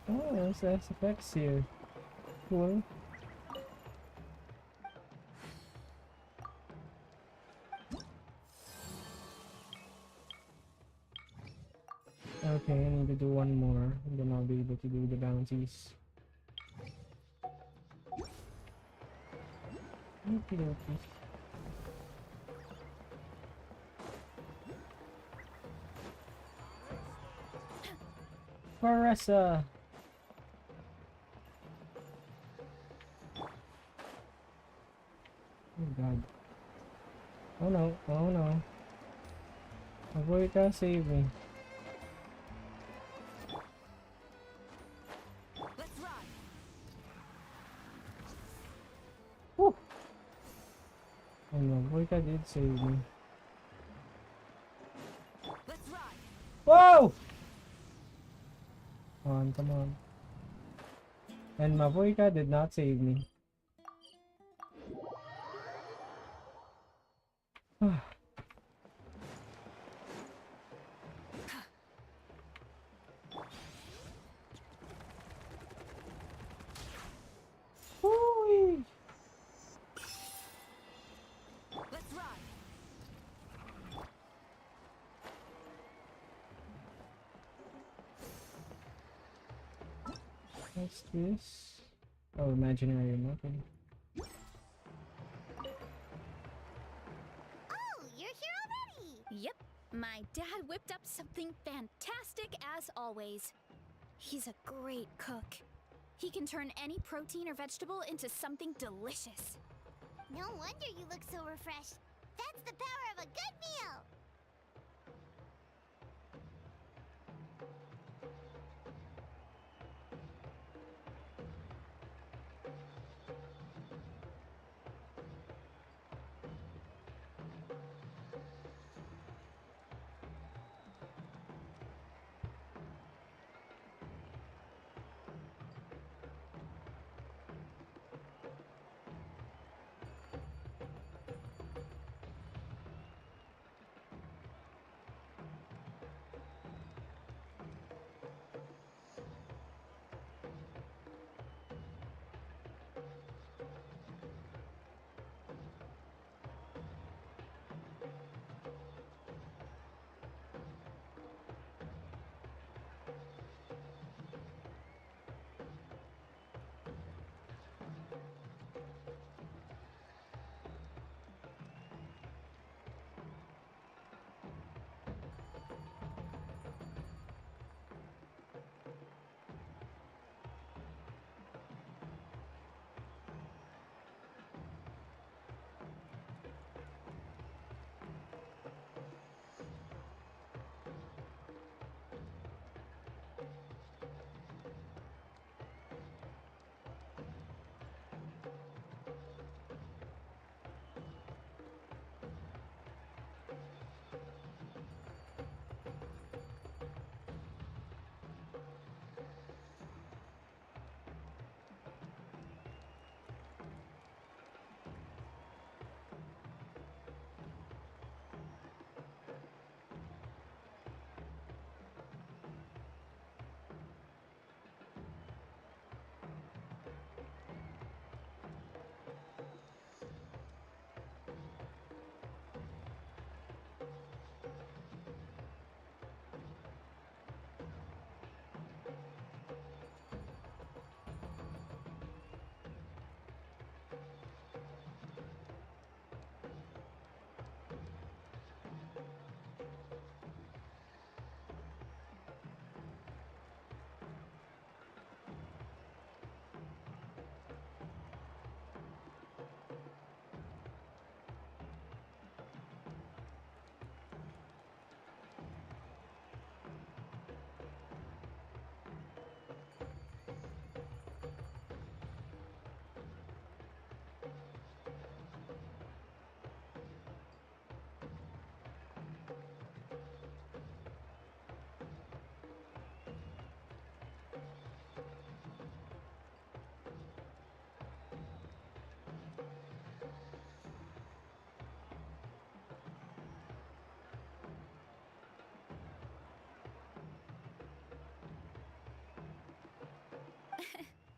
Oh, there's SFX here. Cool. Okay, I need to do one more, and then I'll be able to do the bounties. Okie dokie. Marissa! Oh god. Oh no, oh no. Avoid that, save me. Let's run. Woo! Oh no, Voika did save me. Let's run. Whoa! Come on. And Mavoika did not save me. Woo-wee. Let's ride. What's this? Oh, Imaginarium, okay. Oh, you're here already! Yep, my dad whipped up something fantastic as always. He's a great cook. He can turn any protein or vegetable into something delicious. No wonder you look so refreshed. That's the power of a good meal!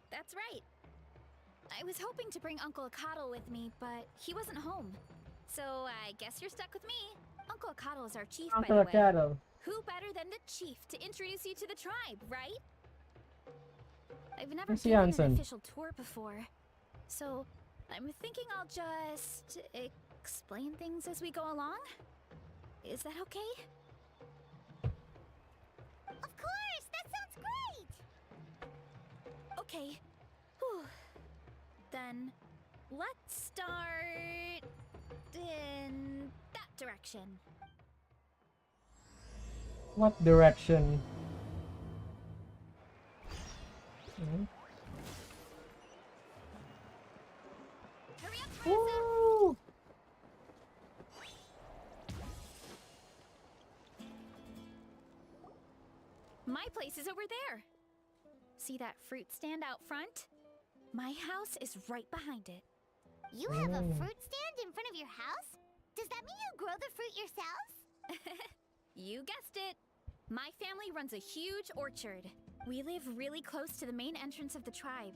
That's right. I was hoping to bring Uncle Akatl with me, but he wasn't home. So I guess you're stuck with me. Uncle Akatl is our chief, by Uncle the way. Akatl. Who better than the chief to introduce you to the tribe, right? I've never Miss given Jansen. an official tour before, so I'm thinking I'll just explain things as we go along. Is that okay? Of course! That sounds great! Okay. Whew. Then let's start in that direction. What direction? Hmm? Hurry up, Woo! My place is over there. See that fruit stand out front? My house is right behind it. You have a fruit stand in front of your house? Does that mean you grow the fruit yourselves? You guessed it. My family runs a huge orchard. We live really close to the main entrance of the tribe.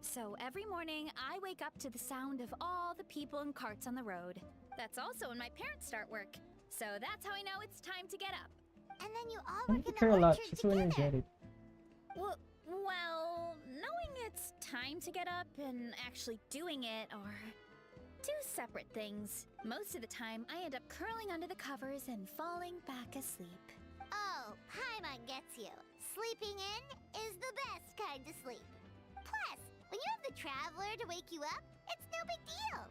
So every morning, I wake up to the sound of all the people and carts on the road. That's also when my parents start work. So that's how I know it's time to get up. And then you all I work in like her a the lot. orchard She's so together. energetic. Well, knowing it's time to get up and actually doing it are two separate things. Most of the time, I end up curling under the covers and falling back asleep. Oh, Paimon gets you. Sleeping in is the best kind of sleep. Plus, when you have the Traveler to wake you up, it's no big deal.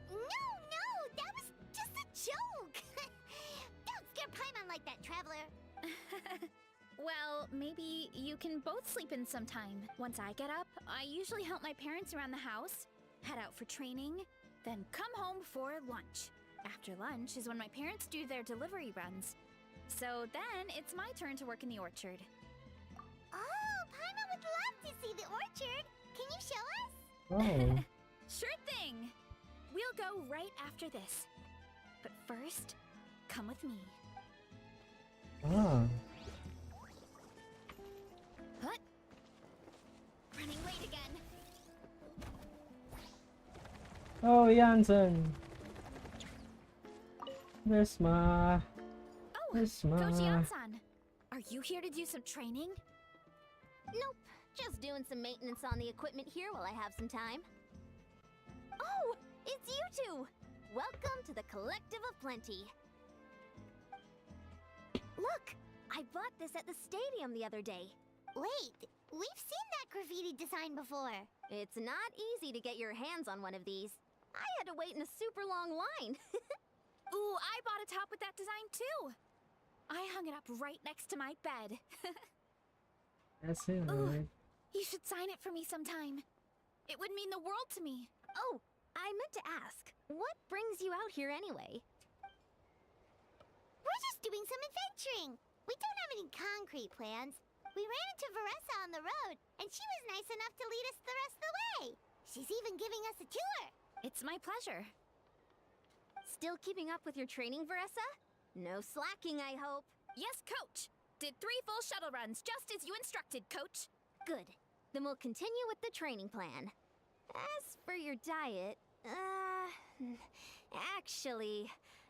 No, that was just a joke. Don't scare Paimon like that, Traveler. Well, maybe you can both sleep in sometime. Once I get up, I usually help my parents around the house, head out for training, then come home for lunch. After lunch is when my parents do their delivery runs. So then it's my turn to work in the orchard. Oh, Paimon would love to see the orchard. Can you show us? Oh. Sure thing! We'll go right after this. But first, come with me. Ah. Hut! Running late again. Oh, Jansen. Vesma. Oh, Vesma. Coach Jansan. Are you here to do some training? Nope. Just doing some maintenance on the equipment here while I have some time. Oh, it's you two! Welcome to the Collective of Plenty. Look, I bought this at the stadium the other day. Wait, we've seen that graffiti design before. It's not easy to get your hands on one of these. I had to wait in a super long line. Ooh, I bought a top with that design too. I hung it up right next to my bed. That's it, Ooh, right? you should sign it for me sometime. It would mean the world to me. Oh, I meant to ask, what brings you out here anyway? We're just doing some adventuring. We don't have any concrete plans. We ran into Veressa on the road, and she was nice enough to lead us the rest of the way. She's even giving us a tour. It's my pleasure. Still keeping up with your training, Veressa? No slacking, I hope. Yes, Coach. Did 3 full shuttle runs, just as you instructed, Coach. Good. Then we'll continue with the training plan. As for your diet, actually,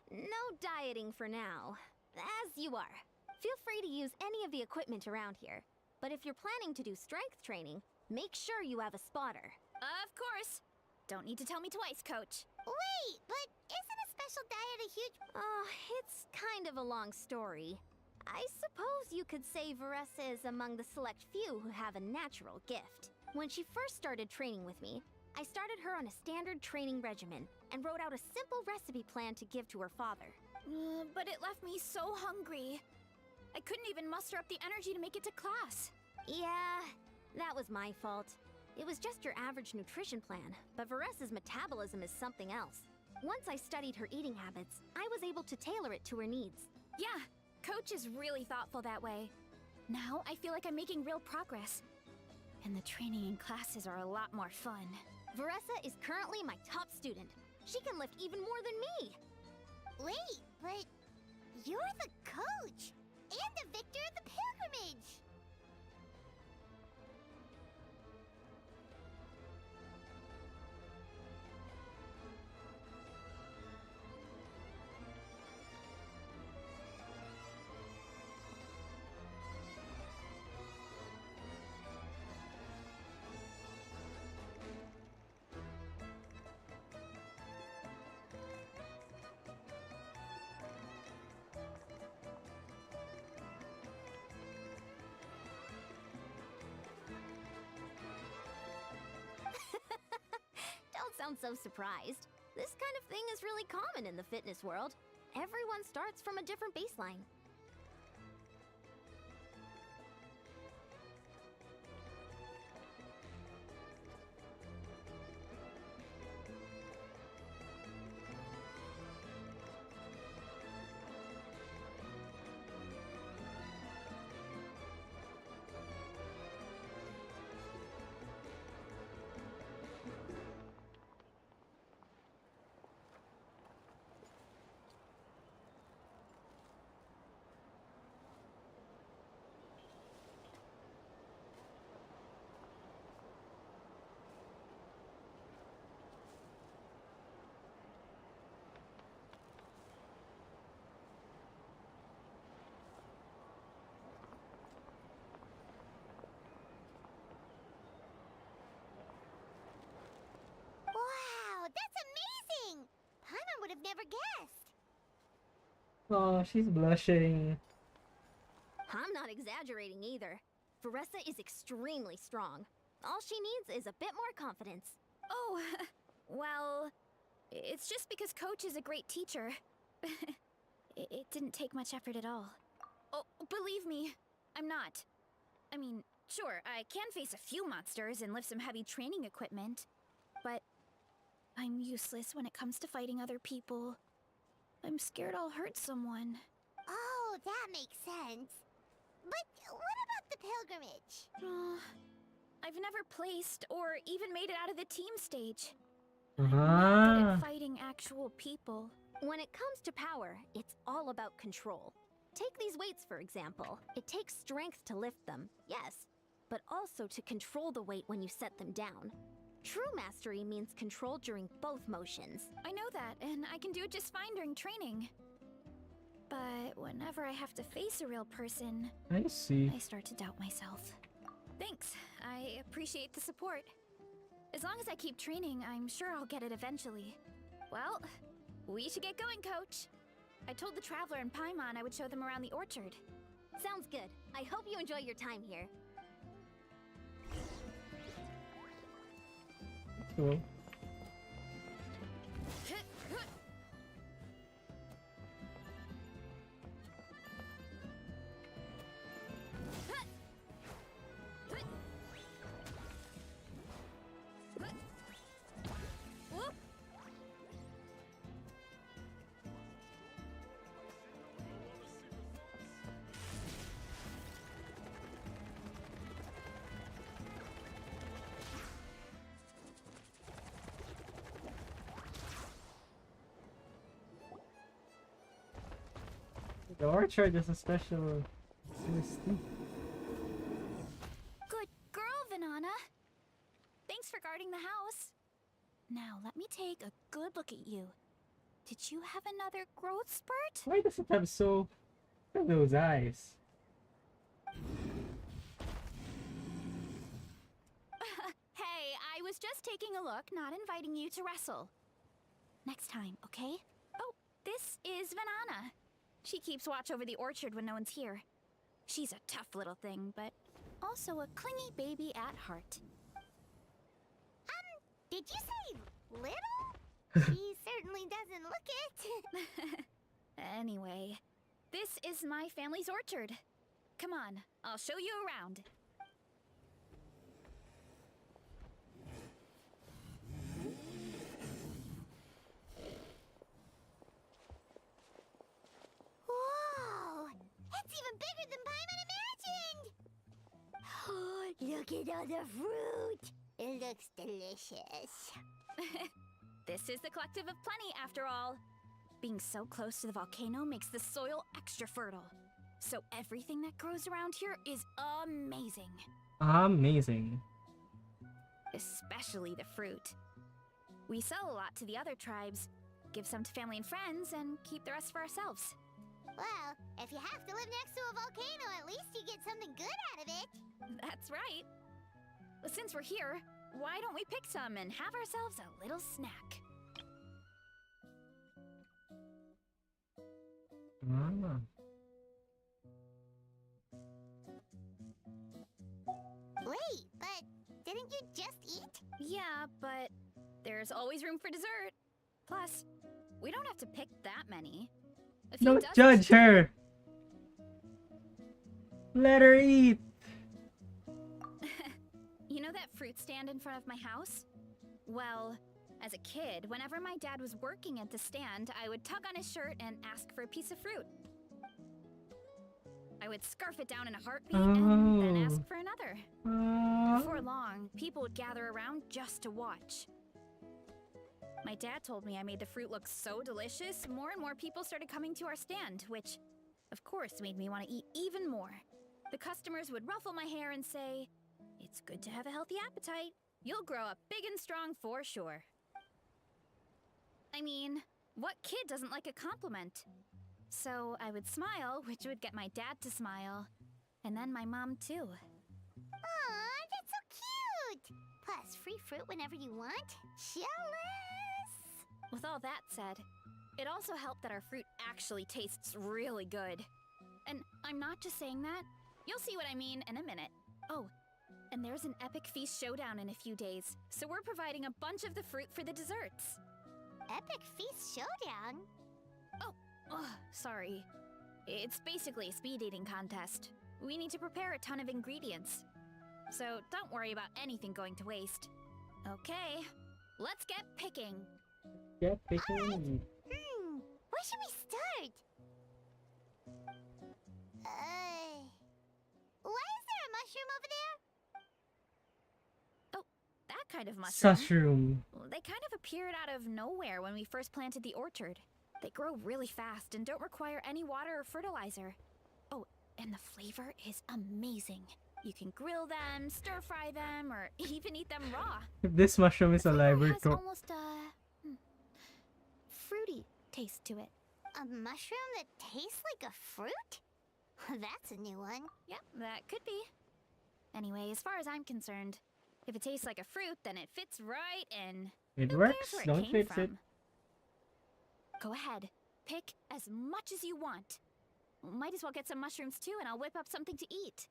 no dieting for now. As you are. Feel free to use any of the equipment around here. But if you're planning to do strength training, make sure you have a spotter. Of course. Don't need to tell me twice, Coach. Wait, but isn't a special diet a huge... Oh, it's kind of a long story. I suppose you could say Veressa is among the select few who have a natural gift. When she first started training with me, I started her on a standard training regimen and wrote out a simple recipe plan to give to her father. But it left me so hungry. I couldn't even muster up the energy to make it to class. Yeah, that was my fault. It was just your average nutrition plan, but Veressa's metabolism is something else. Once I studied her eating habits, I was able to tailor it to her needs. Yeah, Coach is really thoughtful that way. Now I feel like I'm making real progress. And the training and classes are a lot more fun. Veressa is currently my top student. She can lift even more than me. Wait, but you're the coach and the victor of the pilgrimage. Don't sound so surprised. This kind of thing is really common in the fitness world. Everyone starts from a different baseline. never guessed. Oh, she's blushing. I'm not exaggerating either. Veressa is extremely strong. All she needs is a bit more confidence. Oh, well, it's just because Coach is a great teacher. It didn't take much effort at all. Oh, believe me, I'm not. I mean, sure, I can face a few monsters and lift some heavy training equipment, but I'm useless when it comes to fighting other people. I'm scared I'll hurt someone. Oh, that makes sense. But what about the pilgrimage? I've never placed or even made it out of the team stage. I'm not good at fighting actual people. When it comes to power, it's all about control. Take these weights, for example. It takes strength to lift them, yes, but also to control the weight when you set them down. True mastery means control during both motions. I know that, and I can do it just fine during training. But whenever I have to face a real person, I see. I start to doubt myself. Thanks, I appreciate the support. As long as I keep training, I'm sure I'll get it eventually. Well, we should get going, Coach. I told the Traveler and Paimon I would show them around the orchard. Sounds good. I hope you enjoy your time here. Cool. The orchard is a special mystique. Good girl, Vanana. Thanks for guarding the house. Now, let me take a good look at you. Did you have another growth spurt? Why does it have so... Look at those eyes? Hey, I was just taking a look, not inviting you to wrestle. Next time, okay? Oh, this is Vanana. She keeps watch over the orchard when no one's here. She's a tough little thing, but also a clingy baby at heart. Did you say little? She certainly doesn't look it. Anyway, this is my family's orchard. Come on, I'll show you around. Whoa! It's even bigger than Paimon imagined! Look at all the fruit! It looks delicious. This is the Collective of Plenty, after all. Being so close to the volcano makes the soil extra fertile. So everything that grows around here is amazing. Amazing. Especially the fruit. We sell a lot to the other tribes, give some to family and friends, and keep the rest for ourselves. Well, if you have to live next to a volcano, at least you get something good out of it. That's right. Well, since we're here, why don't we pick some and have ourselves a little snack? Ah. Wait, but didn't you just eat? Yeah, but there's always room for dessert. Plus, we don't have to pick that many. A few Don't dozen judge her! Let her eat! You know that fruit stand in front of my house? Well, as a kid, whenever my dad was working at the stand, I would tug on his shirt and ask for a piece of fruit. I would scarf it down in a heartbeat and then ask for another. Before long, people would gather around just to watch. My dad told me I made the fruit look so delicious, more and more people started coming to our stand, which, of course, made me want to eat even more. The customers would ruffle my hair and say, "It's good to have a healthy appetite. You'll grow up big and strong for sure." I mean, what kid doesn't like a compliment? So I would smile, which would get my dad to smile. And then my mom, too. Aw, that's so cute! Plus, free fruit whenever you want. Jealous! With all that said, It also helped that our fruit actually tastes really good. And I'm not just saying that. You'll see what I mean in a minute. Oh, and there's an epic feast showdown in a few days, so we're providing a bunch of the fruit for the desserts. Epic Feast Showdown? Oh, sorry. It's basically a speed eating contest. We need to prepare a ton of ingredients. So don't worry about anything going to waste. Okay, let's get picking. Get picking. Where should we start? Why is there a mushroom over there? Oh, that kind of mushroom. Mushroom. They kind of appeared out of nowhere when we first planted the orchard. They grow really fast and don't require any water or fertilizer. Oh, and the flavor is amazing. You can grill them, stir fry them, or even eat them raw. If this mushroom is alive, we're It has almost a fruity taste to it. A mushroom that tastes like a fruit? That's a new one. Yep, that could be. Anyway, as far as I'm concerned, if it tastes like a fruit, then it fits right in. It Who works. cares where Don't came fix from? it. Go ahead. Pick as much as you want. Might as well get some mushrooms too, and I'll whip up something to eat.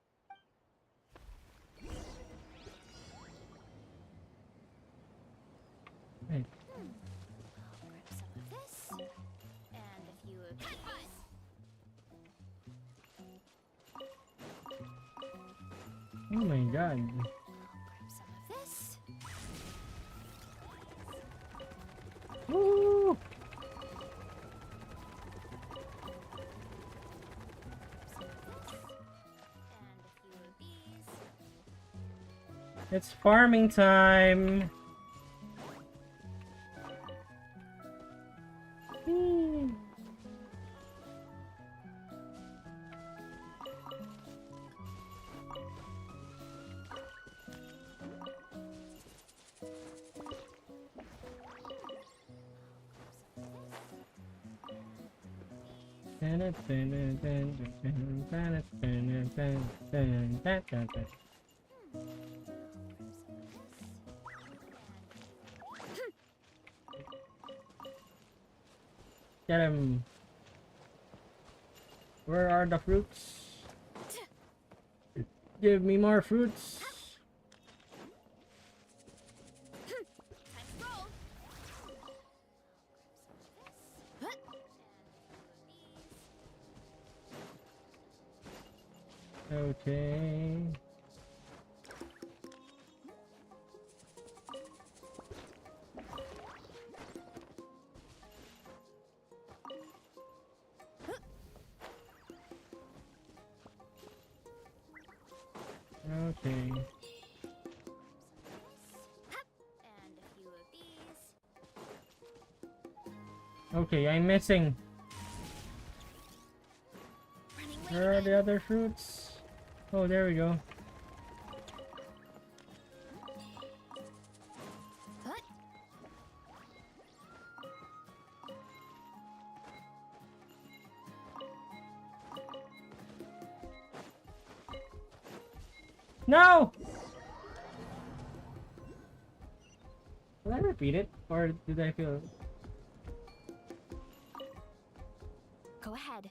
Right. I'll grab some of this, and a few of these. Oh my god. I'll grab some of this. Woo! It's farming time. Get him. Where are the fruits? Give me more fruits. Okay. Okay. And a few of these. Okay, I'm missing. Where are the other fruits? Oh, there we go. No! Did I repeat it? Or did I feel... Go ahead.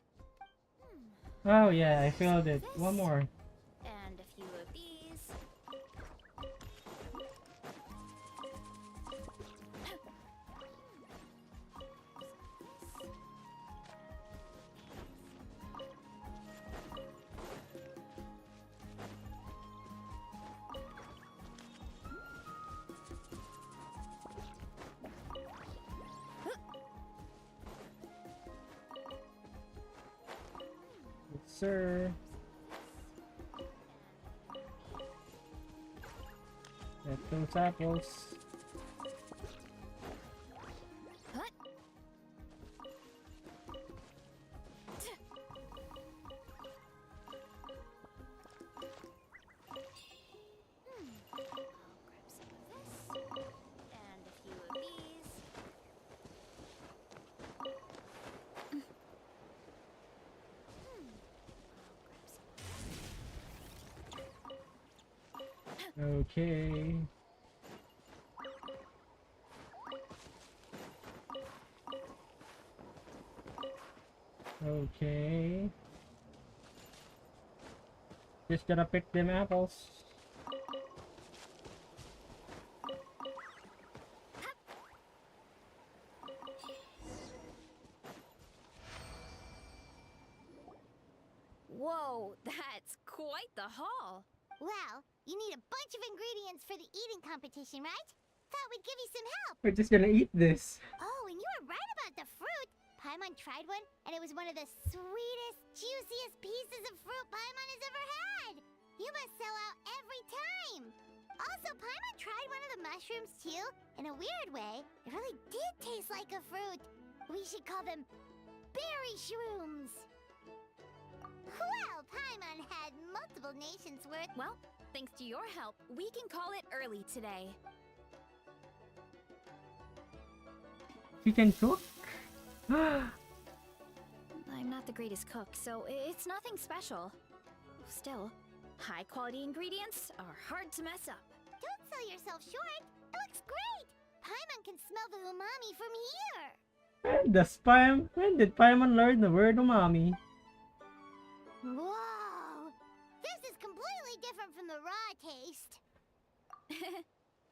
Oh yeah, I failed it. One more. And a few of these. Sir. Get those apples. And a few of these. Okay. Okay. Just gotta pick them apples. Whoa, that's quite the haul. Well, you need a bunch of ingredients for the eating competition, right? Thought we'd give you some help. We're just gonna eat this. Oh, and you were right about the fruit. Paimon tried one, and it was one of the sweetest, juiciest pieces of fruit Paimon has ever had. You must sell out every time. Also, Paimon tried one of the mushrooms too. In a weird way, it really did taste like a fruit. We should call them berry shrooms. Well, Paimon had multiple nations worth. Well, thanks to your help, we can call it early today. You can cook? I'm not the greatest cook, so it's nothing special. Still, high-quality ingredients are hard to mess up. Don't sell yourself short. It looks great. Paimon can smell the umami from here. When did Paimon learn the word umami? Whoa! This is completely different from the raw taste.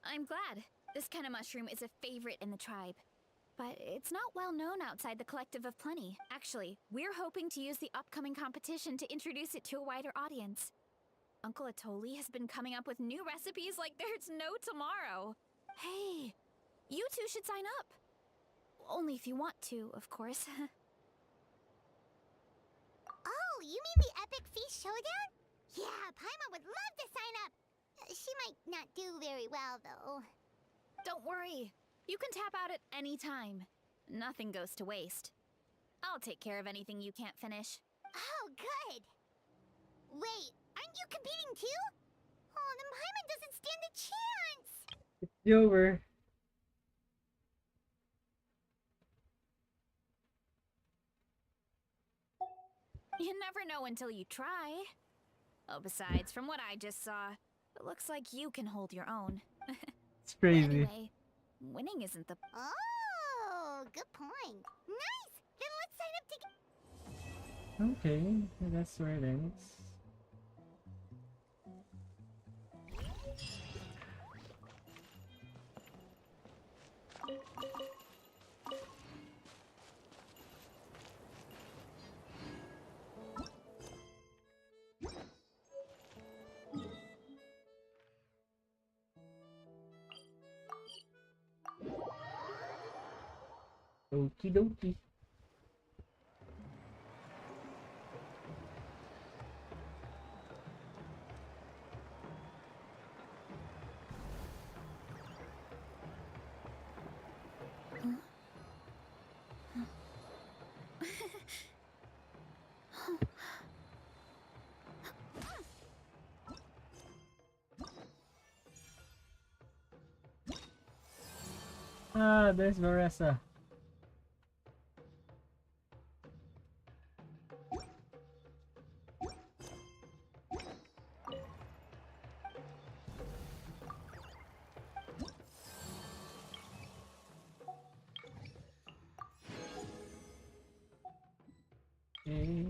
I'm glad. This kind of mushroom is a favorite in the tribe. But it's not well known outside the Collective of Plenty. Actually, we're hoping to use the upcoming competition to introduce it to a wider audience. Uncle Atoli has been coming up with new recipes like there's no tomorrow. Hey, you two should sign up. Only if you want to, of course. Oh, you mean the Epic Feast Showdown? Yeah, Paimon would love to sign up. She might not do very well, though. Don't worry. You can tap out at any time. Nothing goes to waste. I'll take care of anything you can't finish. Oh, good. Wait, aren't you competing too? Oh, then Paimon doesn't stand a chance. It's over. You never know until you try. Oh, besides, from what I just saw, it looks like you can hold your own. It's crazy. Anyway, winning isn't the... Oh, good point. Nice! Then let's sign up together. Okay, that's where it ends. Okie dokie. Ah, there's Varessa. Okay.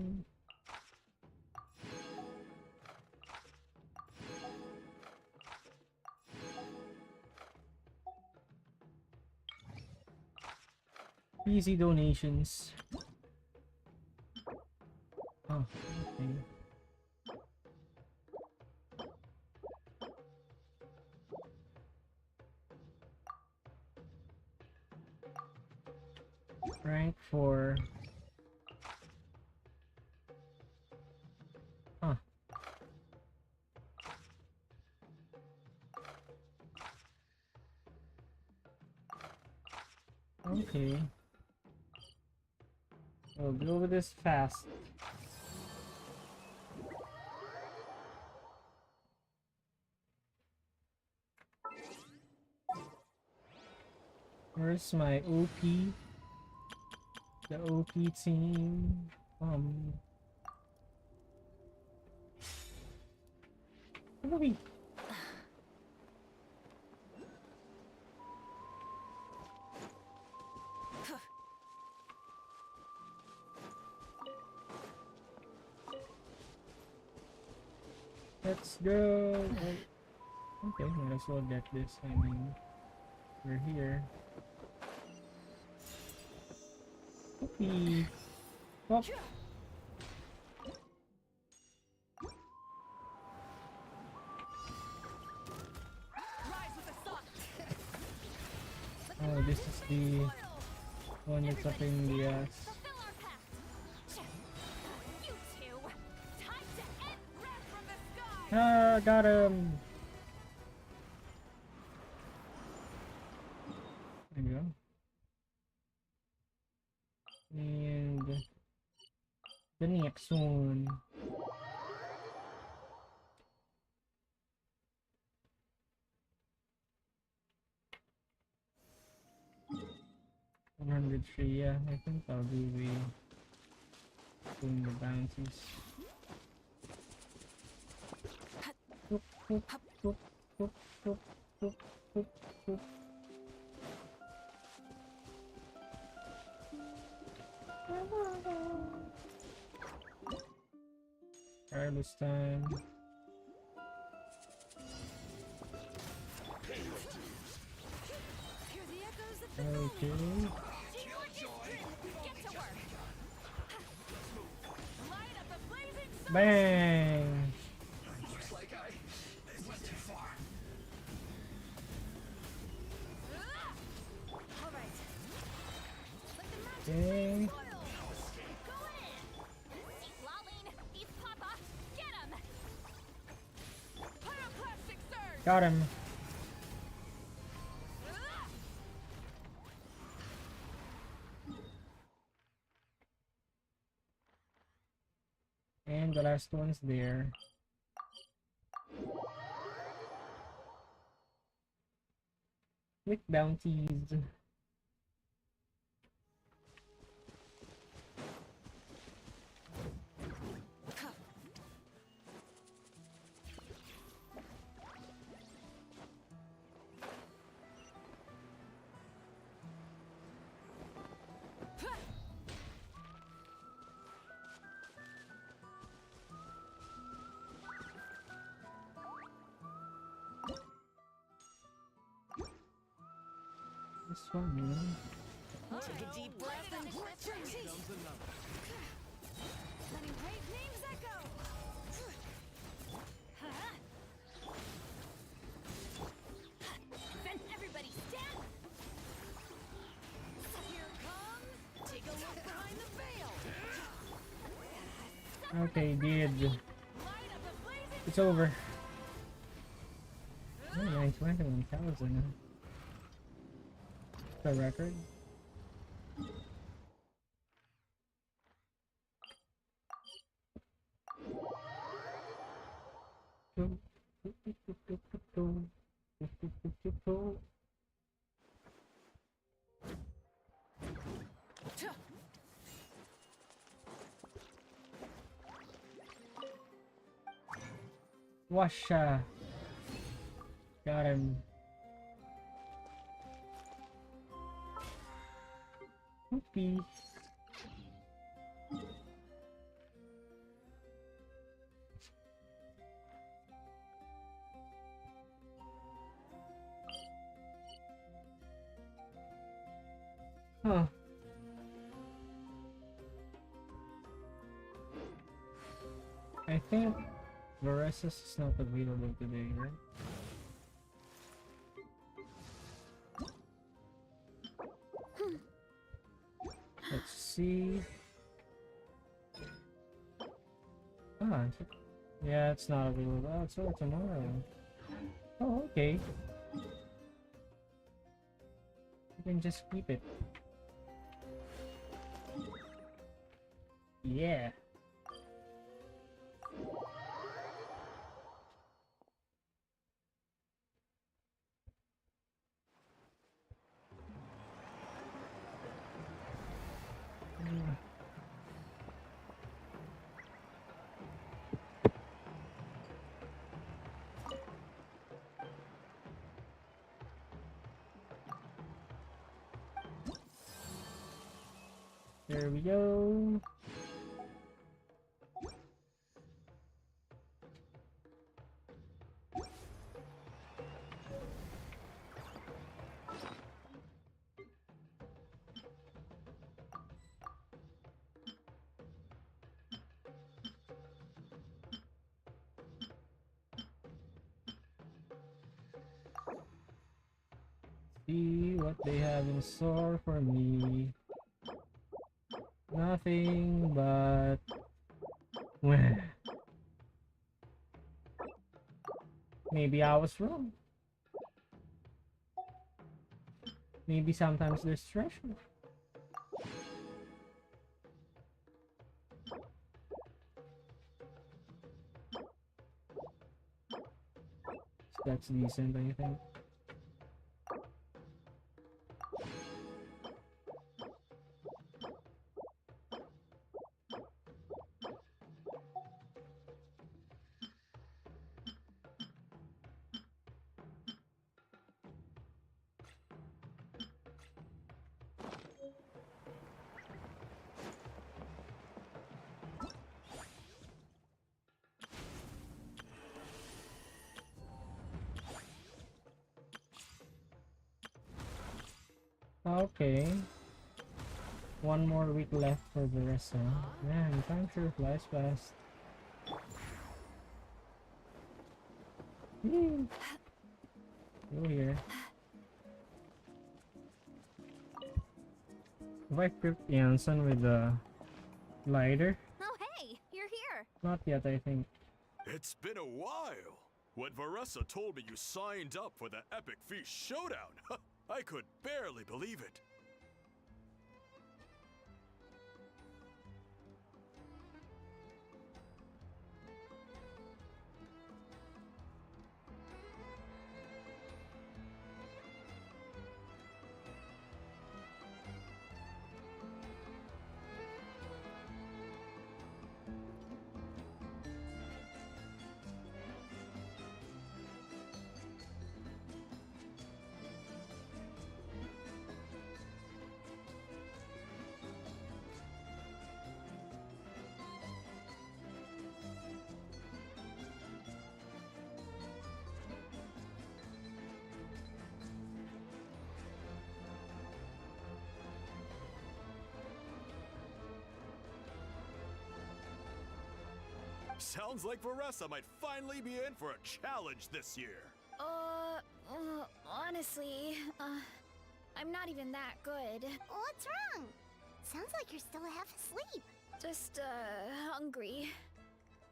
Easy donations. Oh, okay. Rank 4. Huh. Okay. I'll go over this fast. Where's my OP? The OP team. What are we? Let's go. Oh, okay, might as well get this. I mean, we're here. Whoopee. Oh. Oh, this is the one that's up in the ass. Ah, got him! There you go. And the next one. $103, yeah, I think I'll do doing the bounties. Whoop, whoop, whoop, whoop, whoop, whoop, whoop, whoop. Alright, this time. Okay. Bang! Okay. Got him. And the last one's there. Quick bounties. This one, you know? Take a deep breath and grit your teeth. Letting great names echo. Then everybody stand. Here comes. Take a look behind the veil. Okay, did. It's over. Oh, 921,000. The record. Washa. Got him. Whoopee. Huh. I think Varesis is not available today, right? Let's see. Ah, yeah, it's not available. Oh, it's over tomorrow. Oh, okay. You can just keep it. Yeah. There we go. See what they have in store for me. Nothing but maybe I was wrong. Maybe sometimes there's treasure. That's decent, I think. Okay. One more week left for Veressa. Man, time sure flies fast. Go here. Have I pricked Jansen with the glider? Oh, hey, you're here. Not yet, I think. It's been a while. When Veressa told me you signed up for the Epic Feast Showdown, I could barely believe it. Sounds like Veressa might finally be in for a challenge this year. Honestly, I'm not even that good. What's wrong? Sounds like you're still half asleep. Just, hungry.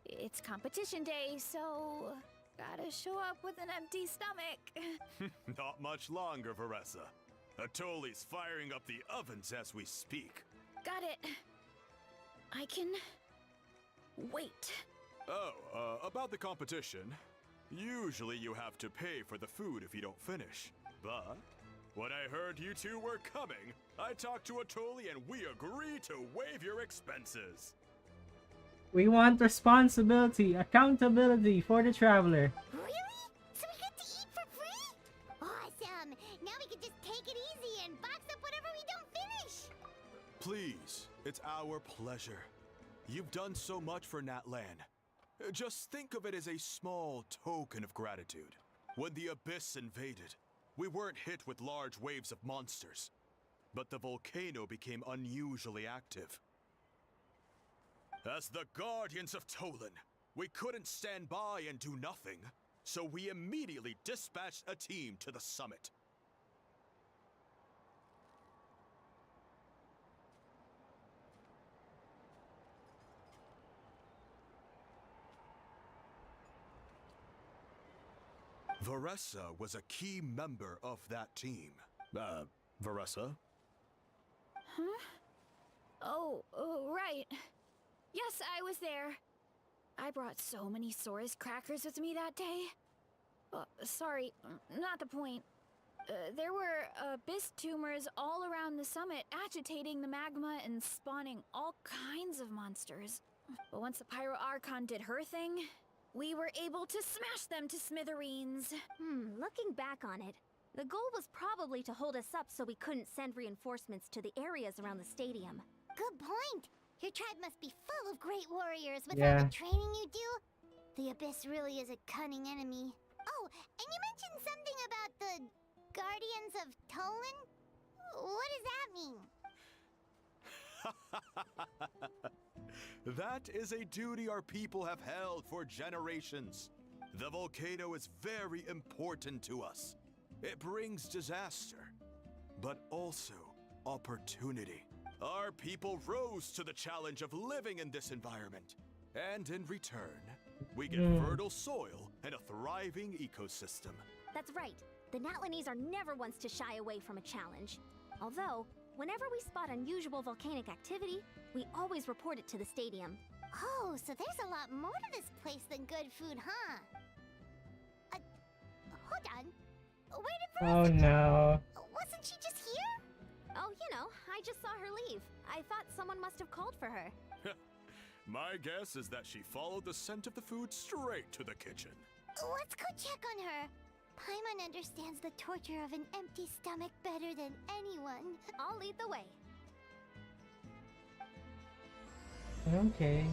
It's competition day, so gotta show up with an empty stomach. Not much longer, Veressa. Atoli's firing up the ovens as we speak. Got it. I can wait. Oh, about the competition. Usually you have to pay for the food if you don't finish. But when I heard you two were coming, I talked to Atoli and we agreed to waive your expenses. We want responsibility, accountability for the traveler. Really? So we get to eat for free? Awesome! Now we can just take it easy and box up whatever we don't finish. Please, it's our pleasure. You've done so much for Natlan. Just think of it as a small token of gratitude. When the Abyss invaded, we weren't hit with large waves of monsters, but the volcano became unusually active. As the Guardians of Tolan, we couldn't stand by and do nothing, so we immediately dispatched a team to the summit. Veressa was a key member of that team. Veressa? Huh? Oh, right. Yes, I was there. I brought so many Saurus crackers with me that day. Sorry, not the point. There were abyss tumors all around the summit, agitating the magma and spawning all kinds of monsters. But once the Pyro Archon did her thing, we were able to smash them to smithereens. Looking back on it, the goal was probably to hold us up so we couldn't send reinforcements to the areas around the stadium. Good point. Your tribe must be full of great warriors with all the training you do. The Abyss really is a cunning enemy. Oh, and you mentioned something about the Guardians of Tolan? What does that mean? That is a duty our people have held for generations. The volcano is very important to us. It brings disaster, but also opportunity. Our people rose to the challenge of living in this environment, and in return, we get fertile soil and a thriving ecosystem. That's right. The Natlanese are never ones to shy away from a challenge. Although, whenever we spot unusual volcanic activity, we always report it to the stadium. Oh, so there's a lot more to this place than good food, huh? Hold on. Where did Oh Versa no. go? Wasn't she just here? Oh, you know, I just saw her leave. I thought someone must have called for her. My guess is that she followed the scent of the food straight to the kitchen. Let's go check on her. Paimon understands the torture of an empty stomach better than anyone. I'll lead the way. Okay.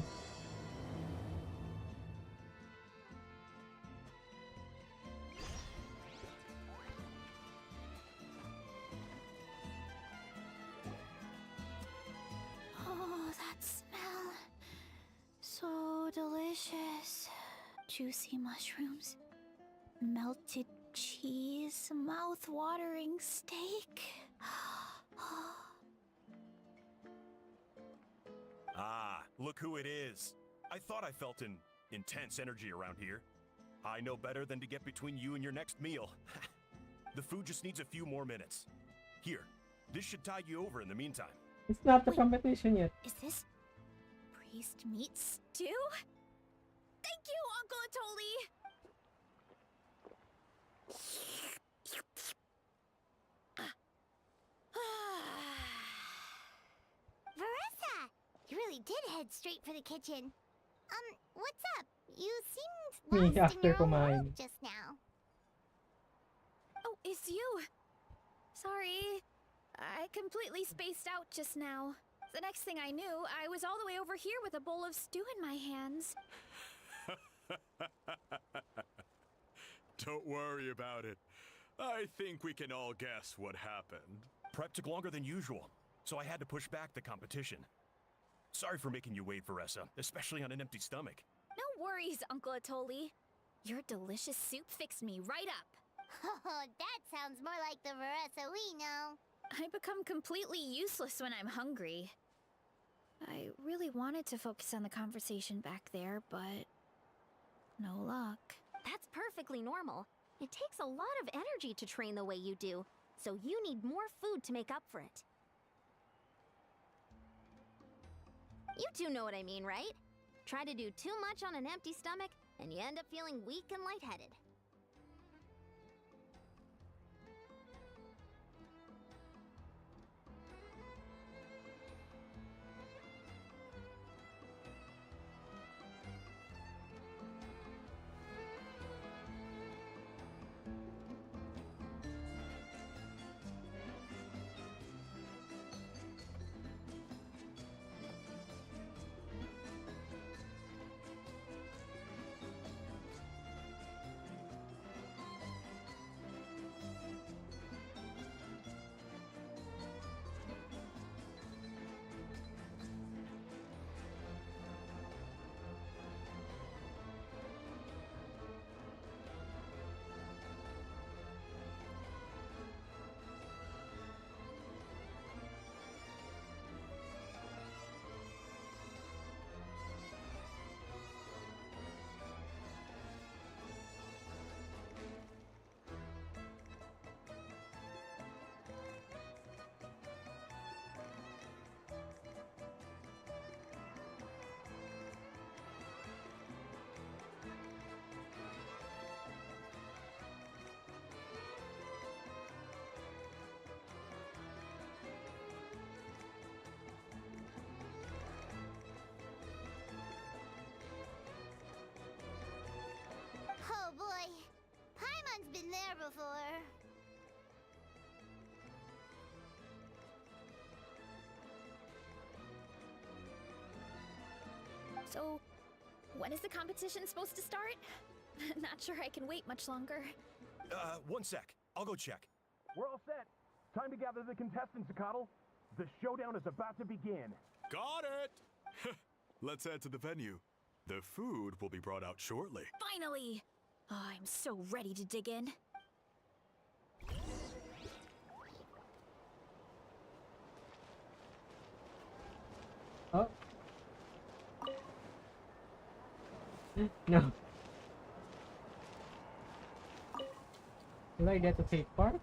Oh, that smell. So delicious. Juicy mushrooms, melted cheese, mouth-watering steak. Ah, look who it is. I thought I felt an intense energy around here. I know better than to get between you and your next meal. The food just needs a few more minutes. Here, this should tide you over in the meantime. It's not the competition yet. Is this priest meat stew? Thank you, Uncle Atoli! Veressa! You really did head straight for the kitchen. What's up? You seemed Me lost in after your own kumain. world just now. Oh, it's you. Sorry. I completely spaced out just now. The next thing I knew, I was all the way over here with a bowl of stew in my hands. Don't worry about it. I think we can all guess what happened. Prep took longer than usual, so I had to push back the competition. Sorry for making you wait, Veressa, especially on an empty stomach. No worries, Uncle Atoli. Your delicious soup fixed me right up. Oh, that sounds more like the Veressa we know. I become completely useless when I'm hungry. I really wanted to focus on the conversation back there, but no luck. That's perfectly normal. It takes a lot of energy to train the way you do, so you need more food to make up for it. You two know what I mean, right? Try to do too much on an empty stomach, and you end up feeling weak and lightheaded. Oh boy, Paimon's been there before. So, when is the competition supposed to start? Not sure I can wait much longer. One sec. I'll go check. We're all set. Time to gather the contestants, Akatl. The showdown is about to begin. Got it! Let's head to the venue. The food will be brought out shortly. Finally! Oh, I'm so ready to dig in. No. Will I get to take part? Is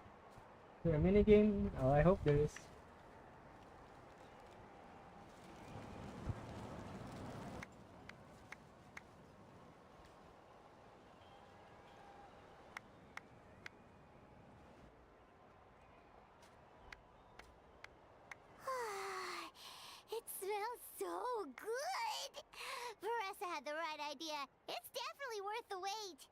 there a minigame? Oh, I hope there is. It smells so good! Veressa had the right idea. It's definitely worth the wait.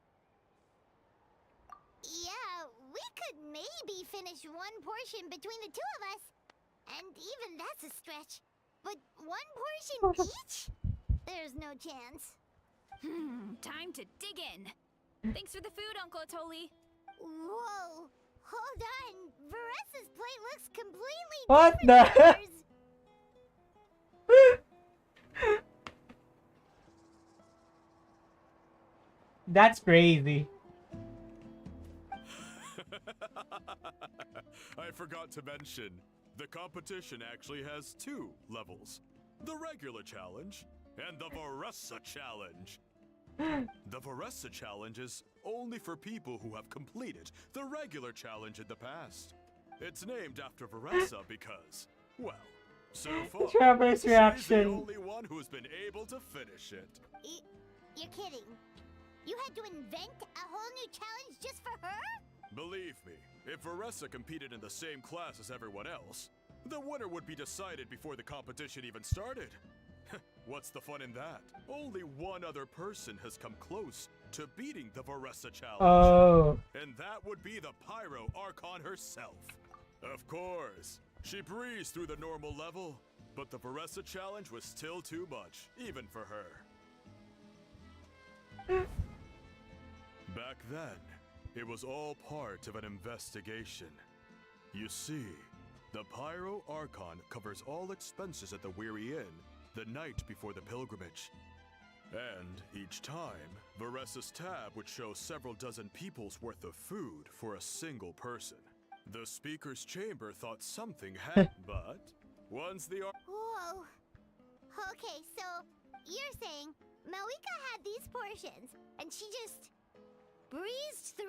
Yeah, we could maybe finish one portion between the two of us. And even that's a stretch. But one portion each? There's no chance. Time to dig in. Thanks for the food, Uncle Atoli. Whoa! Hold on! Veressa's plate looks completely What different the than yours. That's crazy. I forgot to mention, the competition actually has 2 levels. The regular challenge and the Veressa challenge. The Veressa challenge is only for people who have completed the regular challenge in the past. It's named after Veressa because, well, so far, Trevor's she's reaction. the only one who's been able to finish it. You're kidding. You had to invent a whole new challenge just for her? Believe me, if Veressa competed in the same class as everyone else, the winner would be decided before the competition even started. What's the fun in that? Only one other person has come close to beating the Veressa challenge. Oh. And that would be the Pyro Archon herself. Of course, she breezed through the normal level, but the Veressa challenge was still too much, even for her. Back then, it was all part of an investigation. You see, the Pyro Archon covers all expenses at the Weary Inn the night before the pilgrimage. And each time, Veressa's tab would show several dozen people's worth of food for a single person. The Speaker's Chamber thought something had, but once the Whoa. Okay, so you're saying Malika had these portions and she just breezed through?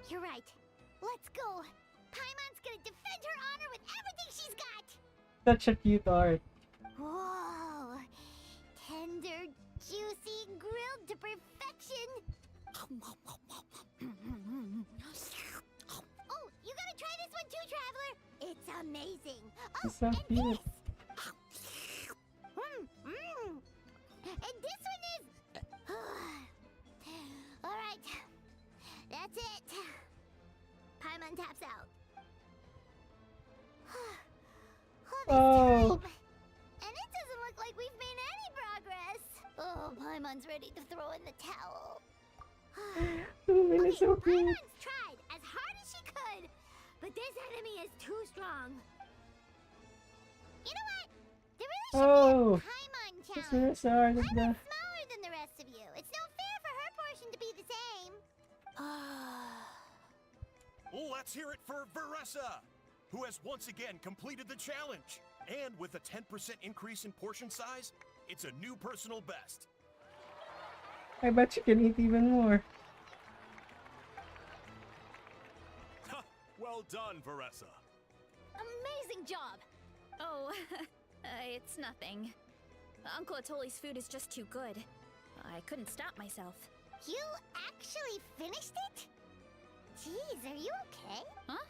You're right. Let's go. Paimon's gonna defend her honor with everything she's got. Such a cute art. Whoa. Tender, juicy, grilled to perfection. Oh, you gotta try this one too, Traveler. It's amazing. Oh, It's so and cute. this. And this one is... All right. That's it. Paimon taps out. All this time. And it doesn't look like we've made any progress. Oh, Paimon's ready to throw in the towel. Lumen is so cute. Paimon's tried as hard as she could, but this enemy is too strong. You know what? There really should Oh, be a Paimon it's challenge. Charizard of the. Paimon's smaller than the rest of you. It's no fair for her portion to be the same. Let's hear it for Veressa, who has once again completed the challenge. And with a 10% increase in portion size, it's a new personal best. I bet you can eat even more. Well done, Veressa. Amazing job! Oh, it's nothing. Uncle Atoli's food is just too good. I couldn't stop myself. You actually finished it? Jeez, are you okay? Huh?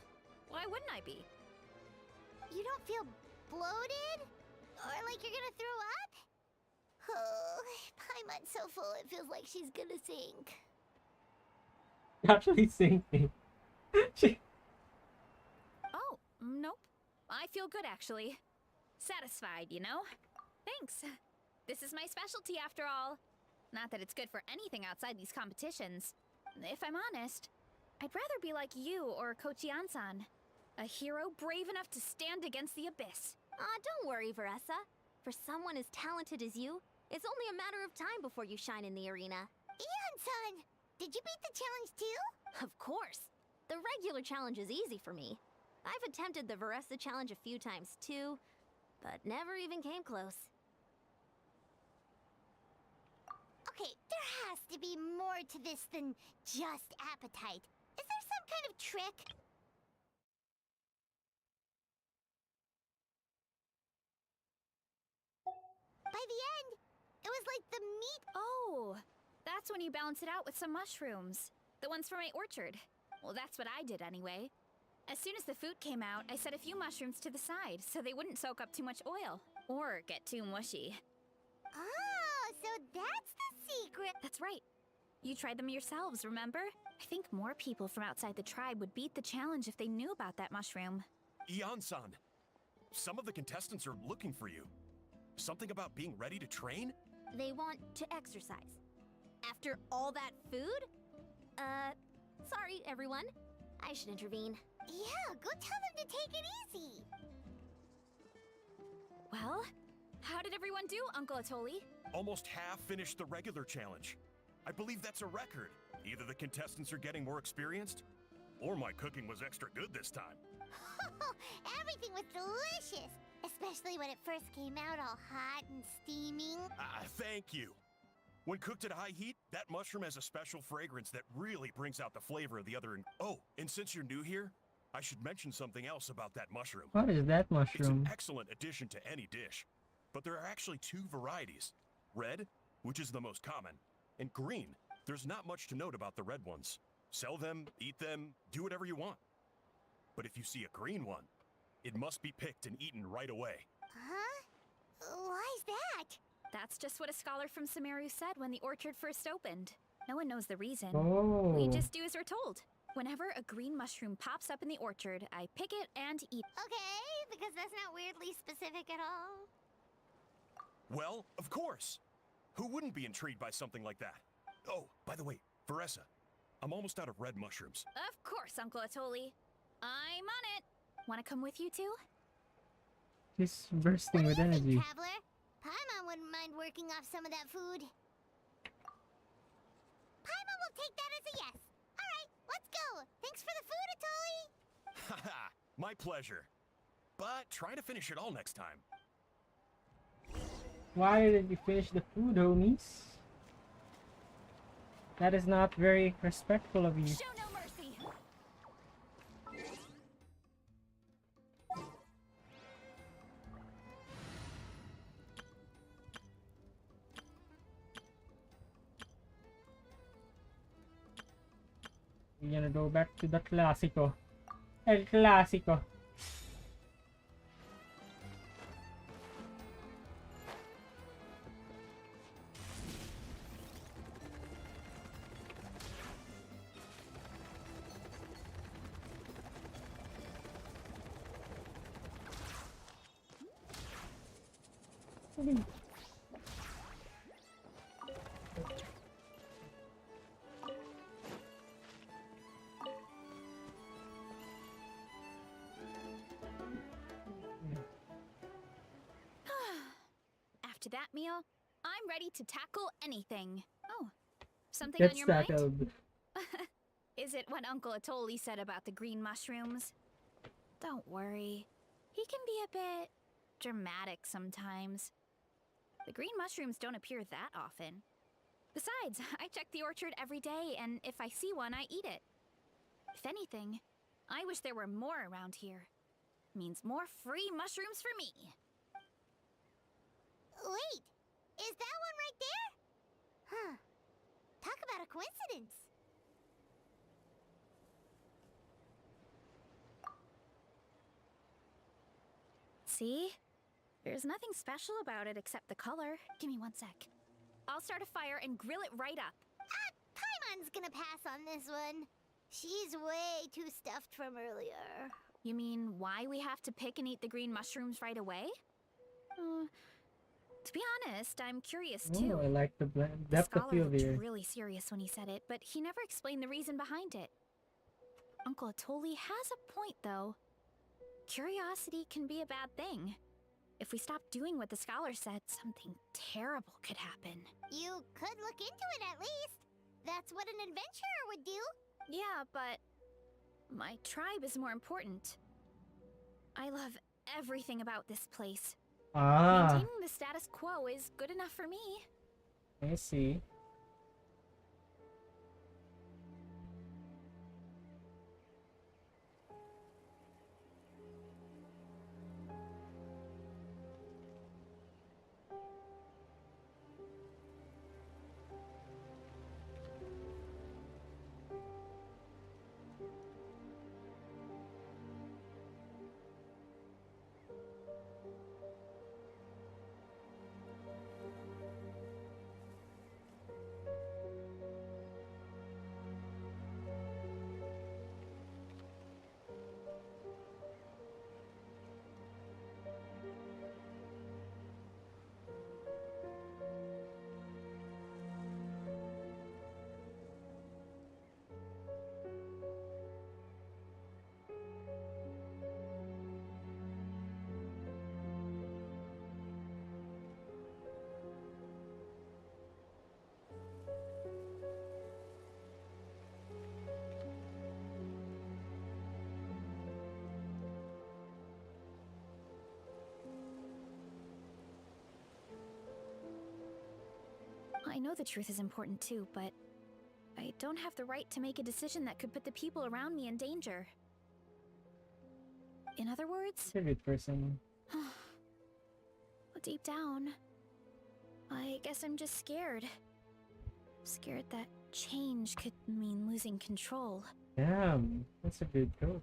Why wouldn't I be? You don't feel bloated? Or like you're gonna throw up? Oh, Paimon's so full it feels like she's gonna sink. Actually sinking. Oh, nope. I feel good actually. Satisfied, you know? Thanks. This is my specialty after all. Not that it's good for anything outside these competitions. If I'm honest, I'd rather be like you or Kochi-an-san. A hero brave enough to stand against the abyss. Aw, don't worry, Veressa. For someone as talented as you, it's only a matter of time before you shine in the arena. Ian-san, did you beat the challenge too? Of course. The regular challenge is easy for me. I've attempted the Veressa challenge a few times too, but never even came close. Okay, there has to be more to this than just appetite. Is there some kind of trick? By the end, it was like the meat. Oh, that's when you balance it out with some mushrooms. The ones from my orchard. Well, that's what I did anyway. As soon as the food came out, I set a few mushrooms to the side so they wouldn't soak up too much oil or get too mushy. Oh, so that's the secret. That's right. You tried them yourselves, remember? I think more people from outside the tribe would beat the challenge if they knew about that mushroom. Ian-san, some of the contestants are looking for you. Something about being ready to train? They want to exercise. After all that food? Sorry, everyone. I should intervene. Yeah, go tell them to take it easy. Well, how did everyone do, Uncle Atoli? Almost half finished the regular challenge. I believe that's a record. Either the contestants are getting more experienced, or my cooking was extra good this time. Everything was delicious, especially when it first came out all hot and steaming. Thank you. When cooked at high heat, that mushroom has a special fragrance that really brings out the flavor of the other. Oh, and since you're new here, I should mention something else about that mushroom. What is that It's mushroom? an excellent addition to any dish, but there are actually two varieties. Red, which is the most common, and green. There's not much to note about the red ones. Sell them, eat them, do whatever you want. But if you see a green one, it must be picked and eaten right away. Huh? Why's that? That's just what a scholar from Sumeru said when the orchard first opened. No one knows the reason. Oh. We just do as we're told. Whenever a green mushroom pops up in the orchard, I pick it and eat. Okay, because that's not weirdly specific at all. Well, of course. Who wouldn't be intrigued by something like that? Oh, by the way, Veressa, I'm almost out of red mushrooms. Of course, Uncle Atoli. I'm on it. Want to come with you too? She's bursting with energy. Traveler, Paimon wouldn't mind working off some of that food. Paimon will take that as a yes. All right, let's go. Thanks for the food, Atoli. Haha, my pleasure. But try to finish it all next time. Why did you finish the food, homies? That is not very respectful of you. Show no mercy. We're gonna go back to the Clásico. El Clásico. that meal, I'm ready to tackle anything. Oh, something Get on your mind? tackled. Is it what Uncle Atoli said about the green mushrooms? Don't worry. He can be a bit dramatic sometimes. The green mushrooms don't appear that often. Besides, I check the orchard every day, and if I see one, I eat it. If anything, I wish there were more around here. Means more free mushrooms for me. Wait, is that one right there? Huh. Talk about a coincidence. See? There's nothing special about it except the color. Give me 1 sec. I'll start a fire and grill it right up. Paimon's gonna pass on this one. She's way too stuffed from earlier. You mean why we have to pick and eat the green mushrooms right away? To be honest, I'm curious too. Oh, I like the The depth of scholar field looked here. really serious when he said it, but he never explained the reason behind it. Uncle Atoli has a point, though. Curiosity can be a bad thing. If we stop doing what the scholar said, something terrible could happen. You could look into it at least. That's what an adventurer would do. Yeah, but my tribe is more important. I love everything about this place. Ah, Maintaining the status quo is good enough for me. I see. I know the truth is important too, but I don't have the right to make a decision that could put the people around me in danger. In other words, You're a good person. deep down, I guess I'm just scared. Scared that change could mean losing control. Damn, that's a good quote.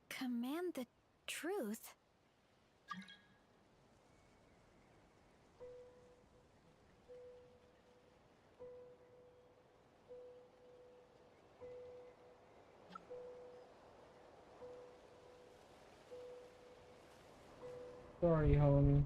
Command the truth? Sorry, homie.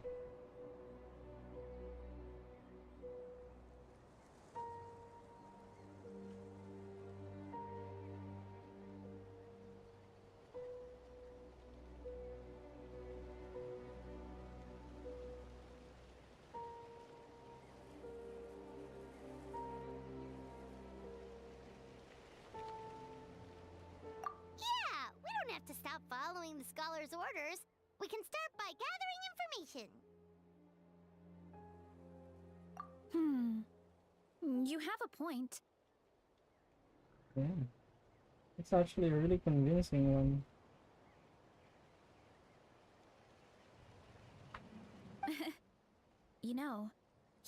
Yeah, we don't have to stop following the scholar's orders. We can start by gathering information. You have a point. Yeah. It's actually a really convincing one. You know,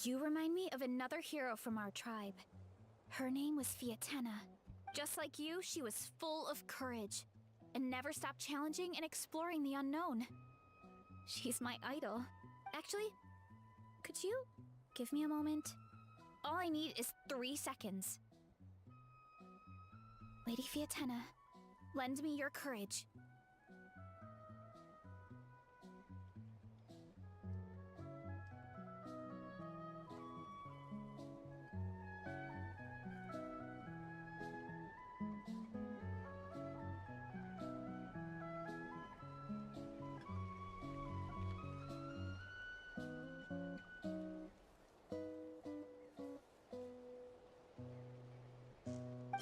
you remind me of another hero from our tribe. Her name was Fiatena. Just like you, she was full of courage and never stopped challenging and exploring the unknown. She's my idol. Actually, could you give me a moment? All I need is 3 seconds. Lady Fiatena, lend me your courage.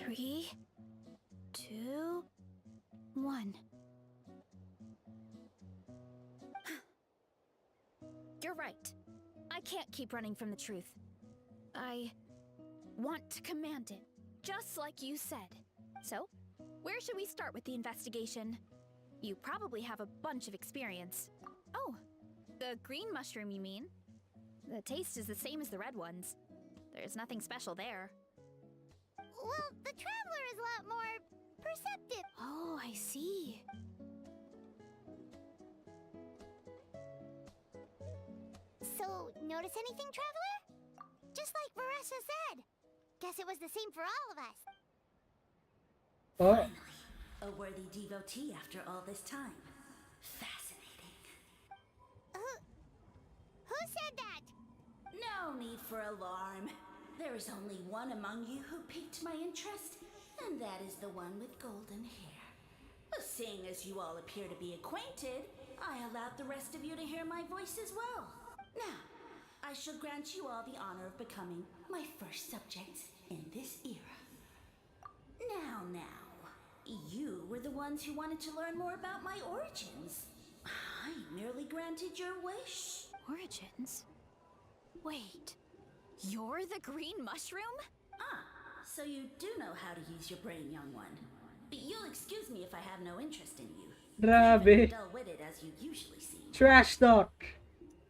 3, 2, 1. You're right. I can't keep running from the truth. I want to command it, just like you said. So, where should we start with the investigation? You probably have a bunch of experience. Oh, the green mushroom, you mean? The taste is the same as the red ones. There's nothing special there. Well, the Traveler is a lot more perceptive. Oh, I see. So, notice anything, Traveler? Just like Varessa said. Guess it was the same for all of us. Oh. A worthy devotee after all this time. Fascinating. Who said that? No need for alarm. There is only one among you who piqued my interest, and that is the one with golden hair. Seeing as you all appear to be acquainted, I allowed the rest of you to hear my voice as well. Now, I shall grant you all the honor of becoming my first subjects in this era. Now, you were the ones who wanted to learn more about my origins. I merely granted your wish. Origins? Wait, you're the green mushroom? So you do know how to use your brain, young one. You'll excuse me if I have no interest in you. Grabe. Dull-witted as you usually seem. Trash talk.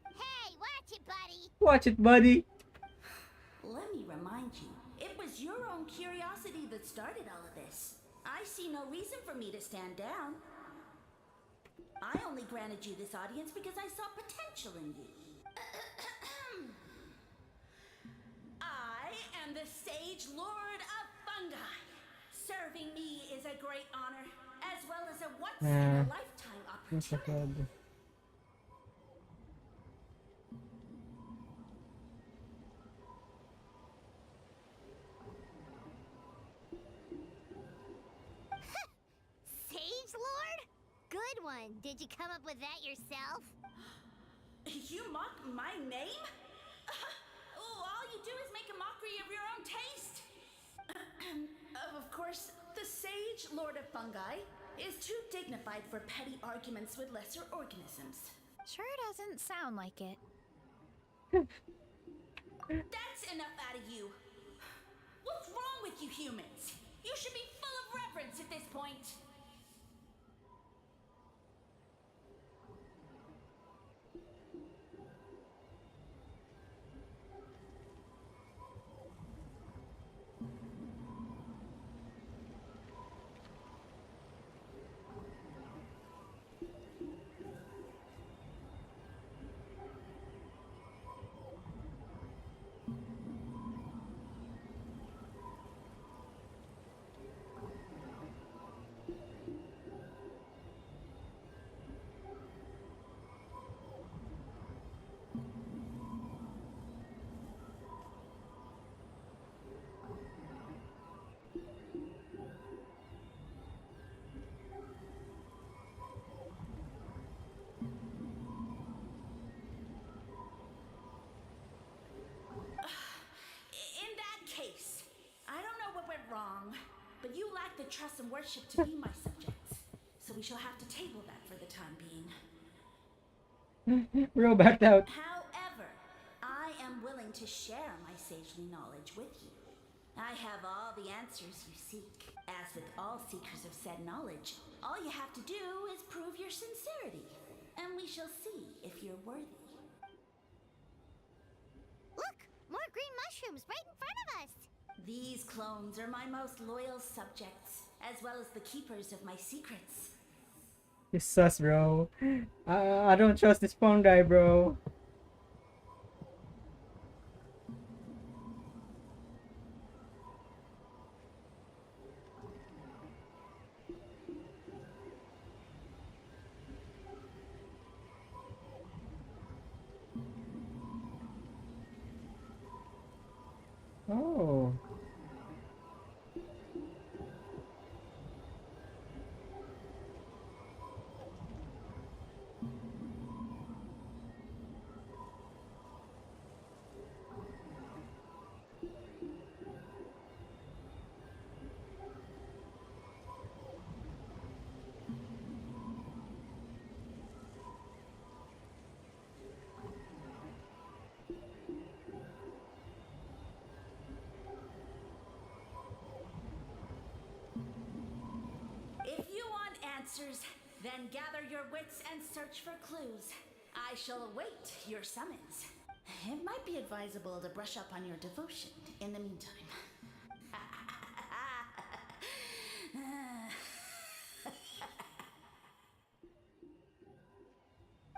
Hey, watch it, buddy. Watch it, buddy. Let me remind you, it was your own curiosity that started all of this. I see no reason for me to stand down. I only granted you this audience because I saw potential in you. I am the Sage Lord of Fungi. Serving me is a great honor, as well as a once-in-a-lifetime opportunity. Sage Lord? Good one. Did you come up with that yourself? You mock my name? All you do is make a mockery of your own taste. Of course, the Sage Lord of Fungi is too dignified for petty arguments with lesser organisms. Sure doesn't sound like it. That's enough out of you. What's wrong with you humans? You should be full of reverence at this point. Wrong, but you lack the trust and worship to be my subjects, so we shall have to table that for the time being. Real backed out. However, I am willing to share my sagely knowledge with you. I have all the answers you seek. As with all seekers of said knowledge, all you have to do is prove your sincerity, and we shall see if you're worthy. Look! More green mushrooms right in front of us! These clones are my most loyal subjects, as well as the keepers of my secrets. It's sus, bro. I don't trust this fungi, bro. Oh. monsters. Then gather your wits and search for clues. I shall await your summons. It might be advisable to brush up on your devotion in the meantime.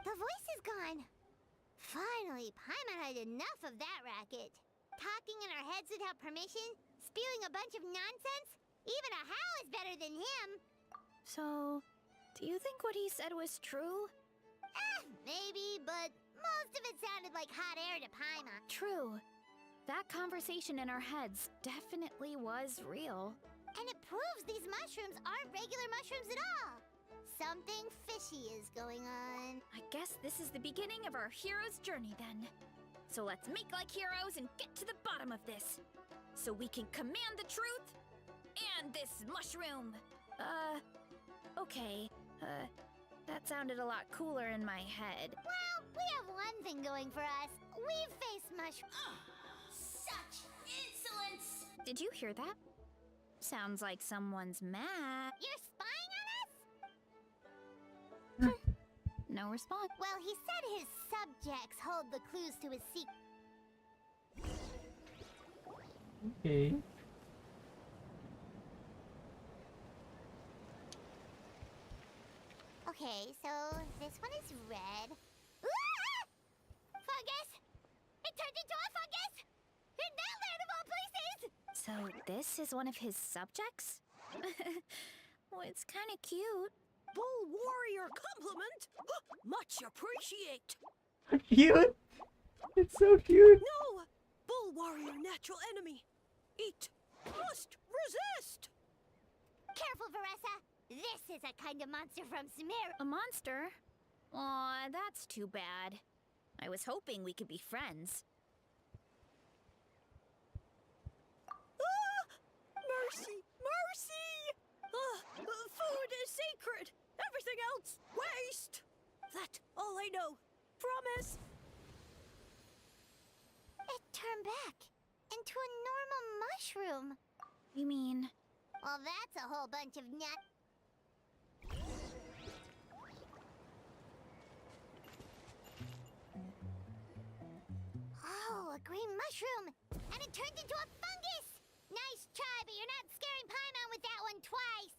The voice is gone. Finally, Paimon had enough of that racket. Talking in our heads without permission, spewing a bunch of nonsense. Even a How is better than him. So, do you think what he said was true? Maybe, but most of it sounded like hot air to Paimon. True. That conversation in our heads definitely was real. And it proves these mushrooms aren't regular mushrooms at all. Something fishy is going on. I guess this is the beginning of our hero's journey then. So let's make like heroes and get to the bottom of this. So we can command the truth and this mushroom. Okay. That sounded a lot cooler in my head. Well, we have one thing going for us. We've faced mushrooms. Such insolence! Did you hear that? Sounds like someone's mad. You're spying on us? No response. Well, he said his subjects hold the clues to his secret. Okay. Okay, so this one is red. Ah! Fungus! It turned into a fungus! In that land of all places! So this is one of his subjects? Well, it's kind of cute. Bull warrior compliment! Much appreciate! Cute? It's so cute. No! Bull warrior natural enemy! Eat! Must resist! Careful, Veressa! This is a kind of monster from Sumeru. A monster? Aw, that's too bad. I was hoping we could be friends. Ah! Mercy! Mercy! Food is sacred! Everything else, waste! That's all I know. Promise! It turned back into a normal mushroom. You mean? Well, that's a whole bunch of nut. Oh, a green mushroom! And it turned into a fungus! Nice try, but you're not scaring Paimon with that one twice!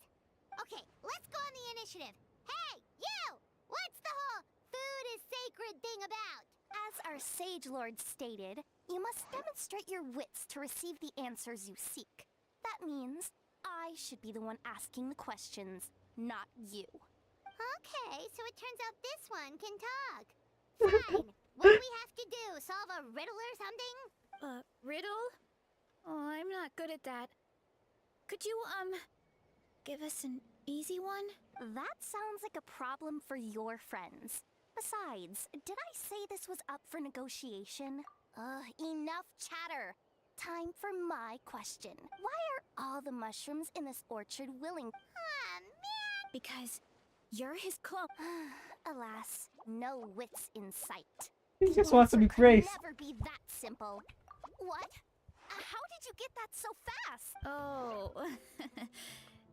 Okay, let's go on the initiative. Hey, you! What's the whole food is sacred thing about? As our Sage Lord stated, you must demonstrate your wits to receive the answers you seek. That means I should be the one asking the questions, not you. Okay, so it turns out this one can talk. Fine. What do we have to do? Solve a riddle or something? Riddle? Oh, I'm not good at that. Could you, give us an easy one? That sounds like a problem for your friends. Besides, did I say this was up for negotiation? Enough chatter. Time for my question. Why are all the mushrooms in this orchard willing? Ah, man! Because you're his clone. Alas, no wits in sight. He just wants to be praised. Never be that simple. What? How did you get that so fast? Oh,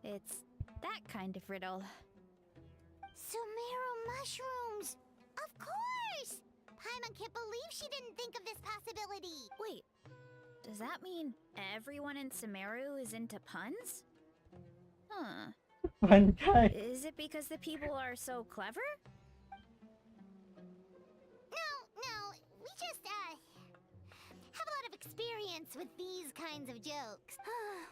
it's that kind of riddle. Sumeru mushrooms! Of course! Paimon can't believe she didn't think of this possibility. Wait, does that mean everyone in Sumeru is into puns? Huh. Fun guy. Is it because the people are so clever? No, we just, have a lot of experience with these kinds of jokes.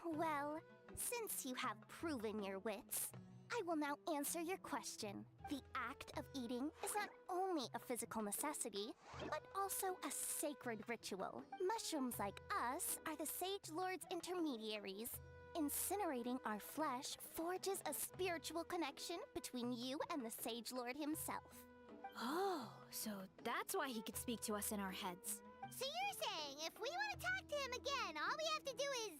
Well, since you have proven your wits, I will now answer your question. The act of eating is not only a physical necessity, but also a sacred ritual. Mushrooms like us are the Sage Lord's intermediaries. Incinerating our flesh forges a spiritual connection between you and the Sage Lord himself. Oh, so that's why he could speak to us in our heads. So you're saying if we want to talk to him again, all we have to do is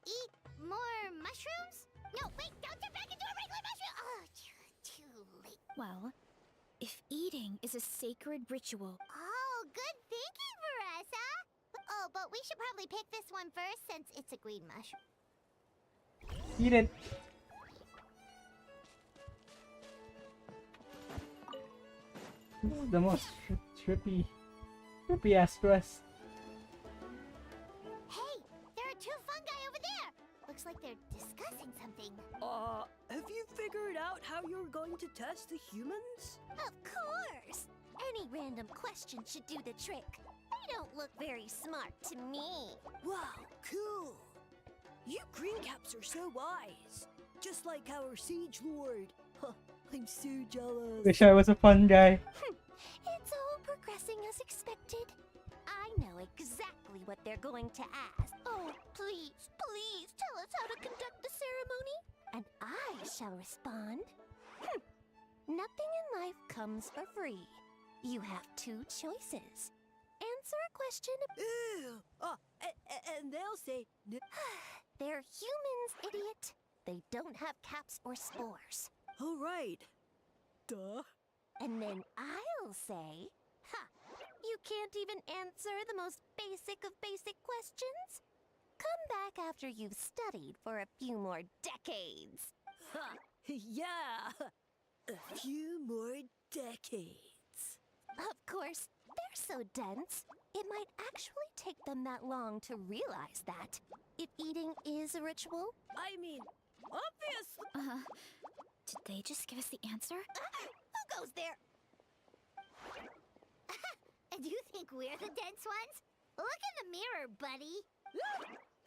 eat more mushrooms? No, wait, don't turn back into a regular mushroom! Oh, too late. Well, if eating is a sacred ritual... Oh, good thinking, Veressa! Oh, but we should probably pick this one first since it's a green mushroom. Eat it. The most trippy ass quest. Hey, there are two fungi over there. Looks like they're discussing something. Have you figured out how you're going to test the humans? Of course! Any random question should do the trick. They don't look very smart to me. Wow, cool! You green caps are so wise. Just like our Siege Lord. Huh, I'm so jealous. Wish I was a fun guy. It's all progressing as expected. I know exactly what they're going to ask. Oh, please, please tell us how to conduct the ceremony, and I shall respond. Nothing in life comes for free. You have two choices. Answer a question. Ew! And they'll say... They're humans, idiot. They don't have caps or spores. All right. Duh. And then I'll say, ha! You can't even answer the most basic of basic questions? Come back after you've studied for a few more decades. Ha! Yeah! A few more decades. Of course, they're so dense, it might actually take them that long to realize that. If eating is a ritual... I mean, obviously... Did they just give us the answer? Who goes there? Do you think we're the dense ones? Look in the mirror, buddy.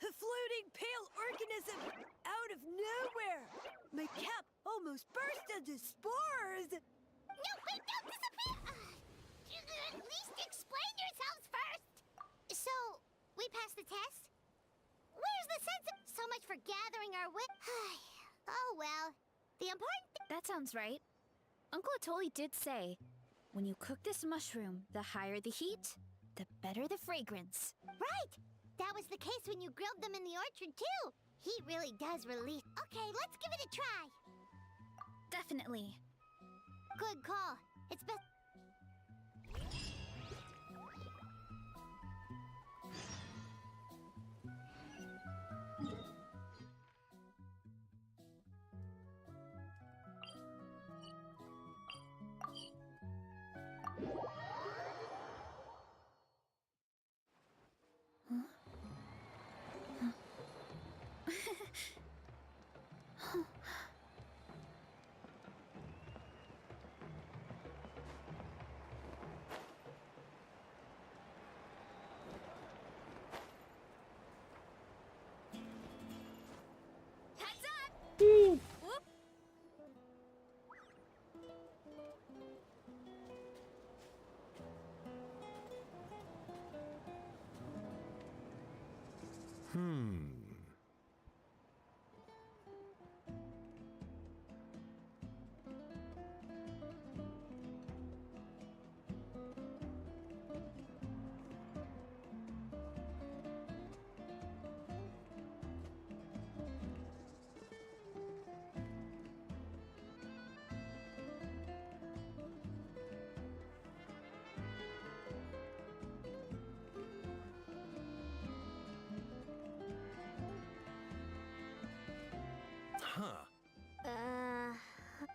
A floating pale organism out of nowhere. My cap almost burst into spores. No, wait, don't disappear. At least explain yourselves first. So, we passed the test? Where's the sense of... So much for gathering our wit... Oh, well. The important... That sounds right. Uncle Atoli did say, when you cook this mushroom, the higher the heat, the better the fragrance. Right! That was the case when you grilled them in the orchard, too. Heat really does release... Okay, let's give it a try. Definitely. Good call. It's best...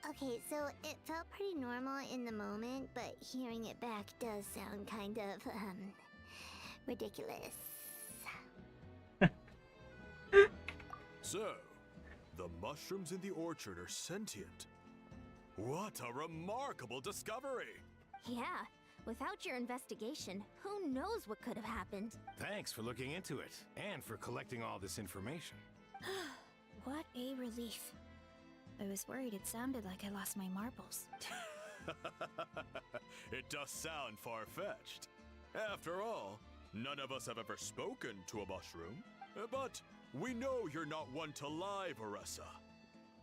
Okay, so it felt pretty normal in the moment, but hearing it back does sound kind of, ridiculous. So, the mushrooms in the orchard are sentient. What a remarkable discovery! Yeah, without your investigation, who knows what could have happened? Thanks for looking into it, and for collecting all this information. What a relief. I was worried it sounded like I lost my marbles. It does sound far-fetched. After all, none of us have ever spoken to a mushroom. But we know you're not one to lie, Varessa.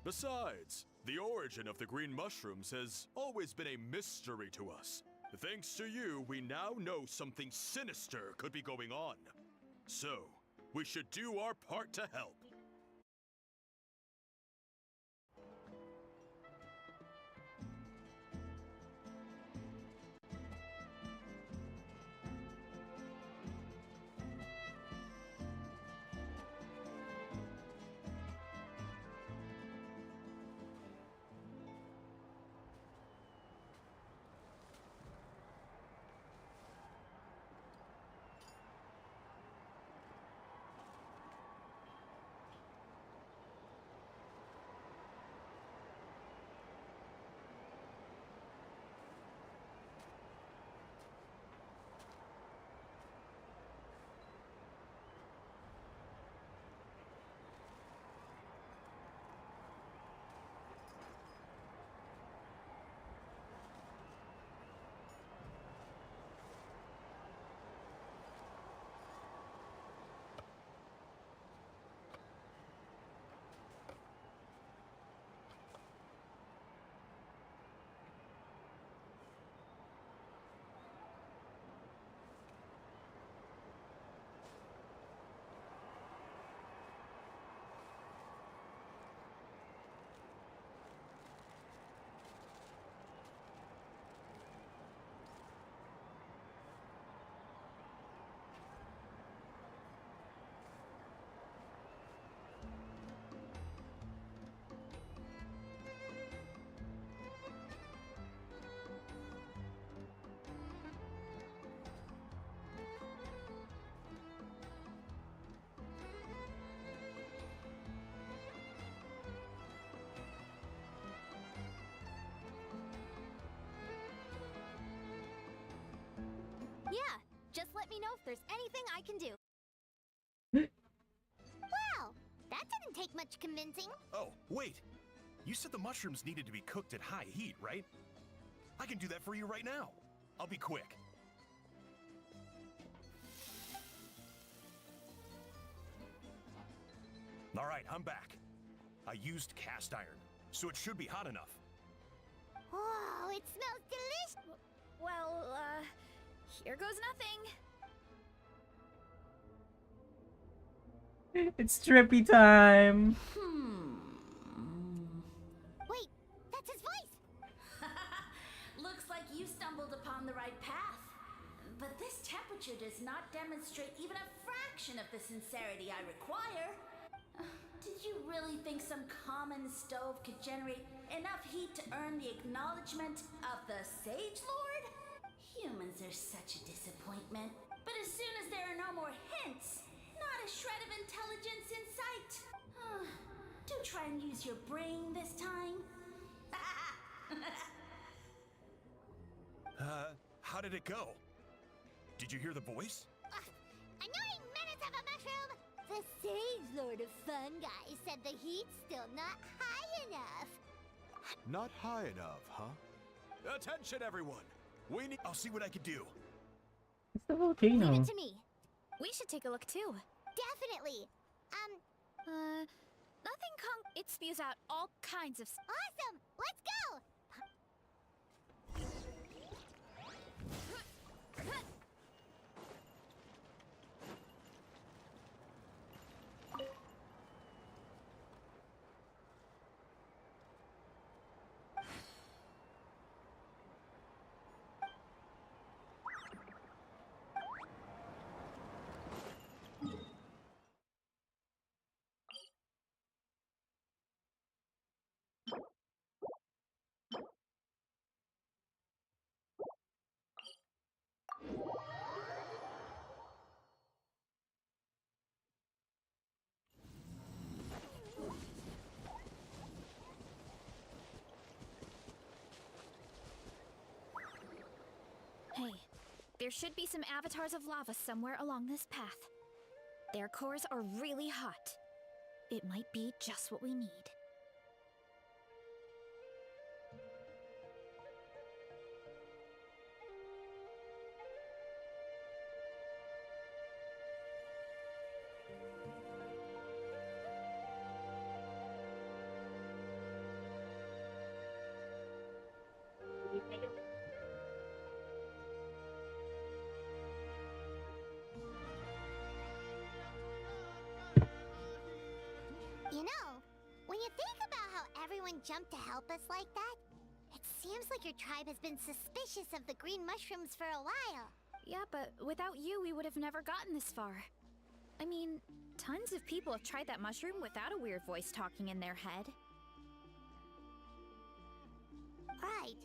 Besides, the origin of the green mushrooms has always been a mystery to us. Thanks to you, we now know something sinister could be going on. So, we should do our part to help. me know if there's anything I can do. Wow, that didn't take much convincing. Oh, wait. You said the mushrooms needed to be cooked at high heat, right? I can do that for you right now. I'll be quick. All right, I'm back. I used cast iron, so it should be hot enough. Oh, it smells delicious. Well, here goes nothing. It's trippy time. Wait, that's his voice. Looks like you stumbled upon the right path. But this temperature does not demonstrate even a fraction of the sincerity I require. Did you really think some common stove could generate enough heat to earn the acknowledgement of the Sage Lord? Humans are such a disappointment. But as soon as there are no more hints, not a shred of intelligence in sight. Do try and use your brain this time. How did it go? Did you hear the voice? Annoying menace of a mushroom! The Sage Lord of Fungi said the heat's still not high enough. Not high enough, huh? Attention, everyone! We need. I'll see what I can do. It's the volcano. Leave it to me. We should take a look too. Definitely. Nothing it spews out all kinds of Awesome! Let's go! Hey, there should be some avatars of lava somewhere along this path. Their cores are really hot. It might be just what we need. You know, when you think about how everyone jumped to help us like that, it seems like your tribe has been suspicious of the green mushrooms for a while. Yeah, but without you, we would have never gotten this far. I mean, tons of people have tried that mushroom without a weird voice talking in their head. Right.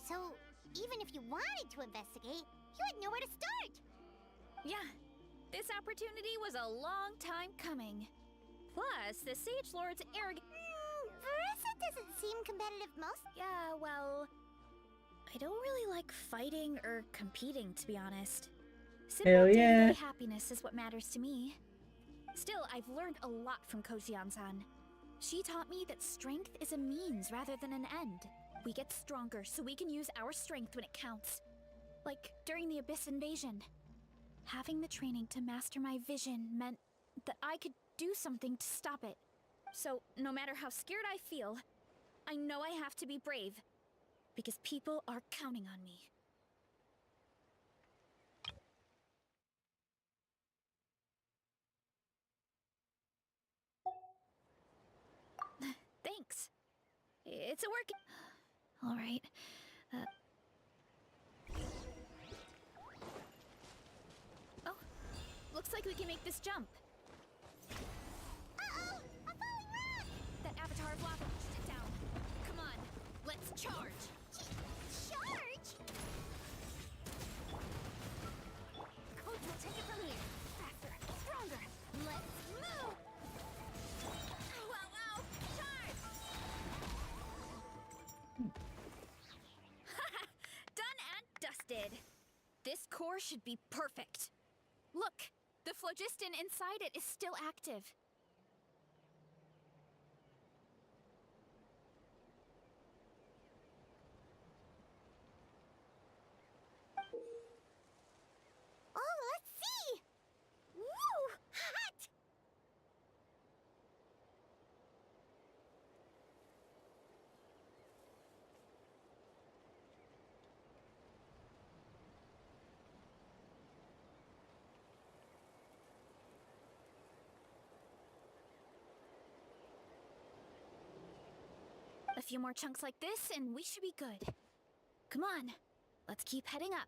So, even if you wanted to investigate, you had nowhere to start. Yeah, this opportunity was a long time coming. Plus, the Sage Lord's arrogant. Verissa doesn't seem competitive most. Yeah, well, I don't really like fighting or competing, to be honest. Hell Simple yeah. day-to-day happiness is what matters to me. Still, I've learned a lot from Kojian-san. She taught me that strength is a means rather than an end. We get stronger so we can use our strength when it counts. Like during the Abyss invasion. Having the training to master my vision meant that I could do something to stop it. So, no matter how scared I feel, I know I have to be brave. Because people are counting on me. Thanks. It's a work. All right. Oh, looks like we can make this jump. Uh-oh! A falling rock! That avatar of lava pushed it down. Come on, let's charge. Charge? Coach will take it from here. Faster, stronger. Let's move. Wow, wow, charge! Done and dusted. This core should be perfect. Look! The phlogiston inside it is still active. Oh, let's see! Woo! Hot! A few more chunks like this, and we should be good. Come on, let's keep heading up.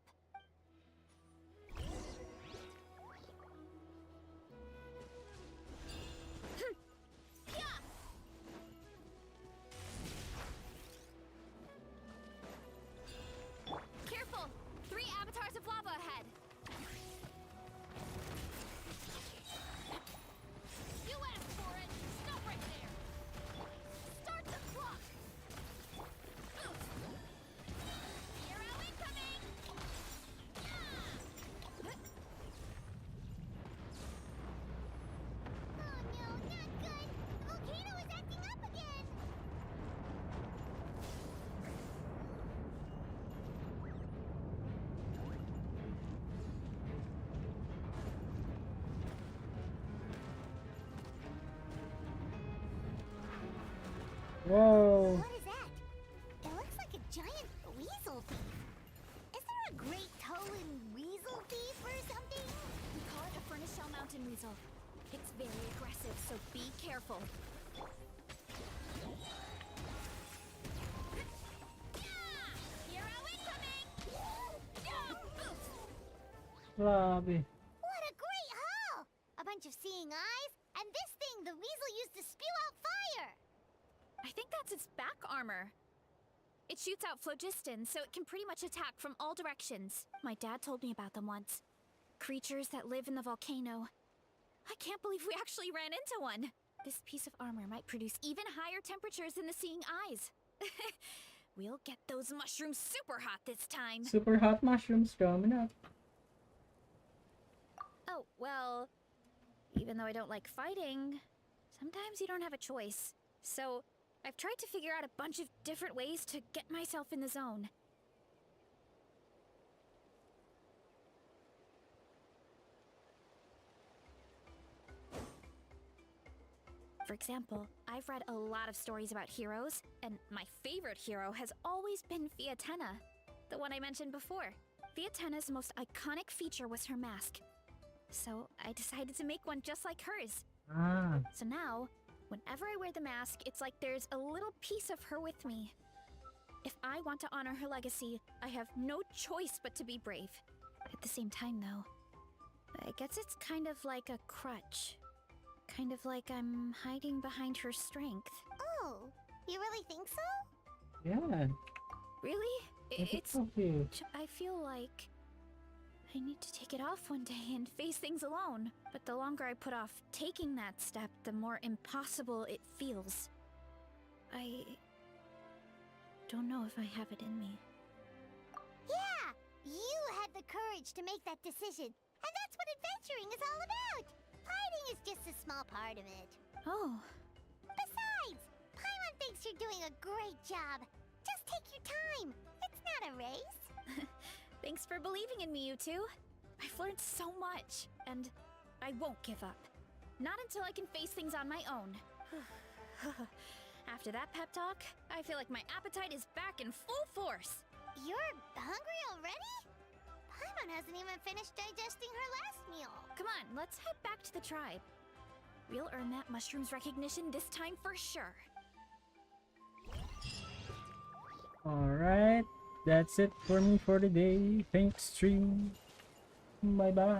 Careful! 3 avatars of lava ahead. You asked for it! Stop right there! Start the clock! Hero incoming! Oh no, not good! The volcano is acting up again! Whoa. What is that? It looks like a giant weasel thief. Is there a great Tolan weasel thief or something? We call it a furnace shell mountain weasel. It's very aggressive, so be careful. Hero incoming! Grabe. What a great haul! A bunch of seeing eyes, and this thing the weasel used to spew out fire! I think that's its back armor. It shoots out phlogiston, so it can pretty much attack from all directions. My dad told me about them once. Creatures that live in the volcano. I can't believe we actually ran into one. This piece of armor might produce even higher temperatures than the seeing eyes. We'll get those mushrooms super hot this time. Super hot mushrooms coming up. Oh, well, even though I don't like fighting, sometimes you don't have a choice. So, I've tried to figure out a bunch of different ways to get myself in the zone. For example, I've read a lot of stories about heroes, and my favorite hero has always been Fiatenna, the one I mentioned before. Fiatenna's most iconic feature was her mask. So I decided to make one just like hers. Ah. So now, whenever I wear the mask, it's like there's a little piece of her with me. If I want to honor her legacy, I have no choice but to be brave. At the same time, though, I guess it's kind of like a crutch. Kind of like I'm hiding behind her strength. Oh, you really think so? Yeah. Really? It's so cute. I feel like I need to take it off one day and face things alone. But the longer I put off taking that step, the more impossible it feels. I don't know if I have it in me. Yeah! You had the courage to make that decision. And that's what adventuring is all about! Fighting is just a small part of it. Oh. Besides, Paimon thinks you're doing a great job. Just take your time. It's not a race. Thanks for believing in me, you two. I've learned so much, and I won't give up. Not until I can face things on my own. After that pep talk, I feel like my appetite is back in full force. You're hungry already? Paimon hasn't even finished digesting her last meal. Come on, let's head back to the tribe. We'll earn that mushroom's recognition this time for sure. Alright, that's it for me for today. Thanks, stream. Bye bye.